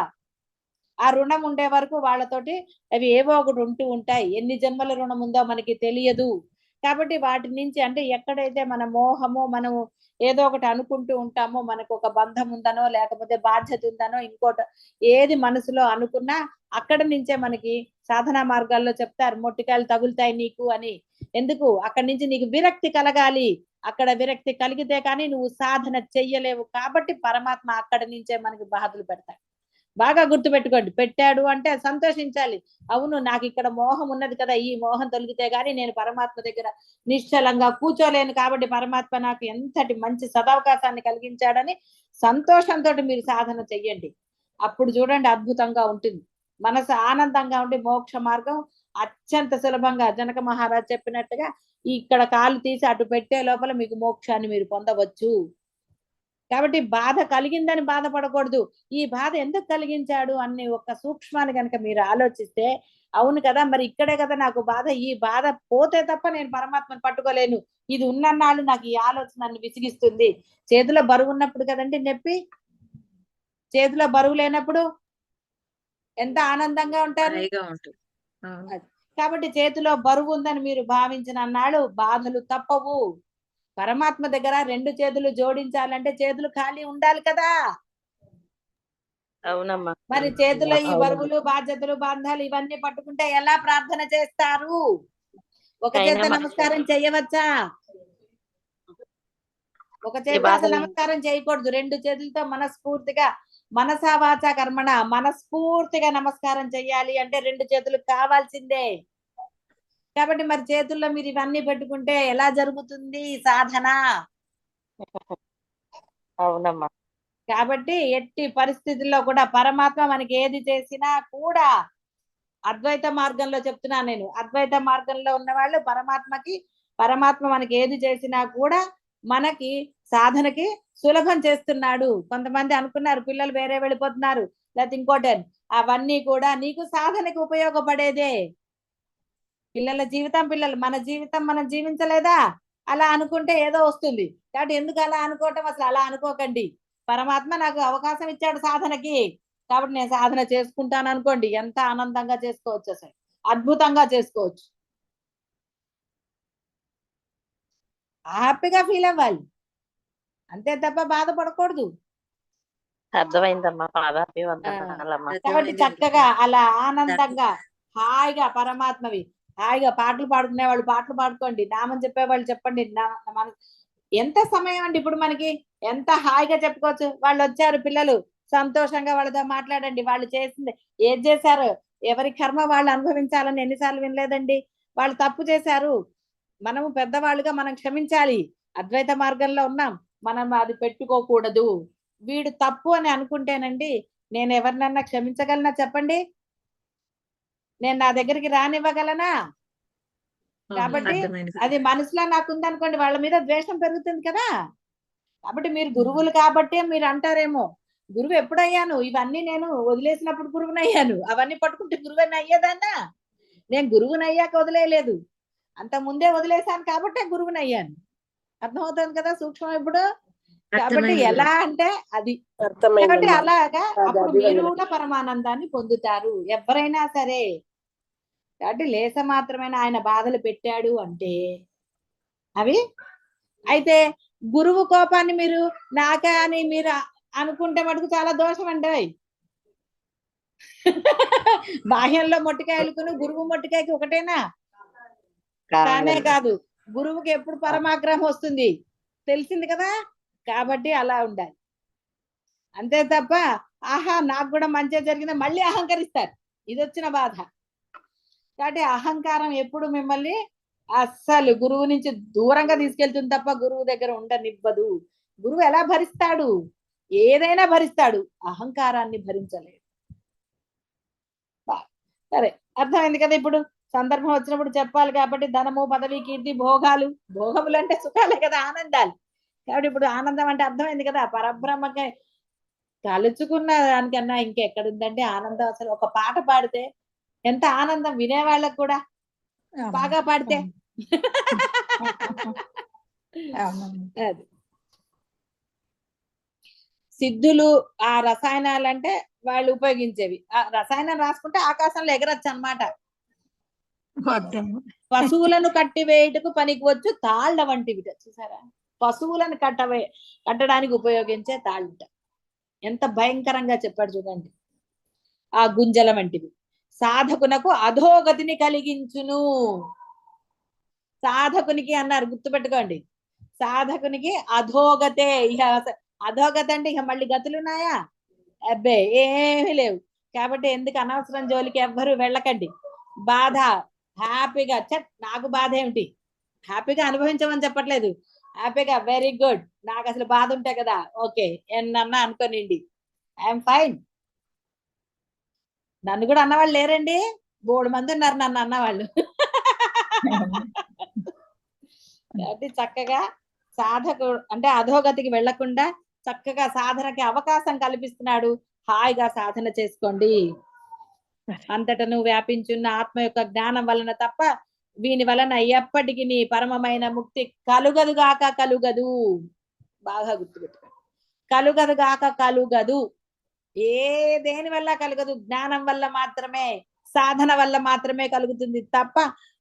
ఆ రుణం ఉండే వరకు వాళ్ళతోటి అవి ఏవో ఒకటి ఉంటూ ఉంటాయి. ఎన్ని జన్మల రుణం ఉందో మనకి తెలియదు. కాబట్టి వాటి నుంచి అంటే ఎక్కడైతే మన మోహమో మనము ఏదో ఒకటి అనుకుంటూ ఉంటామో, మనకు ఒక బంధం ఉందనో లేకపోతే బాధ్యత ఉందనో ఇంకోటి ఏది మనసులో అనుకున్నా అక్కడ నుంచే మనకి సాధనా మార్గాల్లో చెప్తారు మొట్టికాయలు తగులుతాయి నీకు అని. ఎందుకు? అక్కడి నుంచి నీకు విరక్తి కలగాలి. అక్కడ విరక్తి కలిగితే కానీ నువ్వు సాధన చెయ్యలేవు. కాబట్టి పరమాత్మ అక్కడి నుంచే మనకి బాధలు పెడతాడు. బాగా గుర్తుపెట్టుకోండి. పెట్టాడు అంటే సంతోషించాలి. అవును, నాకు ఇక్కడ మోహం ఉన్నది కదా, ఈ మోహం తొలగితే గాని నేను పరమాత్మ దగ్గర నిశ్చలంగా కూర్చోలేను. కాబట్టి పరమాత్మ నాకు ఎంతటి మంచి సదవకాశాన్ని కలిగించాడని సంతోషంతో మీరు సాధన చెయ్యండి. అప్పుడు చూడండి అద్భుతంగా ఉంటుంది. మనసు ఆనందంగా ఉండి మోక్ష మార్గం అత్యంత సులభంగా జనక మహారాజ్ చెప్పినట్టుగా ఇక్కడ కాలు తీసి అటు పెట్టే లోపల మీకు మోక్షాన్ని మీరు పొందవచ్చు. కాబట్టి బాధ కలిగిందని బాధపడకూడదు. ఈ బాధ ఎందుకు కలిగించాడు అనే ఒక సూక్ష్మాన్ని కనుక మీరు ఆలోచిస్తే, అవును కదా, మరి ఇక్కడే కదా నాకు బాధ, ఈ బాధ పోతే తప్ప నేను పరమాత్మను పట్టుకోలేను. ఇది ఉన్నన్నాళ్ళు నాకు ఈ ఆలోచన నన్ను విసిగిస్తుంది. చేతిలో బరువు ఉన్నప్పుడు కదండి నొప్పి. చేతిలో బరువు లేనప్పుడు ఎంత ఆనందంగా ఉంటారు. హాయిగా ఉంటుంది. అవును. అది. కాబట్టి చేతిలో బరువు ఉందని మీరు భావించిన అన్నాడు బాధలు తప్పవు. పరమాత్మ దగ్గర రెండు చేతులు జోడించాలంటే చేతులు ఖాళీ ఉండాలి కదా. అవునమ్మా. మరి చేతిలో ఈ బరువులు బాధ్యతలు బంధాలు ఇవన్నీ పట్టుకుంటే ఎలా ప్రార్థన చేస్తారు? ఒక చేత అయినా నమస్కారం చేయవచ్చా? ఒక ఈ చేత బాధలు నమస్కారం చేయకూడదు. రెండు చేతులతో మనస్ఫూర్తిగా మనసా వాచా కర్మణ మనస్ఫూర్తిగా నమస్కారం చెయ్యాలి అంటే రెండు చేతులు కావాల్సిందే. కాబట్టి మరి చేతుల్లో మీరు ఇవన్నీ పెట్టుకుంటే ఎలా జరుగుతుంది సాధన? అవునమ్మా. కాబట్టి ఎట్టి పరిస్థితుల్లో కూడా పరమాత్మ మనకి ఏది చేసినా కూడా అద్వైత మార్గంలో చెప్తున్నా నేను, అద్వైత మార్గంలో ఉన్న వాళ్ళు పరమాత్మ మనకి ఏది చేసినా కూడా మనకి సాధనకి సులభం చేస్తున్నాడు. కొంతమంది అనుకున్నారు పిల్లలు వేరే వెళ్ళిపోతున్నారు లేకపోతే ఇంకోటి అని. అవన్నీ కూడా నీకు సాధనకి ఉపయోగపడేదే. పిల్లల జీవితం మన జీవితం మనం జీవించలేదా, అలా అనుకుంటే ఏదో వస్తుంది. కాబట్టి ఎందుకు అలా అనుకోవటం, అసలు అలా అనుకోకండి. పరమాత్మ నాకు అవకాశం ఇచ్చాడు సాధనకి, కాబట్టి నేను సాధన చేసుకుంటాను అనుకోండి, ఎంత ఆనందంగా చేసుకోవచ్చు, అసలు అద్భుతంగా చేసుకోవచ్చు. హ్యాపీగా ఫీల్ అవ్వాలి, అంతే తప్ప బాధపడకూడదు. అర్థమైందమ్మా. పాదాభివందనాలమ్మా. కాబట్టి చక్కగా అలా ఆనందంగా హాయిగా పరమాత్మవి హాయిగా పాటలు పాడుకునే వాళ్ళు పాటలు పాడుకోండి, నామం చెప్పేవాళ్ళు చెప్పండి. ఎంత సమయం అండి ఇప్పుడు మనకి, ఎంత హాయిగా చెప్పుకోవచ్చు. వాళ్ళు వచ్చారు పిల్లలు, సంతోషంగా వాళ్ళతో మాట్లాడండి. వాళ్ళు చేసింది ఏది చేశారు, ఎవరి కర్మ వాళ్ళు అనుభవించాలని ఎన్నిసార్లు వినలేదండి. వాళ్ళు తప్పు చేశారు, మనము పెద్దవాళ్ళుగా మనం క్షమించాలి. అద్వైత మార్గంలో ఉన్నాం, మనం అది పెట్టుకోకూడదు. వీడు తప్పు అని అనుకుంటేనండి, నేను ఎవరినన్నా క్షమించగలనా చెప్పండి, నేను నా దగ్గరికి రానివ్వగలనా? కాబట్టి అది మనసులో నాకు ఉందనుకోండి, వాళ్ళ మీద ద్వేషం పెరుగుతుంది కదా. కాబట్టి మీరు గురువులు కాబట్టి మీరు అంటారేమో, గురువు ఎప్పుడయ్యాను, ఇవన్నీ నేను వదిలేసినప్పుడు గురువునయ్యాను, అవన్నీ పట్టుకుంటే గురువుని అయ్యేదాన్నా? నేను గురువునయ్యాక వదిలేయలేదు, అంత ముందే వదిలేశాను కాబట్టే గురువునయ్యాను. అర్థమవుతుంది కదా సూక్ష్మం ఇప్పుడు. కాబట్టి ఎలా అంటే అది, కాబట్టి అలాగా అప్పుడు మీరు కూడా పరమానందాన్ని పొందుతారు ఎవరైనా సరే. కాబట్టి లేస మాత్రమైన ఆయన బాధలు పెట్టాడు అంటే అవి అయితే, గురువు కోపాన్ని మీరు నాకా అని మీరు అనుకుంటే మటుకు చాలా దోషం అండి. బాహ్యంలో మొట్టికాయలుకుని గురువు మొట్టికాయకి ఒకటేనా? కానే కాదు, గురువుకి ఎప్పుడు పరమాగ్రహం వస్తుంది తెలిసింది కదా. కాబట్టి అలా ఉండాలి, అంతే తప్ప ఆహా నాకు కూడా మంచి జరిగింది మళ్ళీ అహంకరిస్తారు, ఇది వచ్చిన బాధ. కాబట్టి అహంకారం ఎప్పుడు మిమ్మల్ని అస్సలు గురువు నుంచి దూరంగా తీసుకెళ్తుంది తప్ప గురువు దగ్గర ఉండనివ్వదు. గురువు ఎలా భరిస్తాడు, ఏదైనా భరిస్తాడు, అహంకారాన్ని భరించలేడు. సరే, అర్థమైంది కదా. ఇప్పుడు సందర్భం వచ్చినప్పుడు చెప్పాలి కాబట్టి, ధనము పదవి కీర్తి భోగాలు, భోగములు అంటే సుఖాలే కదా, ఆనందాలు. కాబట్టి ఇప్పుడు ఆనందం అంటే అర్థమైంది కదా, పరబ్రహ్మకే తలుచుకున్న దానికన్నా ఇంకెక్కడుందంటే ఆనందం. అసలు ఒక పాట పాడితే ఎంత ఆనందం వినేవాళ్ళకు కూడా, బాగా పాడితే. అది సిద్ధులు ఆ రసాయనాలు అంటే వాళ్ళు ఉపయోగించేవి, ఆ రసాయనం రాసుకుంటే ఆకాశంలో ఎగరచ్చు అన్నమాట. పశువులను కట్టివేయుటకు పనికి వచ్చు తాళ్ల వంటివి, చూసారా, పశువులను కట్టడానికి ఉపయోగించే తాళ్ళుట. ఎంత భయంకరంగా చెప్పాడు చూడండి. ఆ గుంజల వంటివి సాధకునకు అధోగతిని కలిగించును. సాధకునికి అన్నారు, గుర్తుపెట్టుకోండి, సాధకునికి అధోగతే. ఇక అధోగతి అంటే ఇక మళ్ళీ గతులున్నాయా? అబ్బే ఏమీ లేవు. కాబట్టి ఎందుకు అనవసరం జోలికి ఎవ్వరు వెళ్ళకండి. బాధ హ్యాపీగా, నాకు బాధ ఏమిటి, హ్యాపీగా అనుభవించమని చెప్పట్లేదు, హ్యాపీగా వెరీ గుడ్, నాకు అసలు బాధ ఉంటే కదా, ఓకే ఎన్నన్నా అనుకోనండి, ఐఎమ్ ఫైన్. నన్ను కూడా అన్నవాళ్ళు లేరండి, 3 మంది ఉన్నారు నన్ను అన్నవాళ్ళు. కాబట్టి చక్కగా సాధకు అంటే అధోగతికి వెళ్లకుండా చక్కగా సాధనకి అవకాశం కల్పిస్తున్నాడు. హాయిగా సాధన చేసుకోండి. అంతటను వ్యాపించున్న ఆత్మ యొక్క జ్ఞానం వలన తప్ప వీని వలన ఎప్పటికీ నీ పరమమైన ముక్తి కలుగదుగాక కలుగదు. బాగా గుర్తుపెట్టుకోండి, కలుగదుగాక కలుగదు. దేని వల్ల కలుగదు, జ్ఞానం వల్ల మాత్రమే, సాధన వల్ల మాత్రమే కలుగుతుంది తప్ప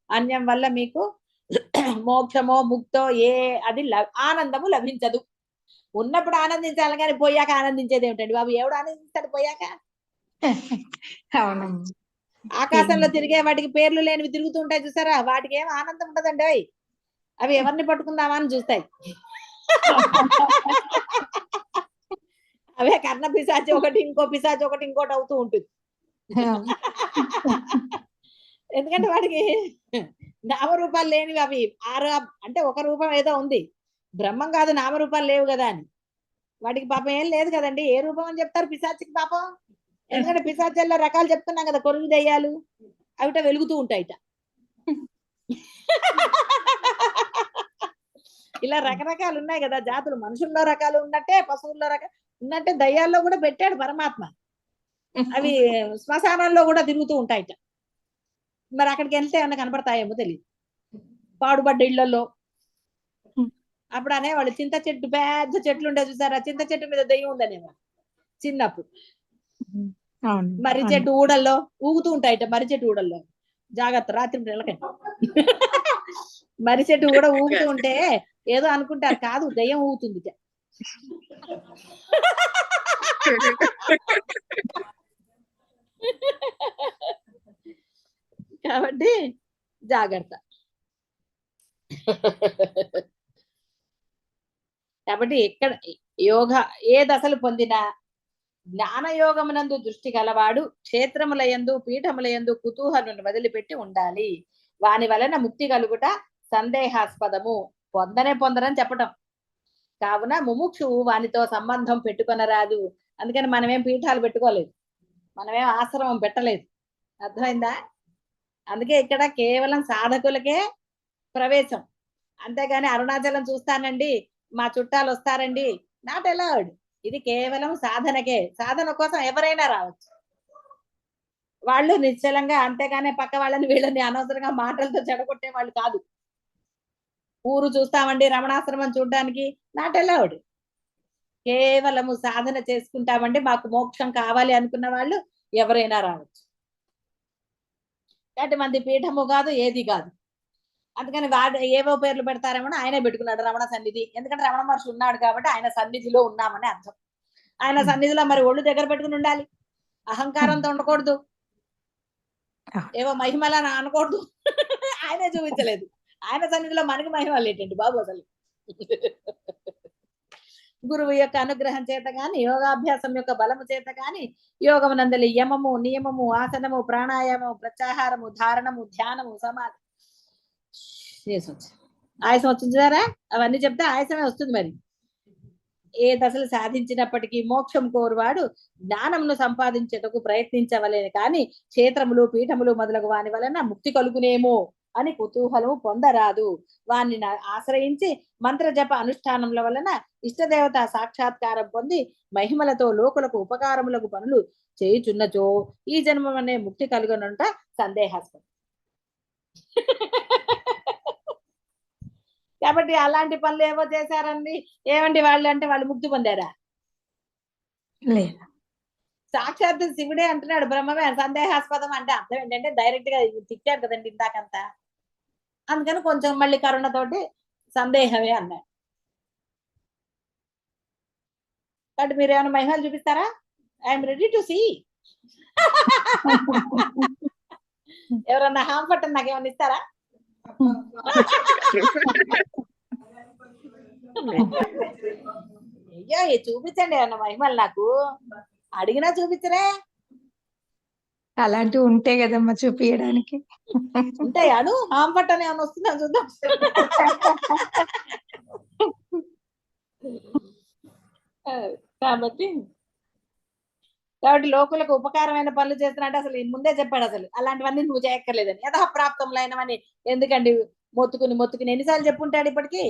అన్యం వల్ల మీకు మోక్షమో ముక్తో అది ఆనందము లభించదు. ఉన్నప్పుడు ఆనందించాలి కానీ పోయాక ఆనందించేది ఏమిటండి బాబు, ఎవడు ఆనందిస్తాడు పోయాక? ఆకాశంలో తిరిగే వాటికి పేర్లు లేనివి తిరుగుతుంటాయి చూసారా, వాటికి ఏం ఆనందం ఉండదండి. అవి ఎవరిని పట్టుకుందామా అని చూస్తాయి. అవే కర్ణ పిశాచి ఒకటి, ఇంకో పిశాచి ఒకటి, ఇంకోటి అవుతూ ఉంటుంది. ఎందుకంటే వాడికి నామరూపాలు లేనివి అవి. 6 అంటే ఒక రూపం ఏదో ఉంది, బ్రహ్మం కాదు నామరూపాలు లేవు కదా అని. వాటికి పాపం ఏం లేదు కదండి, ఏ రూపం అని చెప్తారు పిశాచికి పాపం? ఎందుకంటే పిశాచాల్లో రకాలు చెప్తున్నాం కదా, కొరుగు దెయ్యాలు అవిట వెలుగుతూ ఉంటాయిట. ఇలా రకరకాలు ఉన్నాయి కదా జాతులు. మనుషుల్లో రకాలు ఉన్నట్టే, పశువుల్లో రకాలు ఉన్నట్టే దయ్యాల్లో కూడా పెట్టాడు పరమాత్మ. అవి శ్మశానంలో కూడా తిరుగుతూ ఉంటాయిట. మరి అక్కడికి వెళ్తే ఏమన్నా కనపడతాయేమో తెలియదు, పాడుబడ్డ ఇళ్లలో. అప్పుడు అనేవాళ్ళు చింత చెట్టు, పెద్ద చెట్లు ఉండే చూసారా, చింత చెట్టు మీద దెయ్యం ఉందనేవాళ్ళు చిన్నప్పుడు. అవును మర్రి చెట్టు ఊడల్లో ఊగుతూ ఉంటాయిట, మర్రి చెట్టు ఊడల్లో. జాగ్రత్త, రాత్రి వెళ్ళకండి. మర్రి చెట్టు కూడా ఊగుతూ ఉంటే ఏదో అనుకుంటారు, కాదు దయ్యం ఊగుతుంది. కాబట్టి జాగ్రత్త. కాబట్టి ఎక్కడ యోగ ఏ దశలు పొందినా జ్ఞానయోగమునందు దృష్టి గలవాడు క్షేత్రములయందు పీఠములయందు కుతూహలను వదిలిపెట్టి ఉండాలి. వాని వలన ముక్తి కలుగుట సందేహాస్పదము, పొందరని చెప్పటం. కావున ముముక్షువు వానితో సంబంధం పెట్టుకొనరాదు. అందుకని మనమేం పీఠాలు పెట్టుకోలేదు, మనమేం ఆశ్రమం పెట్టలేదు. అర్థమైందా? అందుకే ఇక్కడ కేవలం సాధకులకే ప్రవేశం, అంతేగాని అరుణాచలం చూస్తానండి, మా చుట్టాలు వస్తారండి, నాట్ అలౌడ్. ఇది కేవలం సాధనకే. సాధన కోసం ఎవరైనా రావచ్చు, వాళ్ళు నిశ్చలంగా. అంతేగాని పక్క వాళ్ళని వీళ్ళని అనవసరంగా మాటలతో చెడగొట్టే వాళ్ళు కాదు. ఊరు చూస్తామండి, రమణాశ్రమం చూడడానికి, నాట్ అలౌడ్. కేవలము సాధన చేసుకుంటామండి, మాకు మోక్షం కావాలి అనుకున్న వాళ్ళు ఎవరైనా రావచ్చు. కాబట్టి మంది పీఠము కాదు, ఏది కాదు. అందుకని వాడు ఏవో పేర్లు పెడతారేమో, ఆయనే పెట్టుకున్నాడు రమణ సన్నిధి. ఎందుకంటే రమణ మహర్షి ఉన్నాడు కాబట్టి ఆయన సన్నిధిలో ఉన్నామని అర్థం. ఆయన సన్నిధిలో మరి ఒళ్ళు దగ్గర పెట్టుకుని ఉండాలి, అహంకారంతో ఉండకూడదు, ఏవో మహిమలని అనకూడదు. ఆయనే చూపించలేదు. ఆయన సన్నిధిలో మనకి మహిమలు ఏంటండి బాబు అసలు? గురువు యొక్క అనుగ్రహం చేత గాని, యోగాభ్యాసం యొక్క బలము చేత గాని, యోగమునందలి యమము, నియమము, ఆసనము, ప్రాణాయామము, ప్రత్యాహారము, ధారణము, ధ్యానము, సమాధి. ఆయాసం వచ్చిందారా? అవన్నీ చెప్తే ఆయాసమే వస్తుంది. మరి ఏ దశలు సాధించినప్పటికీ మోక్షం కోరువాడు జ్ఞానమును సంపాదించేటకు ప్రయత్నించవలేను కానీ క్షేత్రములు పీఠములు మొదలగు వాని వలన ముక్తి కలుగునేమో అని కుతూహలము పొందరాదు. వాని ఆశ్రయించి మంత్ర జప అనుష్ఠానముల వలన ఇష్టదేవత సాక్షాత్కారం పొంది మహిమలతో లోకులకు ఉపకారములకు పనులు చేయుచున్నచో ఈ జన్మనే ముక్తి కలుగనుంట సందేహాస్పదం. కాబట్టి అలాంటి పనులు ఏవో చేశారండి. ఏమండి వాళ్ళు అంటే వాళ్ళు ముక్తి పొందారా? లేదు. సాక్షాత్ శివుడే అంటున్నాడు, బ్రహ్మమే సందేహాస్పదం అంటే అర్థం ఏంటంటే డైరెక్ట్ గా తిట్టారు కదండి ఇందాకంతా. అందుకని కొంచెం మళ్ళీ కరుణతోటి సందేహమే అన్నాడు. కాబట్టి మీరు ఏమైనా మహిమలు చూపిస్తారా? I'm ready to see. ఎవరన్నా హామ్ పట్టని నాకేమన్నా ఇస్తారా? అయ్యో చూపించండి ఏమన్నా మహిమలు, నాకు అడిగినా చూపించరే. అలాంటివి ఉంటే కదమ్మా చూపించడానికి. ఉంటాయాను హామ్ పట్టని ఏమన్నా వస్తుందా చూద్దాం. కాబట్టి లోకులకు ఉపకారమైన పనులు చేస్తున్నట్టు అసలు ముందే చెప్పాడు, అసలు అలాంటివన్నీ నువ్వు చేయక్కర్లేదని. యథాప్రాప్తములైనవని ఎందుకండి మొత్తుకుని ఎన్నిసార్లు చెప్పుంటాడు ఇప్పటికి?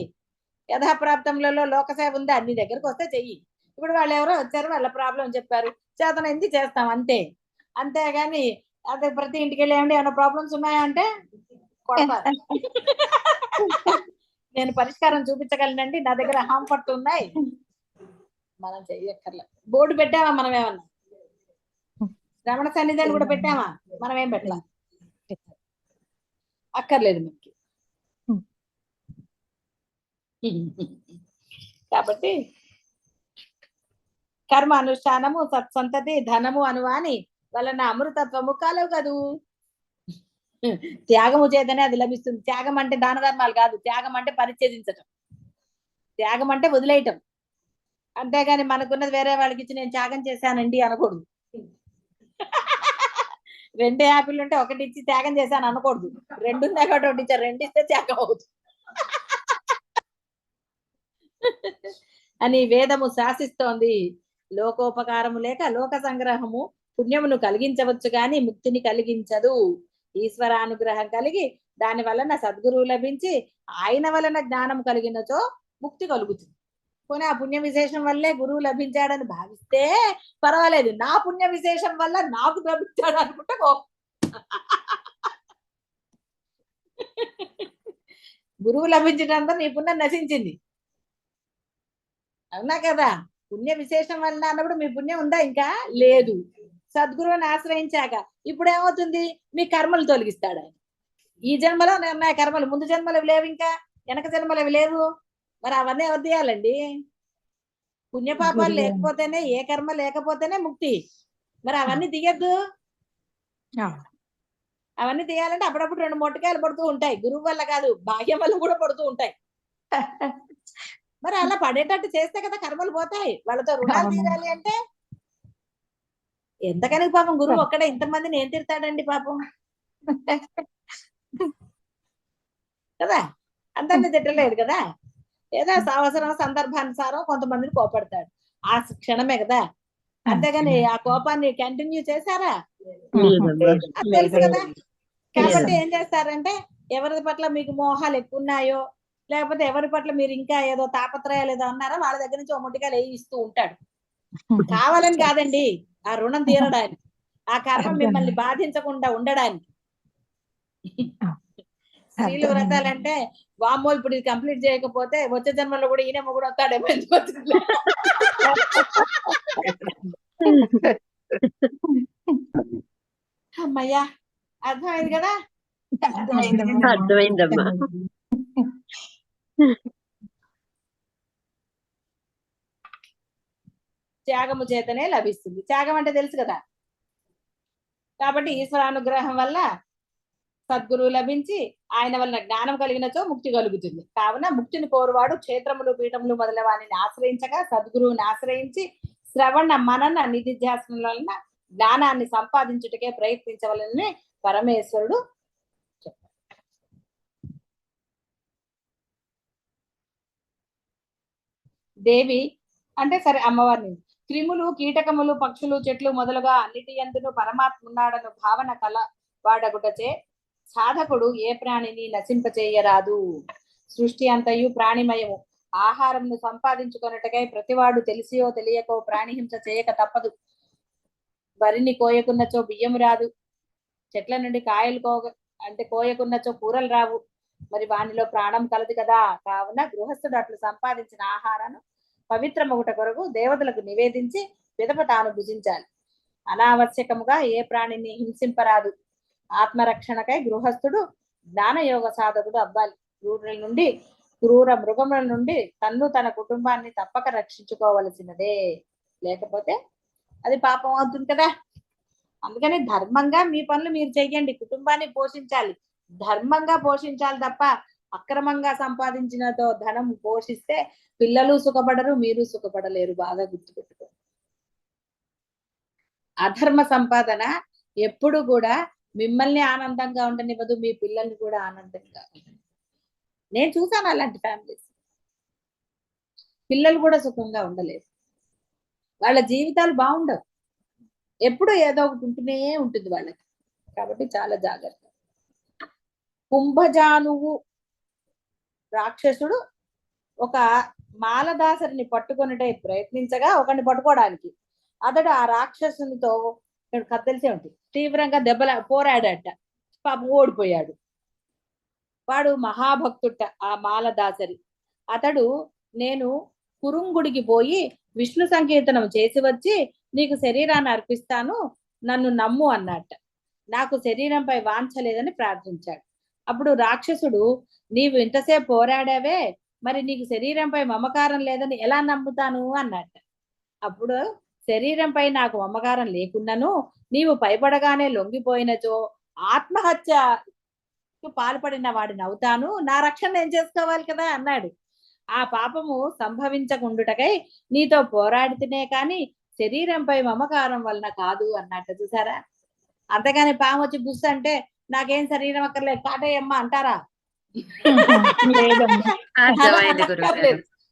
యథాప్రాప్తములలో లోకసేవ ఉందా? నీ దగ్గరకు వస్తే చెయ్యి. ఇప్పుడు వాళ్ళు ఎవరో వచ్చారు, వాళ్ళ ప్రాబ్లం చెప్పారు, చేతనైంది చేస్తాం అంతే. అంతేగాని అదే ప్రతి ఇంటికి వెళ్ళి ఏమంటే ఏమైనా ప్రాబ్లమ్స్ ఉన్నాయా అంటే కొడతారు. నేను పరిష్కారం చూపించగలనండి, నా దగ్గర హామ్ పట్టు ఉన్నాయి, మనం చెయ్యక్కర్లే. బోర్డు పెట్టామా మనం? ఏమన్నా రమణ సన్నిధాన్ని కూడా పెట్టామా? మనం ఏం పెట్టాం, అక్కర్లేదు మనకి. కాబట్టి కర్మ అనుష్ఠానము, సత్సంతతి, ధనము అనువాని వలన అమృతత్వము కలగదు. త్యాగము చేతనే అది లభిస్తుంది. త్యాగం అంటే దాన ధర్మాలు కాదు, త్యాగం అంటే పరిచ్ఛేదించటం, త్యాగం అంటే వదిలేయటం. అంతేగాని మనకున్నది వేరే వాళ్ళకి ఇచ్చి నేను త్యాగం చేశానండి అనకూడదు. 2 యాపిల్ ఉంటే ఒకటి ఇచ్చి త్యాగం చేశాను అనకూడదు. 2 ఉన్నాయి కాబట్టి ఒకటి ఇచ్చారు, 2 ఇస్తే త్యాగం అవుతుంది. అని వేదము శాసిస్తోంది. లోకోపకారము లేక లోక సంగ్రహము పుణ్యమును కలిగించవచ్చు గాని ముక్తిని కలిగించదు. ఈశ్వరానుగ్రహం కలిగి దాని వలన సద్గురువు లభించి ఆయన వలన జ్ఞానం కలిగినచో ముక్తి కలుగుతుంది. పోనీ ఆ పుణ్య విశేషం వల్లే గురువు లభించాడని భావిస్తే పర్వాలేదు, నా పుణ్య విశేషం వల్ల నాకు లభించాడు అనుకుంటే గురువు లభించడంతో నీ పుణ్యం నశించింది, అవునా కదా? పుణ్య విశేషం వల్ల అన్నప్పుడు మీ పుణ్యం ఉందా? ఇంకా లేదు. సద్గురువుని ఆశ్రయించాక ఇప్పుడు ఏమవుతుంది? మీ కర్మలు తొలగిస్తాడు ఆయన. ఈ జన్మలో నిర్ణయ కర్మలు, ముందు జన్మలు లేవు, ఇంకా వెనక జన్మలు అవి లేవు. మరి అవన్నీ ఎవరు తీయాలండి? పుణ్యపాపాలు లేకపోతేనే, ఏ కర్మ లేకపోతేనే ముక్తి. మరి అవన్నీ తీయద్దు. అవన్నీ తీయాలంటే అప్పుడప్పుడు 2 మొట్టకాయలు పడుతూ ఉంటాయి. గురువు వల్ల కాదు, భాగ్యం వల్ల కూడా పడుతూ ఉంటాయి. మరి అలా పడేటట్టు చేస్తే కదా కర్మలు పోతాయి. వాళ్ళతో రుణాలు తీరాలి అంటే ఎంతకని పాపం గురువు ఒక్కడే ఇంతమందిని ఏం తిడతాడండి పాపం కదా? అందరినీ తిట్టలేడు కదా. ఏదో అవసరం సందర్భానుసారం కొంతమందిని కోపడతాడు, ఆ క్షణమే కదా. అంతేగాని ఆ కోపాన్ని కంటిన్యూ చేశారా? అది తెలుసు కదా. కాబట్టి ఏం చేస్తారంటే ఎవరి పట్ల మీకు మోహాలు ఎక్కువ ఉన్నాయో, లేకపోతే ఎవరి పట్ల మీరు ఇంకా ఏదో తాపత్రయాలు ఏదో అన్నారో వాళ్ళ దగ్గర నుంచి 1 మొట్టికాయలు ఇస్తూ ఉంటాడు. కావాలని కాదండి, ఆ రుణం తీరడానికి, ఆ కర్మ మిమ్మల్ని బాధించకుండా ఉండడానికి. స్త్రీలు వ్రతాలంటే వామ్మో ఇప్పుడు ఇది కంప్లీట్ చేయకపోతే వచ్చే జన్మలో కూడా ఈయన మొగుడు వస్తాడేమో. అమ్మయ్యా, అర్థమైంది కదా? అర్థమైందమ్మా. త్యాగము చేతనే లభిస్తుంది. త్యాగం అంటే తెలుసు కదా. కాబట్టి ఈశ్వరానుగ్రహం వల్ల సద్గురువు లభించి ఆయన వలన జ్ఞానం కలిగినచో ముక్తి కలుగుతుంది. కావున ముక్తిని కోరువాడు క్షేత్రములు పీఠములు మొదల వారిని ఆశ్రయించగా సద్గురువుని ఆశ్రయించి శ్రవణ మనన నిధిధ్యాసనం వలన జ్ఞానాన్ని సంపాదించుటకే ప్రయత్నించవలనని పరమేశ్వరుడు చెప్పారు. దేవి అంటే సరే అమ్మవారిని, క్రిములు కీటకములు పక్షులు చెట్లు మొదలుగా అన్నిటి యందును పరమాత్మ ఉన్నాడను భావన కల వాడగుటచే సాధకుడు ఏ ప్రాణిని నశింపచేయరాదు. సృష్టి అంతయు ప్రాణిమయము. ఆహారమును సంపాదించుకొనుటకై ప్రతివాడు తెలిసియో తెలియకో ప్రాణిహింస చేయక తప్పదు. వరిని కోయకున్నచో బియ్యము రాదు, చెట్ల నుండి కాయలు కోయకున్నచో కూరలు రావు. మరి వానిలో ప్రాణం కలదు కదా. కావున గృహస్థుడు అట్లు సంపాదించిన ఆహారాన్ని పవిత్రమగుట కొరకు దేవతలకు నివేదించి పిదప తాను భుజించాలి. అనావశ్యకముగా ఏ ప్రాణిని హింసింపరాదు. ఆత్మరక్షణకై గృహస్థుడు జ్ఞానయోగ సాధకుడు అవ్వాలి. క్రూర మృగముల నుండి తన్ను తన కుటుంబాన్ని తప్పక రక్షించుకోవలసినదే, లేకపోతే అది పాపం అవుతుంది కదా. అందుకని ధర్మంగా మీ పనులు మీరు చెయ్యండి. కుటుంబాన్ని పోషించాలి, ధర్మంగా పోషించాలి తప్ప అక్రమంగా సంపాదించినతో ధనం పోషిస్తే పిల్లలు సుఖపడరు, మీరు సుఖపడలేరు. బాగా గుర్తుపెట్టుకో. అధర్మ సంపాదన ఎప్పుడు కూడా మిమ్మల్ని ఆనందంగా ఉండనివ్వదు, మీ పిల్లల్ని కూడా ఆనందంగా. నేను చూసాను అలాంటి ఫ్యామిలీస్. పిల్లలు కూడా సుఖంగా ఉండలేరు, వాళ్ళ జీవితాలు బాగుండవు, ఎప్పుడు ఏదో ఒకటి ఉంటూనే ఉంటుంది వాళ్ళకి. కాబట్టి చాలా జాగ్రత్త. కుంభజానువు రాక్షసుడు ఒక మాలదాసరిని పట్టుకొనిటే ప్రయత్నించగా ఒకరిని పట్టుకోవడానికి అతడు ఆ రాక్షసునితో తెలిసే ఉంటుంది తీవ్రంగా పోరాడట. పాపం ఓడిపోయాడు. వాడు మహాభక్తుట ఆ మాలదాసరి. అతడు నేను కురుంగుడికి పోయి విష్ణు సంకీర్తనం చేసి వచ్చి నీకు శరీరాన్ని అర్పిస్తాను, నన్ను నమ్ము అన్నట్ట. నాకు శరీరంపై వాంఛలేదని ప్రార్థించాడు. అప్పుడు రాక్షసుడు నీవు ఇంతసేపు పోరాడావే, మరి నీకు శరీరంపై మమకారం లేదని ఎలా నమ్ముతాను అన్నట్ట. అప్పుడు శరీరంపై నాకు మమకారం లేకున్నను నీవు పైపడగానే లొంగిపోయినచో ఆత్మహత్యకు పాల్పడిన వాడిని అవుతాను, నా రక్షణ నేను చేసుకోవాలి కదా అన్నాడు. ఆ పాపము సంభవించకుండుటకై నీతో పోరాడితేనే కాని శరీరంపై మమకారం వలన కాదు అన్నట్టు. చూసారా? అంతేగాని పాము వచ్చి బుస్సు అంటే నాకేం శరీరం అక్కర్లేదు కాటేయమ్మ అంటారా?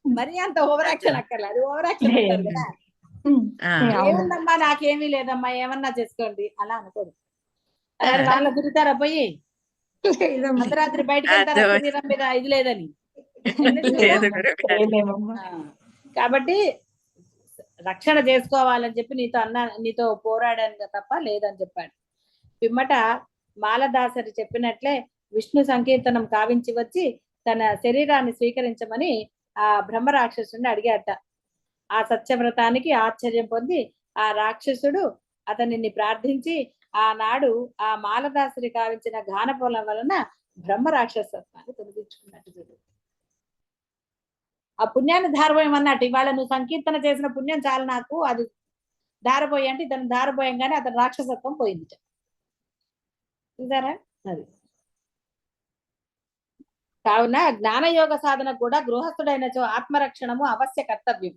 మరి అంత ఓవర్ యాక్షన్ అక్కర్లేదు, అది ఓవర్ యాక్షన్ అంటారు కదా. ఏముందమ్మా నాకేమీ లేదమ్మా ఏమన్నా చేసుకోండి అలా అనుకోదు. అలాంటి వాళ్ళ తిరుగుతారా పోయి అర్ధరాత్రి బయటకు వెళ్తారా శరీరం మీద ఇది లేదని. ఆ, కాబట్టి రక్షణ చేసుకోవాలని చెప్పి నీతో పోరాడాను తప్ప లేదని చెప్పాడు. పిమ్మట మాలదాసరి చెప్పినట్లే విష్ణు సంకీర్తనం కావించి వచ్చి తన శరీరాన్ని స్వీకరించమని ఆ బ్రహ్మ రాక్షసుడిని అడిగాట. ఆ సత్యవ్రతానికి ఆశ్చర్యం పొంది ఆ రాక్షసుడు అతనిని ప్రార్థించి ఆనాడు ఆ మాలదాసుని కావించిన గానపోలం వలన బ్రహ్మ రాక్షసత్వాన్ని తొలగించుకున్నట్టు జరుగుతుంది. ఆ పుణ్యాన్ని ధారపోయం అన్నట్టు. ఇవాళ నువ్వు సంకీర్తన చేసిన పుణ్యం చాలు నాకు, అది ధారపోయి అంటే ఇతను ధారపోయంగానే అతని రాక్షసత్వం పోయింది. చూసారా? అది కావున జ్ఞానయోగ సాధన కూడా గృహస్థుడైనచో ఆత్మరక్షణము అవశ్య కర్తవ్యం.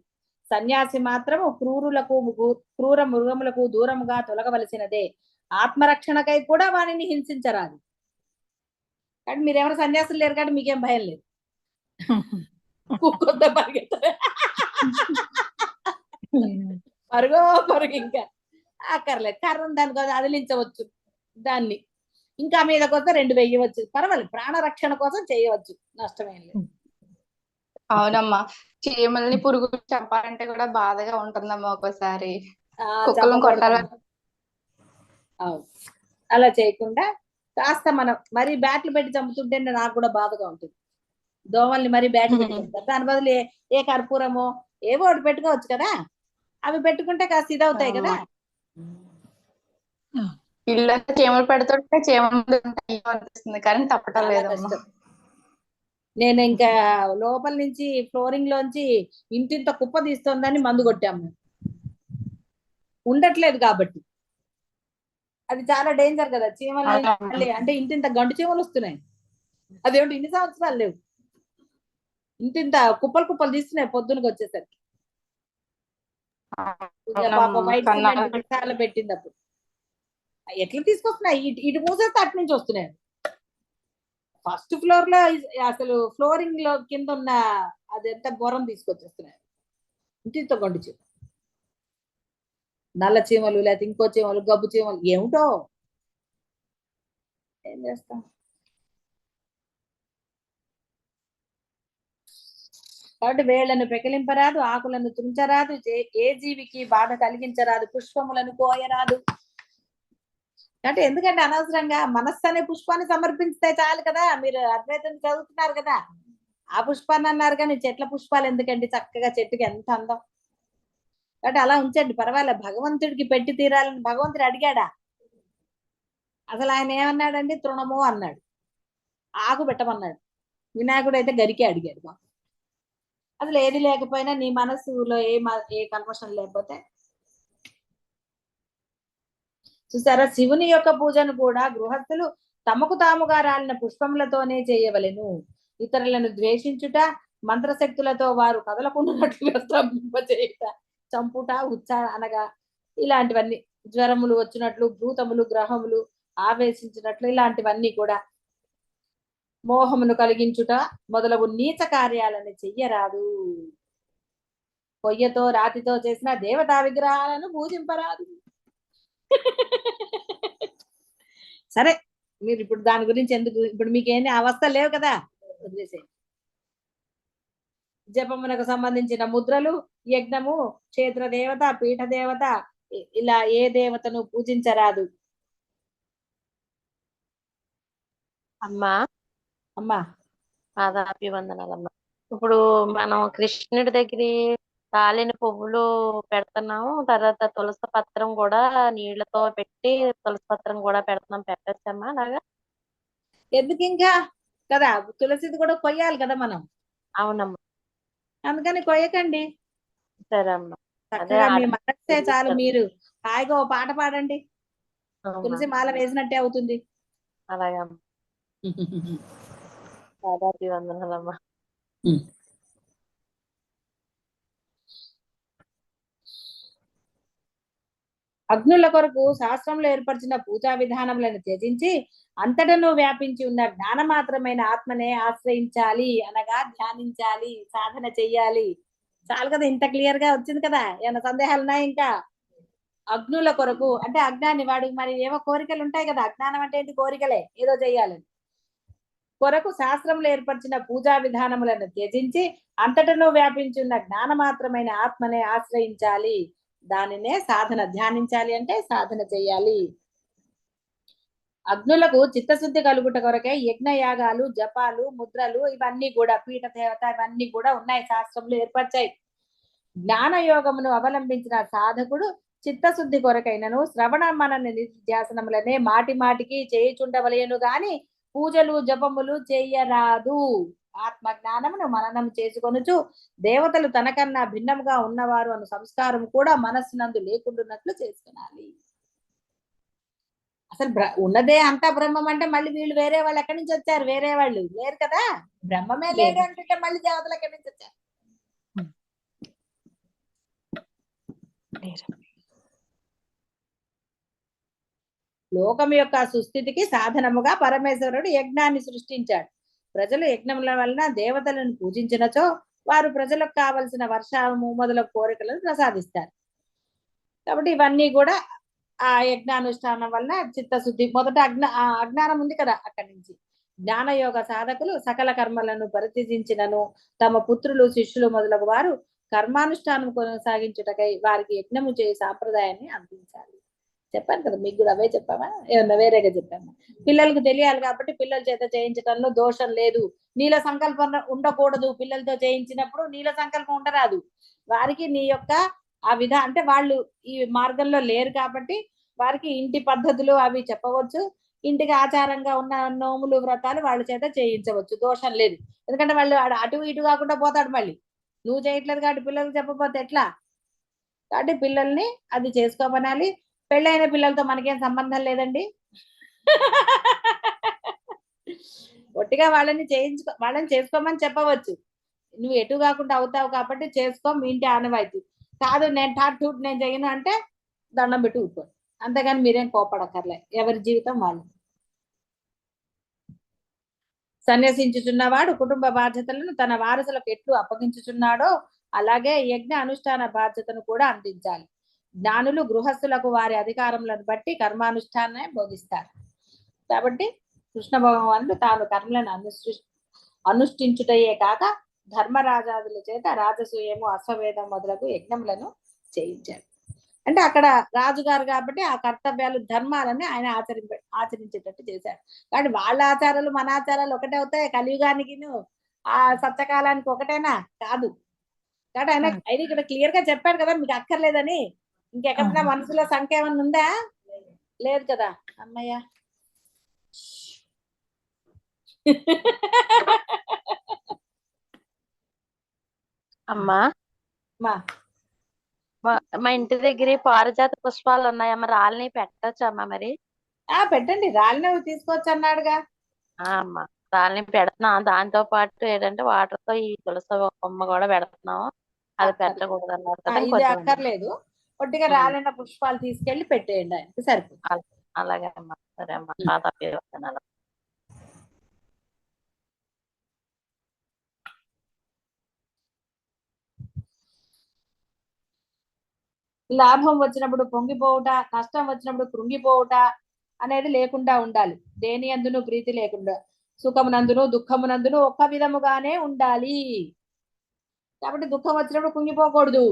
సన్యాసి మాత్రము క్రూర మృగములకు దూరముగా తొలగవలసినదే. ఆత్మరక్షణకై కూడా వాణిని హింసించరాదు. కానీ మీరెవరు సన్యాసులు లేరు కాబట్టి మీకేం భయం లేదు. కొత్త పరుగు ఇంకా అక్కర్లేదు. కర్రం దానికి అదిలించవచ్చు, దాన్ని ఇంకా మీద కొత్త 2 వేయవచ్చు, పర్వాలేదు. ప్రాణరక్షణ కోసం చేయవచ్చు, నష్టమేం లేదు. అవునమ్మా, చీమల్ని పురుగులు చంపాలంటే కూడా బాధగా ఉంటుందమ్మా ఒక్కోసారి. అవును, అలా చేయకుండా కాస్త మనం మరి బ్యాట్లు పెట్టి చంపుతుంటే నాకు కూడా బాధగా ఉంటుంది. దోమల్ని మరి బ్యాట్లు పెట్టి చంపుతారు, దాని బదులు ఏ కర్పూరమో ఏవో ఒకటి పెట్టుకోవచ్చు కదా. అవి పెట్టుకుంటే కాస్త ఇదవుతాయి కదా. ఇల్లు చీమలు పెడుతుంటే చీమలు అనిపిస్తుంది కానీ తప్పటం లేదమ్మా. నేను ఇంకా లోపల నుంచి ఫ్లోరింగ్ లోంచి ఇంటింత కుప్ప తీస్తోందని మందు కొట్టాము, ఉండట్లేదు కాబట్టి. అది చాలా డేంజర్ కదా చీమలు. అంటే ఇంటింత గండు చీమలు వస్తున్నాయి. అదేమిటి ఇన్ని సంవత్సరాలు లేవు, ఇంటింత కుప్పలు తీస్తున్నాయి పొద్దునకి వచ్చేసరికి. బయట పెట్టింది అప్పుడు ఎట్లా తీసుకొస్తున్నాయి, ఇటు మూసేస్తే అటు నుంచి వస్తున్నాయి. ఫస్ట్ ఫ్లోర్ లో అసలు ఫ్లోరింగ్ లో కింద ఉన్న అదంతా బొరం తీసుకొచ్చేస్తున్నాయి. ఇంటితో గండు చీమ, నల్ల చీమలు, లేకపోతే ఇంకో చీమలు, గబ్బు చీమలు, ఏమిటో ఏం చేస్తాం. కాబట్టి వేళ్లను పెకిలింపరాదు, ఆకులను తుంచరాదు, ఏ జీవికి బాధ కలిగించరాదు, పుష్పములను కోయరాదు. అంటే ఎందుకంటే అనవసరంగా మనస్సు అనే పుష్పాన్ని సమర్పిస్తే చాలు కదా. మీరు అద్వైతం చదువుతున్నారు కదా, ఆ పుష్పాన్ని అన్నారు కానీ చెట్ల పుష్పాలు ఎందుకండి, చక్కగా చెట్టుకి ఎంత అందం. కాబట్టి అలా ఉంచండి, పర్వాలేదు. భగవంతుడికి పెట్టి తీరాలని భగవంతుడు అడిగాడా? అసలు ఆయన ఏమన్నాడండి? తృణము అన్నాడు, ఆకు పెట్టమన్నాడు. వినాయకుడు అయితే గరికే అడిగాడు. అసలు ఏది లేకపోయినా నీ మనస్సులో ఏ కల్మషం లేకపోతే. చూసారా, శివుని యొక్క పూజను కూడా గృహస్థులు తమకు తాముగా రాలిన పుష్పములతోనే చేయవలెను. ఇతరులను ద్వేషించుట, మంత్రశక్తులతో వారు కదలకుండానట్లుగా స్తంభింపచేయుట, చంపుట, అనగా ఇలాంటివన్నీ, జ్వరములు వచ్చినట్లు, భూతములు, గ్రహములు ఆవేశించినట్లు, ఇలాంటివన్నీ కూడా మోహమును కలిగించుట మొదలగు నీచ కార్యాలను చెయ్యరాదు. పొయ్యతో రాతితో చేసిన దేవతా విగ్రహాలను పూజింపరాదు. సరే, మీరు ఇప్పుడు దాని గురించి ఎందుకు, ఇప్పుడు మీకేంటి అవస్థ లేవు కదా, వదిలేసేయండి. జపమునకు సంబంధించిన ముద్రలు, యజ్ఞము, క్షేత్ర దేవత, పీఠ దేవత, ఇలా ఏ దేవతను పూజించరాదు. అమ్మా అమ్మా పాదాభివందనాలమ్మా. ఇప్పుడు మనం కృష్ణుడి దగ్గర కాలిన పువ్వులు పెడుతున్నాము, తర్వాత తులసి పత్రం కూడా నీళ్లతో పెట్టి తులసి పత్రం కూడా పెడుతున్నాం, పెట్టచ్చమ్మా అలాగా? ఎందుకు ఇంకా కదా, తులసిది కూడా కొయ్యాలి కదా మనం. అవునమ్మా, అందుకని కొయ్యకండి. సరే అమ్మా. చక్కగా మీ మనసే చాలు, మీరు హాయిగా ఓ పాట పాడండి, తులసి మాల వేసినట్టే అవుతుంది. అలాగే అమ్మా. పాదాభివందనాలమ్మా. అగ్నుల కొరకు శాస్త్రంలో ఏర్పరిచిన పూజా విధానములను త్యజించి అంతటను వ్యాపించి ఉన్న జ్ఞానమాత్రమైన ఆత్మనే ఆశ్రయించాలి, అనగా ధ్యానించాలి, సాధన చెయ్యాలి. చాలు కదా, ఇంత క్లియర్ గా వచ్చింది కదా. ఏమైనా సందేహాలు ఉన్నాయి ఇంకా? అగ్నుల కొరకు అంటే అజ్ఞాని, వాడికి మరి ఏవో కోరికలు ఉంటాయి కదా. అజ్ఞానం అంటే ఏంటి? కోరికలే, ఏదో చెయ్యాలని. కొరకు శాస్త్రంలో ఏర్పరిచిన పూజా విధానములను త్యజించి అంతటను వ్యాపించి ఉన్న జ్ఞానమాత్రమైన ఆత్మనే ఆశ్రయించాలి, దానినే సాధన. ధ్యానించాలి అంటే సాధన చెయ్యాలి. అగ్నులకు చిత్తశుద్ధి కలుగుట కొరకే యజ్ఞ యాగాలు, జపాలు, ముద్రలు ఇవన్నీ కూడా, పీఠ దేవత ఇవన్నీ కూడా ఉన్నాయి, శాస్త్రంలో ఏర్పరిచాయి. జ్ఞాన యోగమును అవలంబించిన సాధకుడు చిత్తశుద్ధి కొరకైనను శ్రవణ మనన నిధ్యాసనములనే మాటి మాటికి చేయుచుండవలేను గాని పూజలు జపములు చేయరాదు. ఆత్మ జ్ఞానమును మననం చేసుకొనుచు దేవతలు తనకన్నా భిన్నముగా ఉన్నవారు అను సంస్కారం కూడా మనస్సునందు లేకుండాన్నట్లు చేసుకునాలి. అసలు ఉన్నదే అంతా బ్రహ్మం అంటే మళ్ళీ వీళ్ళు వేరే వాళ్ళు ఎక్కడి నుంచి వచ్చారు? వేరే వాళ్ళు లేరు కదా. బ్రహ్మమే లేడు అంటుంటే మళ్ళీ దేవతలు ఎక్కడి నుంచి వచ్చారు? లోకం యొక్క సుస్థితికి సాధనముగా పరమేశ్వరుడు యజ్ఞాన్ని సృష్టించాడు. ప్రజలు యజ్ఞముల వలన దేవతలను పూజించినచో వారు ప్రజలకు కావలసిన వర్షము మొదలగు కోరికలను ప్రసాదిస్తారు. కాబట్టి ఇవన్నీ కూడా ఆ యజ్ఞానుష్ఠానం వలన చిత్తశుద్ధి. మొదట అజ్ఞానం ఉంది కదా, అక్కడి నుంచి జ్ఞానయోగ సాధకులు సకల కర్మలను పరిత్యజించినను తమ పుత్రులు శిష్యులు మొదలగు వారు కర్మానుష్ఠానం కొనసాగించుటకై వారికి యజ్ఞము చేయ సాంప్రదాయాన్ని అందించాలి. చెప్పాను కదా మీకు కూడా, అవే చెప్పామా? ఏమన్నా వేరేగా చెప్పామా? పిల్లలకు తెలియాలి కాబట్టి పిల్లల చేత చేయించడంలో దోషం లేదు. నీల సంకల్పం ఉండకూడదు. పిల్లలతో చేయించినప్పుడు నీల సంకల్పం ఉండరాదు. వారికి నీ యొక్క ఆ అంటే వాళ్ళు ఈ మార్గంలో లేరు కాబట్టి వారికి ఇంటి పద్ధతులు అవి చెప్పవచ్చు. ఇంటికి ఆచారంగా ఉన్న నోములు వ్రతాలు వాళ్ళ చేత చేయించవచ్చు, దోషం లేదు. ఎందుకంటే వాళ్ళు అటు ఇటు కాకుండా పోతాడు. మళ్ళీ నువ్వు చేయట్లేదు కాబట్టి పిల్లలకు చెప్పకపోతే ఎట్లా? కాబట్టి పిల్లల్ని అది చేసుకోమనాలి. పెళ్ళైన పిల్లలతో మనకేం సంబంధం లేదండి. ఒట్టిగా వాళ్ళని చేసుకోమని చెప్పవచ్చు. నువ్వు ఎటు కాకుండా అవుతావు కాబట్టి చేసుకో, మీ ఇంటి ఆనవాయితీ. కాదు నేను నేను చేయను అంటే దండం పెట్టి ఊరుకో. అంతేగాని మీరేం కోపడక్కర్లే, ఎవరి జీవితం వాళ్ళు. సన్యసించుచున్నవాడు కుటుంబ బాధ్యతలను తన వారసులకు ఎట్లు అప్పగించుచున్నాడో అలాగే యజ్ఞ అనుష్ఠాన బాధ్యతను కూడా అందించాలి. జ్ఞానులు గృహస్థులకు వారి అధికారములను బట్టి కర్మానుష్ఠానాన్ని బోధిస్తారు. కాబట్టి కృష్ణ భగవానుడు తాను కర్మలను అనుష్ఠించుటయే కాక ధర్మరాజాదుల చేత రాజసూయము, అశ్వవేదం మొదలగు యజ్ఞములను చేయించాడు. అంటే అక్కడ రాజుగారు కాబట్టి ఆ కర్తవ్యాలు, ధర్మాలని ఆయన ఆచరించేటట్టు చేశాడు. కానీ వాళ్ళ ఆచారాలు మన ఆచారాలు ఒకటే అవుతాయి? కలియుగానికి ఆ సత్యకాలానికి ఒకటేనా? కాదు. కాబట్టి ఆయన ఇక్కడ క్లియర్ గా చెప్పాడు కదా, మీకు అక్కర్లేదని. ఇంకెక్కడన్నా మనసులో సంఖ్య ఏమన్నా ఉందా? లేదు కదా. అమ్మయ్య అమ్మా, మా మా ఇంటి దగ్గర పారిజాత పుష్పాలు ఉన్నాయమ్మా, రాళ్ళని పెట్టచ్చమ్మా మరి? పెట్టండి, రాళ్ళని తీసుకోవచ్చు అన్నాడుగా. అమ్మా రాళ్ళని పెడుతున్నాం. దాంతో పాటు ఏంటంటే వాటర్ తో ఈ తులసి కొమ్మ కూడా పెడుతున్నాం. అది పెట్టకూడదు అన్నారు కదా. ఇది అక్కర్లేదు. ఒట్టిగా రాలిన పుష్పాలు తీసుకెళ్లి పెట్టేయండి ఆయనకి, సరిపోతుంది. అలాగే అమ్మా. సరే అమ్మా, పాదాభివందనాలు. లాభం వచ్చినప్పుడు పొంగిపోవుట, నష్టం వచ్చినప్పుడు కృంగిపోవుట అనేది లేకుండా ఉండాలి. దేని అందును ప్రీతి లేకుండా సుఖమునందును దుఃఖమునందును ఒక్క విధముగానే ఉండాలి. కాబట్టి దుఃఖం వచ్చినప్పుడు కుంగిపోకూడదు.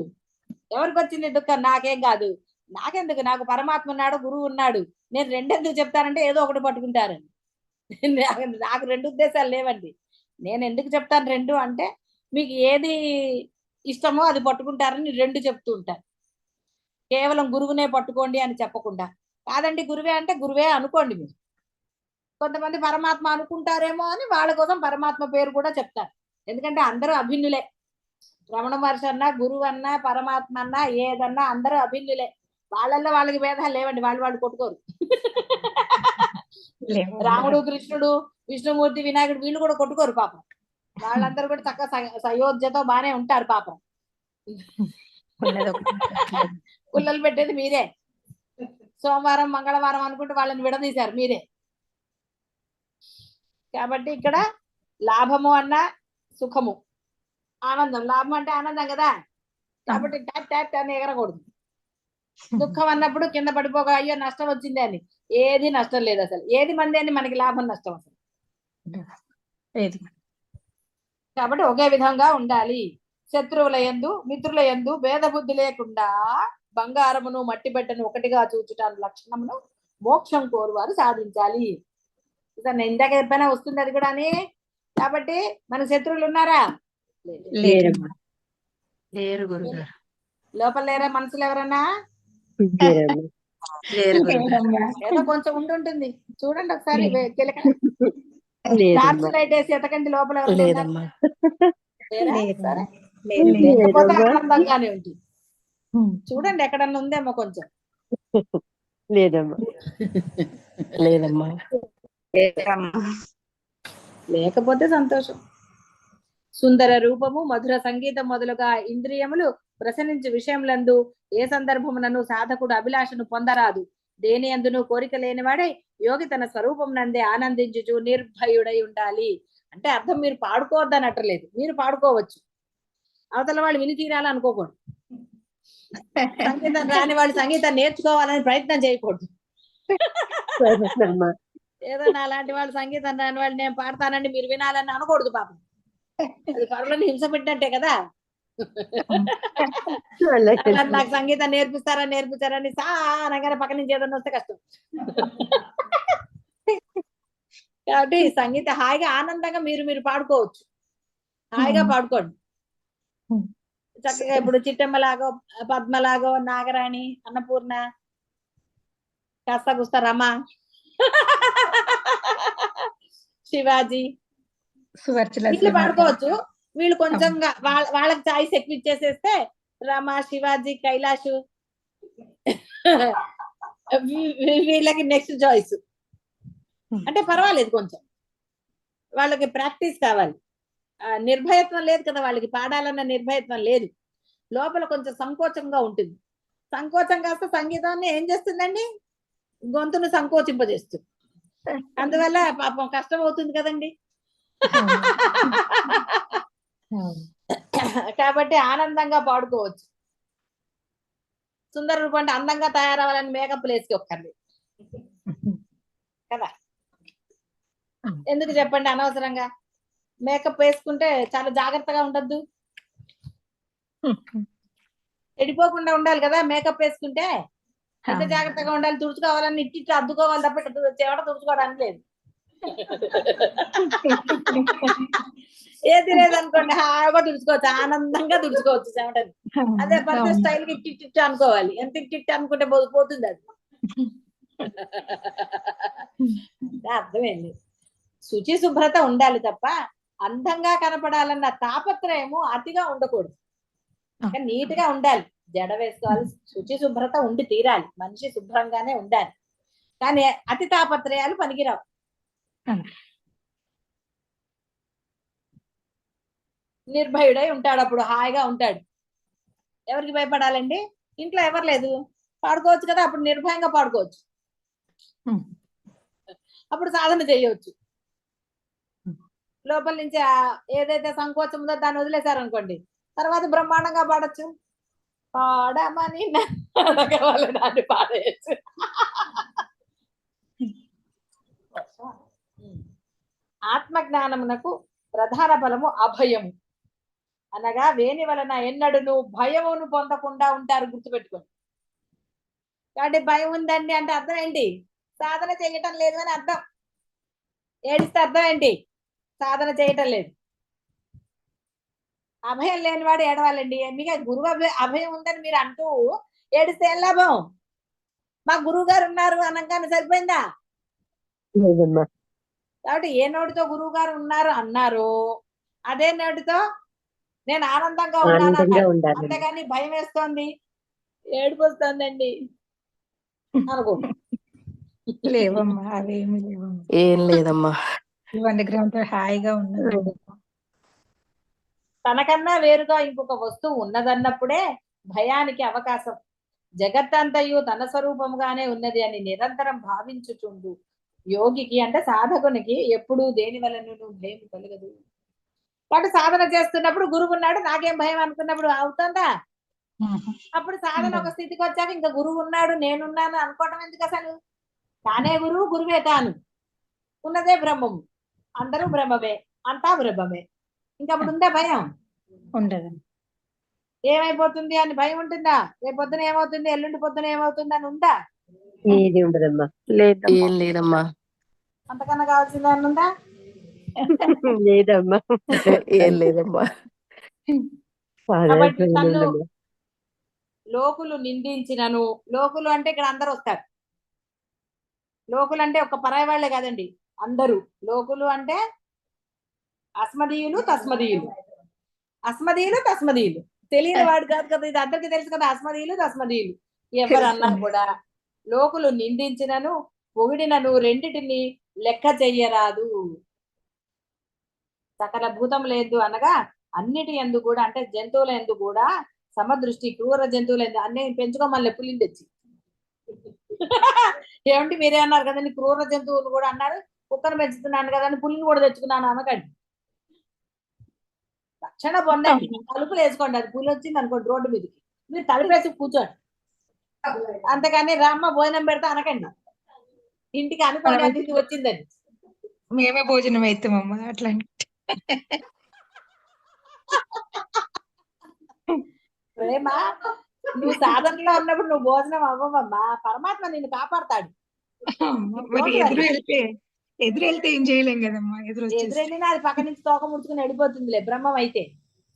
ఎవరికి వచ్చింది దుఃఖం? నాకేం కాదు, నాకెందుకు, నాకు పరమాత్మ ఉన్నాడు, గురువు ఉన్నాడు, నేను రెండెందుకు చెప్తానంటే ఏదో ఒకటి పట్టుకుంటారని. నాకు రెండు ఉద్దేశాలు లేవండి. నేను ఎందుకు చెప్తాను రెండు అంటే, మీకు ఏది ఇష్టమో అది పట్టుకుంటారని రెండు చెప్తూ ఉంటాను. కేవలం గురువునే పట్టుకోండి అని చెప్పకుండా. కాదండి గురువే అంటే గురువే అనుకోండి మీరు. కొంతమంది పరమాత్మ అనుకుంటారేమో అని వాళ్ళ కోసం పరమాత్మ పేరు కూడా చెప్తారు. ఎందుకంటే అందరూ అభిన్నులే. రమణ మహర్షి అన్నా, గురువు అన్నా, పరమాత్మ అన్నా, ఏదన్నా అందరూ అభిన్నులే. వాళ్ళల్లో వాళ్ళకి భేదాలు లేవండి, వాళ్ళు కొట్టుకోరు. రాముడు, కృష్ణుడు, విష్ణుమూర్తి, వినాయకుడు వీళ్ళు కూడా కొట్టుకోరు పాపం. వాళ్ళందరూ కూడా చక్కగా సయోధ్యతో బానే ఉంటారు పాపం. పుల్లలు పెట్టేది మీరే. సోమవారం మంగళవారం అనుకుంటే వాళ్ళని విడదీశారు మీరే. కాబట్టి ఇక్కడ లాభము అన్న సుఖము, ఆనందం. లాభం అంటే ఆనందం కదా, కాబట్టి ట్యాప్ ట్యాప్ అని ఎగరకూడదు. దుఃఖం అన్నప్పుడు కింద పడిపోగా అయ్యో నష్టం వచ్చింది అని. ఏది నష్టం లేదు అసలు. ఏది మంది అని మనకి లాభం నష్టం అసలు. ఏది కాబట్టి ఒకే విధంగా ఉండాలి. శత్రువుల యందు మిత్రుల యందు భేద బుద్ధి లేకుండా బంగారమును మట్టి బెట్టను ఒకటిగా చూచుట లక్షణమును మోక్షం కోరువారు సాధించాలి. నేను ఇందాక చెప్పైనా వస్తుంది అది కూడా అని. కాబట్టి మన శత్రువులు ఉన్నారా? లేరమ్మా. లేరు గురుగారు. లోపల లేరా మనసులో ఎవరన్నా? లేరు గురుగారు. ఏదో కొంచెం ఉండుంటుంది, చూడండి ఒకసారి. టార్చ్ లైట్ వేసి ఎతకండి లోపల ఎవరైనా ఉన్నారా? లేదమ్మా. లేరా? లేదు. సరే. లేదు. లేకపోతే ఆనందంగానే ఉంటుంది. చూడండి ఎక్కడన్నా ఉందేమో కొంచెం. లేదమ్మా. లేదమ్మా. లేకపోతే సంతోషం. సుందర రూపము మధుర సంగీతం మొదలుగా ఇంద్రియములు ప్రసరించు విషయములందు ఏ సందర్భమునను సాధకుడు అభిలాషను పొందరాదు. దేని అందును కోరిక లేనివాడై యోగి తన స్వరూపం నందే ఆనందించుచు నిర్భయుడై ఉండాలి. అంటే అర్థం మీరు పాడుకోవద్దని అట్టలేదు, మీరు పాడుకోవచ్చు, అవతల వాళ్ళు విని తీరాలని అనుకోకూడదు. సంగీతం రాని వాళ్ళు సంగీతం నేర్చుకోవాలని ప్రయత్నం చేయకూడదు. ఏదో నా లాంటి వాళ్ళు సంగీతం రాని వాళ్ళు నేను పాడతానండి మీరు వినాలని అనకూడదు. పాపం అది పరులను హింస పెట్టినట్టే కదా. నాకు సంగీతం నేర్పిస్తారని సానగానే పక్క నుంచి ఏదన్నా వస్తే కష్టం. కాబట్టి సంగీతం హాయిగా ఆనందంగా మీరు పాడుకోవచ్చు, హాయిగా పాడుకోండి చక్కగా. ఇప్పుడు చిట్టమ్మలాగో పద్మలాగో నాగరాణి అన్నపూర్ణ కాస్త గుస్తా రమ శివాజీ ఇట్లా పాడుకోవచ్చు. వీళ్ళు కొంచెం వాళ్ళకి చాయిస్ ఎక్కువ ఇచ్చేసేస్తే రమ శివాజీ కైలాష్ వీళ్ళకి నెక్స్ట్ చాయిస్. అంటే పర్వాలేదు, కొంచెం వాళ్ళకి ప్రాక్టీస్ కావాలి. నిర్భయత్వం లేదు కదా వాళ్ళకి, పాడాలన్న నిర్భయత్వం లేదు. లోపల కొంచెం సంకోచంగా ఉంటుంది. సంకోచం కాస్త సంగీతాన్ని ఏం చేస్తుందండి, గొంతును సంకోచింపజేస్తుంది. అందువల్ల పాపం కష్టం అవుతుంది కదండి. కాబట్టి ఆనందంగా పాడుకోవచ్చు. సుందర రూపం అంటే అందంగా తయారవ్వాలని మేకప్ వేసుకోకండి కదా. ఎందుకు చెప్పండి, అనవసరంగా మేకప్ వేసుకుంటే చాలా జాగ్రత్తగా ఉండద్దు, చెడిపోకుండా ఉండాలి కదా. మేకప్ వేసుకుంటే ఎంత జాగ్రత్తగా ఉండాలి, తుడుచుకోవాలని ఇట్టి అద్దుకోవాలి తప్ప చెవట తుడుచుకోవడానికి లేదు. ఏది లేదనుకోండి హాయిగా తుడుచుకోవచ్చు, ఆనందంగా తుడుచుకోవచ్చు చెమటని. అదే పడితే స్టైల్ కి ఇట్టి అనుకోవాలి, ఎంత ఇట్టి అనుకుంటే పోతుంది అది. అర్థమైంది. శుచి శుభ్రత ఉండాలి తప్ప అందంగా కనపడాలన్న తాపత్రయము అతిగా ఉండకూడదు. నీట్ గా ఉండాలి, జడ వేసుకోవాలి, శుచి శుభ్రత ఉండి తీరాలి, మనిషి శుభ్రంగానే ఉండాలి. కానీ అతి తాపత్రయాలు పనికిరావు. నిర్భయుడై ఉంటాడు, అప్పుడు హాయిగా ఉంటాడు. ఎవరికి భయపడాలండి? ఇంట్లో ఎవరు లేదు, పాడుకోవచ్చు కదా, అప్పుడు నిర్భయంగా పాడుకోవచ్చు, అప్పుడు సాధన చేయవచ్చు. లోపల నుంచి ఏదైతే సంకోచం ఉందో దాన్ని వదిలేశారనుకోండి, తర్వాత బ్రహ్మాండంగా పాడచ్చు. పాడమని దాన్ని పాడేయచ్చు. ఆత్మజ్ఞానమునకు ప్రధాన ఫలము అభయము అనగా వేని వలన ఎన్నడును భయమును పొందకుండా ఉంటారు, గుర్తుపెట్టుకోండి. కాబట్టి భయం ఉందండి అంటే అర్థం ఏంటి? సాధన చేయటం లేదు అని అర్థం. ఏడిస్తే అర్థం ఏంటి? సాధన చేయటం లేదు. అభయం లేనివాడు ఏడవాలండి. మీకు గురువు అభయం ఉందని మీరు అంటూ ఏడిస్తే ఏం లాభం? మా గురువు గారు ఉన్నారు అనగానే సరిపోయిందా? కాబట్టి ఏ నోటితో గురువు గారు ఉన్నారు అన్నారు, అదే నోటితో నేను ఆనందంగా ఉన్నాను అన్నారు. అంతేగాని భయం వేస్తోంది, ఏడుపు వస్తుందండి అనుకో. లేవమ్మా, అవేమి లేవమ్మా, ఏం లేదమ్మా. గ్రౌండ్ హాయిగా ఉన్నది. తనకన్నా వేరుగా ఇంకొక వస్తువు ఉన్నదన్నప్పుడే భయానికి అవకాశం. జగత్తంతయు తన స్వరూపముగానే ఉన్నది అని నిరంతరం భావించుచుండు యోగికి అంటే సాధకునికి ఎప్పుడు దేని వలన భయం కలగదు. కాబట్టి సాధన చేస్తున్నప్పుడు గురువు ఉన్నాడు నాకేం భయం అనుకున్నప్పుడు అవుతుందా? అప్పుడు సాధన ఒక స్థితికి వచ్చాక ఇంకా గురువు ఉన్నాడు నేనున్నాను అనుకోవటం ఎందుకు అసలు? తానే గురువు, గురువే తాను, ఉన్నదే బ్రహ్మము, అందరూ బ్రహ్మమే, అంతా బ్రహ్మమే. ఇంకా అప్పుడు ఉందా భయం? ఉండదు. ఏమైపోతుంది అని భయం ఉంటుందా? రేపు పొద్దున ఏమవుతుంది, ఎల్లుండి పొద్దున ఏమవుతుంది అని ఉందా? ఏది ఉండదమ్మా. ఏం లేదమ్మా. అంతకన్నా కావాల్సింది అని ఉందా? లేదమ్మా. ఏం లేదమ్మా. కాబట్టి తను లోకులు నిందించినను, లోకులు అంటే ఇక్కడ అందరు వస్తారు. లోకులు అంటే ఒక పరాయి వాళ్లే కాదండి, అందరూ లోకులు అంటే అస్మదీయులు తస్మదీయులు, అస్మదీయులు తస్మదీయులు. తెలియని వాడు కాదు కదా, ఇది అందరికీ తెలుసు కదా. అస్మదీయులు తస్మదీయులు ఎవరన్నా కూడా లోకులు నిందించినను పొగిడినను రెండిటిని లెక్క చెయ్యరాదు. సకల భూతం లేదు అనగా అన్నిటి ఎందు కూడా అంటే జంతువుల ఎందు కూడా సమదృష్టి, క్రూర జంతువుల ఎందు అన్ని పెంచుకోమని పులిని తెచ్చి ఏమంటే మీరే అన్నారు కదండి, క్రూర జంతువులు కూడా అన్నారు, కుక్కను పెంచుతున్నాను కదా అని పులిని కూడా తెచ్చుకున్నాను అనకండి. రక్షణ పొందండి, తలుపులు వేసుకోండి. అది పులి వచ్చింది అనుకోండి రోడ్డు మీదకి, మీరు తలుపేసి కూర్చోండి. అంతేకాని రామ్మ భోజనం పెడతా అనకండి, ఇంటికి అనుకోని అతిథి వచ్చిందని. మేమే భోజనం అవుతామమ్మా అట్లా. ప్రేమ, నువ్వు సాధనలో ఉన్నప్పుడు నువ్వు భోజనం అవ్వవమ్మా, పరమాత్మ నిన్ను కాపాడతాడు. మరి ఎదురు వెళ్తే ఏం చేయలేం కదమ్మా. ఎదురెళ్ళినా అది పక్క నుంచి తోక ముడుచుకుని వెళ్ళిపోతుందిలే బ్రహ్మం అయితే.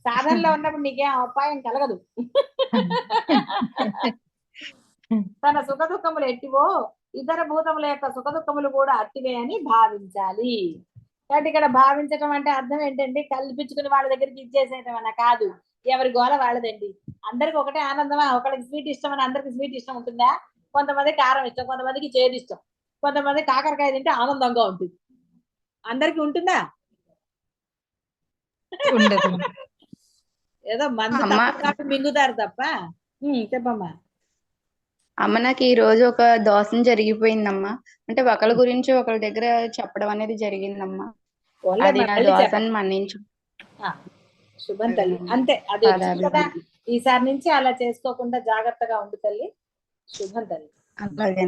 సాధనలో ఉన్నప్పుడు నీకేం అపాయం కలగదు. తన సుఖ దుఃఖములు ఎట్టివో ఇతర భూతముల యొక్క సుఖ దుఃఖములు కూడా అట్టివే అని భావించాలి. కాబట్టి ఇక్కడ భావించడం అంటే అర్థం ఏంటంటే కల్పించుకుని వాళ్ళ దగ్గరికి ఇచ్చేసేయటం అన్న కాదు. ఎవరి గోల వాళ్ళదండి. అందరికి ఒకటే ఆనందమా? ఒకరికి స్వీట్ ఇష్టం అని అందరికి స్వీట్ ఇష్టం ఉంటుందా? కొంతమంది కారం ఇష్టం, కొంతమందికి చేదు ఇష్టం, కొంతమంది కాకరకాయ తింటే ఆనందంగా ఉంటుంది. అందరికి ఉంటుందా? ఉండదు. ఏదో మందు తప్ప మింగుతారు తప్ప. చెప్పమ్మా. అమ్మ, నాకు ఈ రోజు ఒక దోషం జరిగిపోయిందమ్మా. అంటే ఒకళ్ళ గురించి ఒకళ్ళ దగ్గర చెప్పడం అనేది జరిగిందమ్మా. అది నా దోషాన్ని మన్నించు. శుభం తల్లి. అంతే, అదే కదా. ఈసారి నుంచి అలా చేసుకోకుండా జాగ్రత్తగా ఉండు తల్లి. శుభం తల్లి. అలాగే.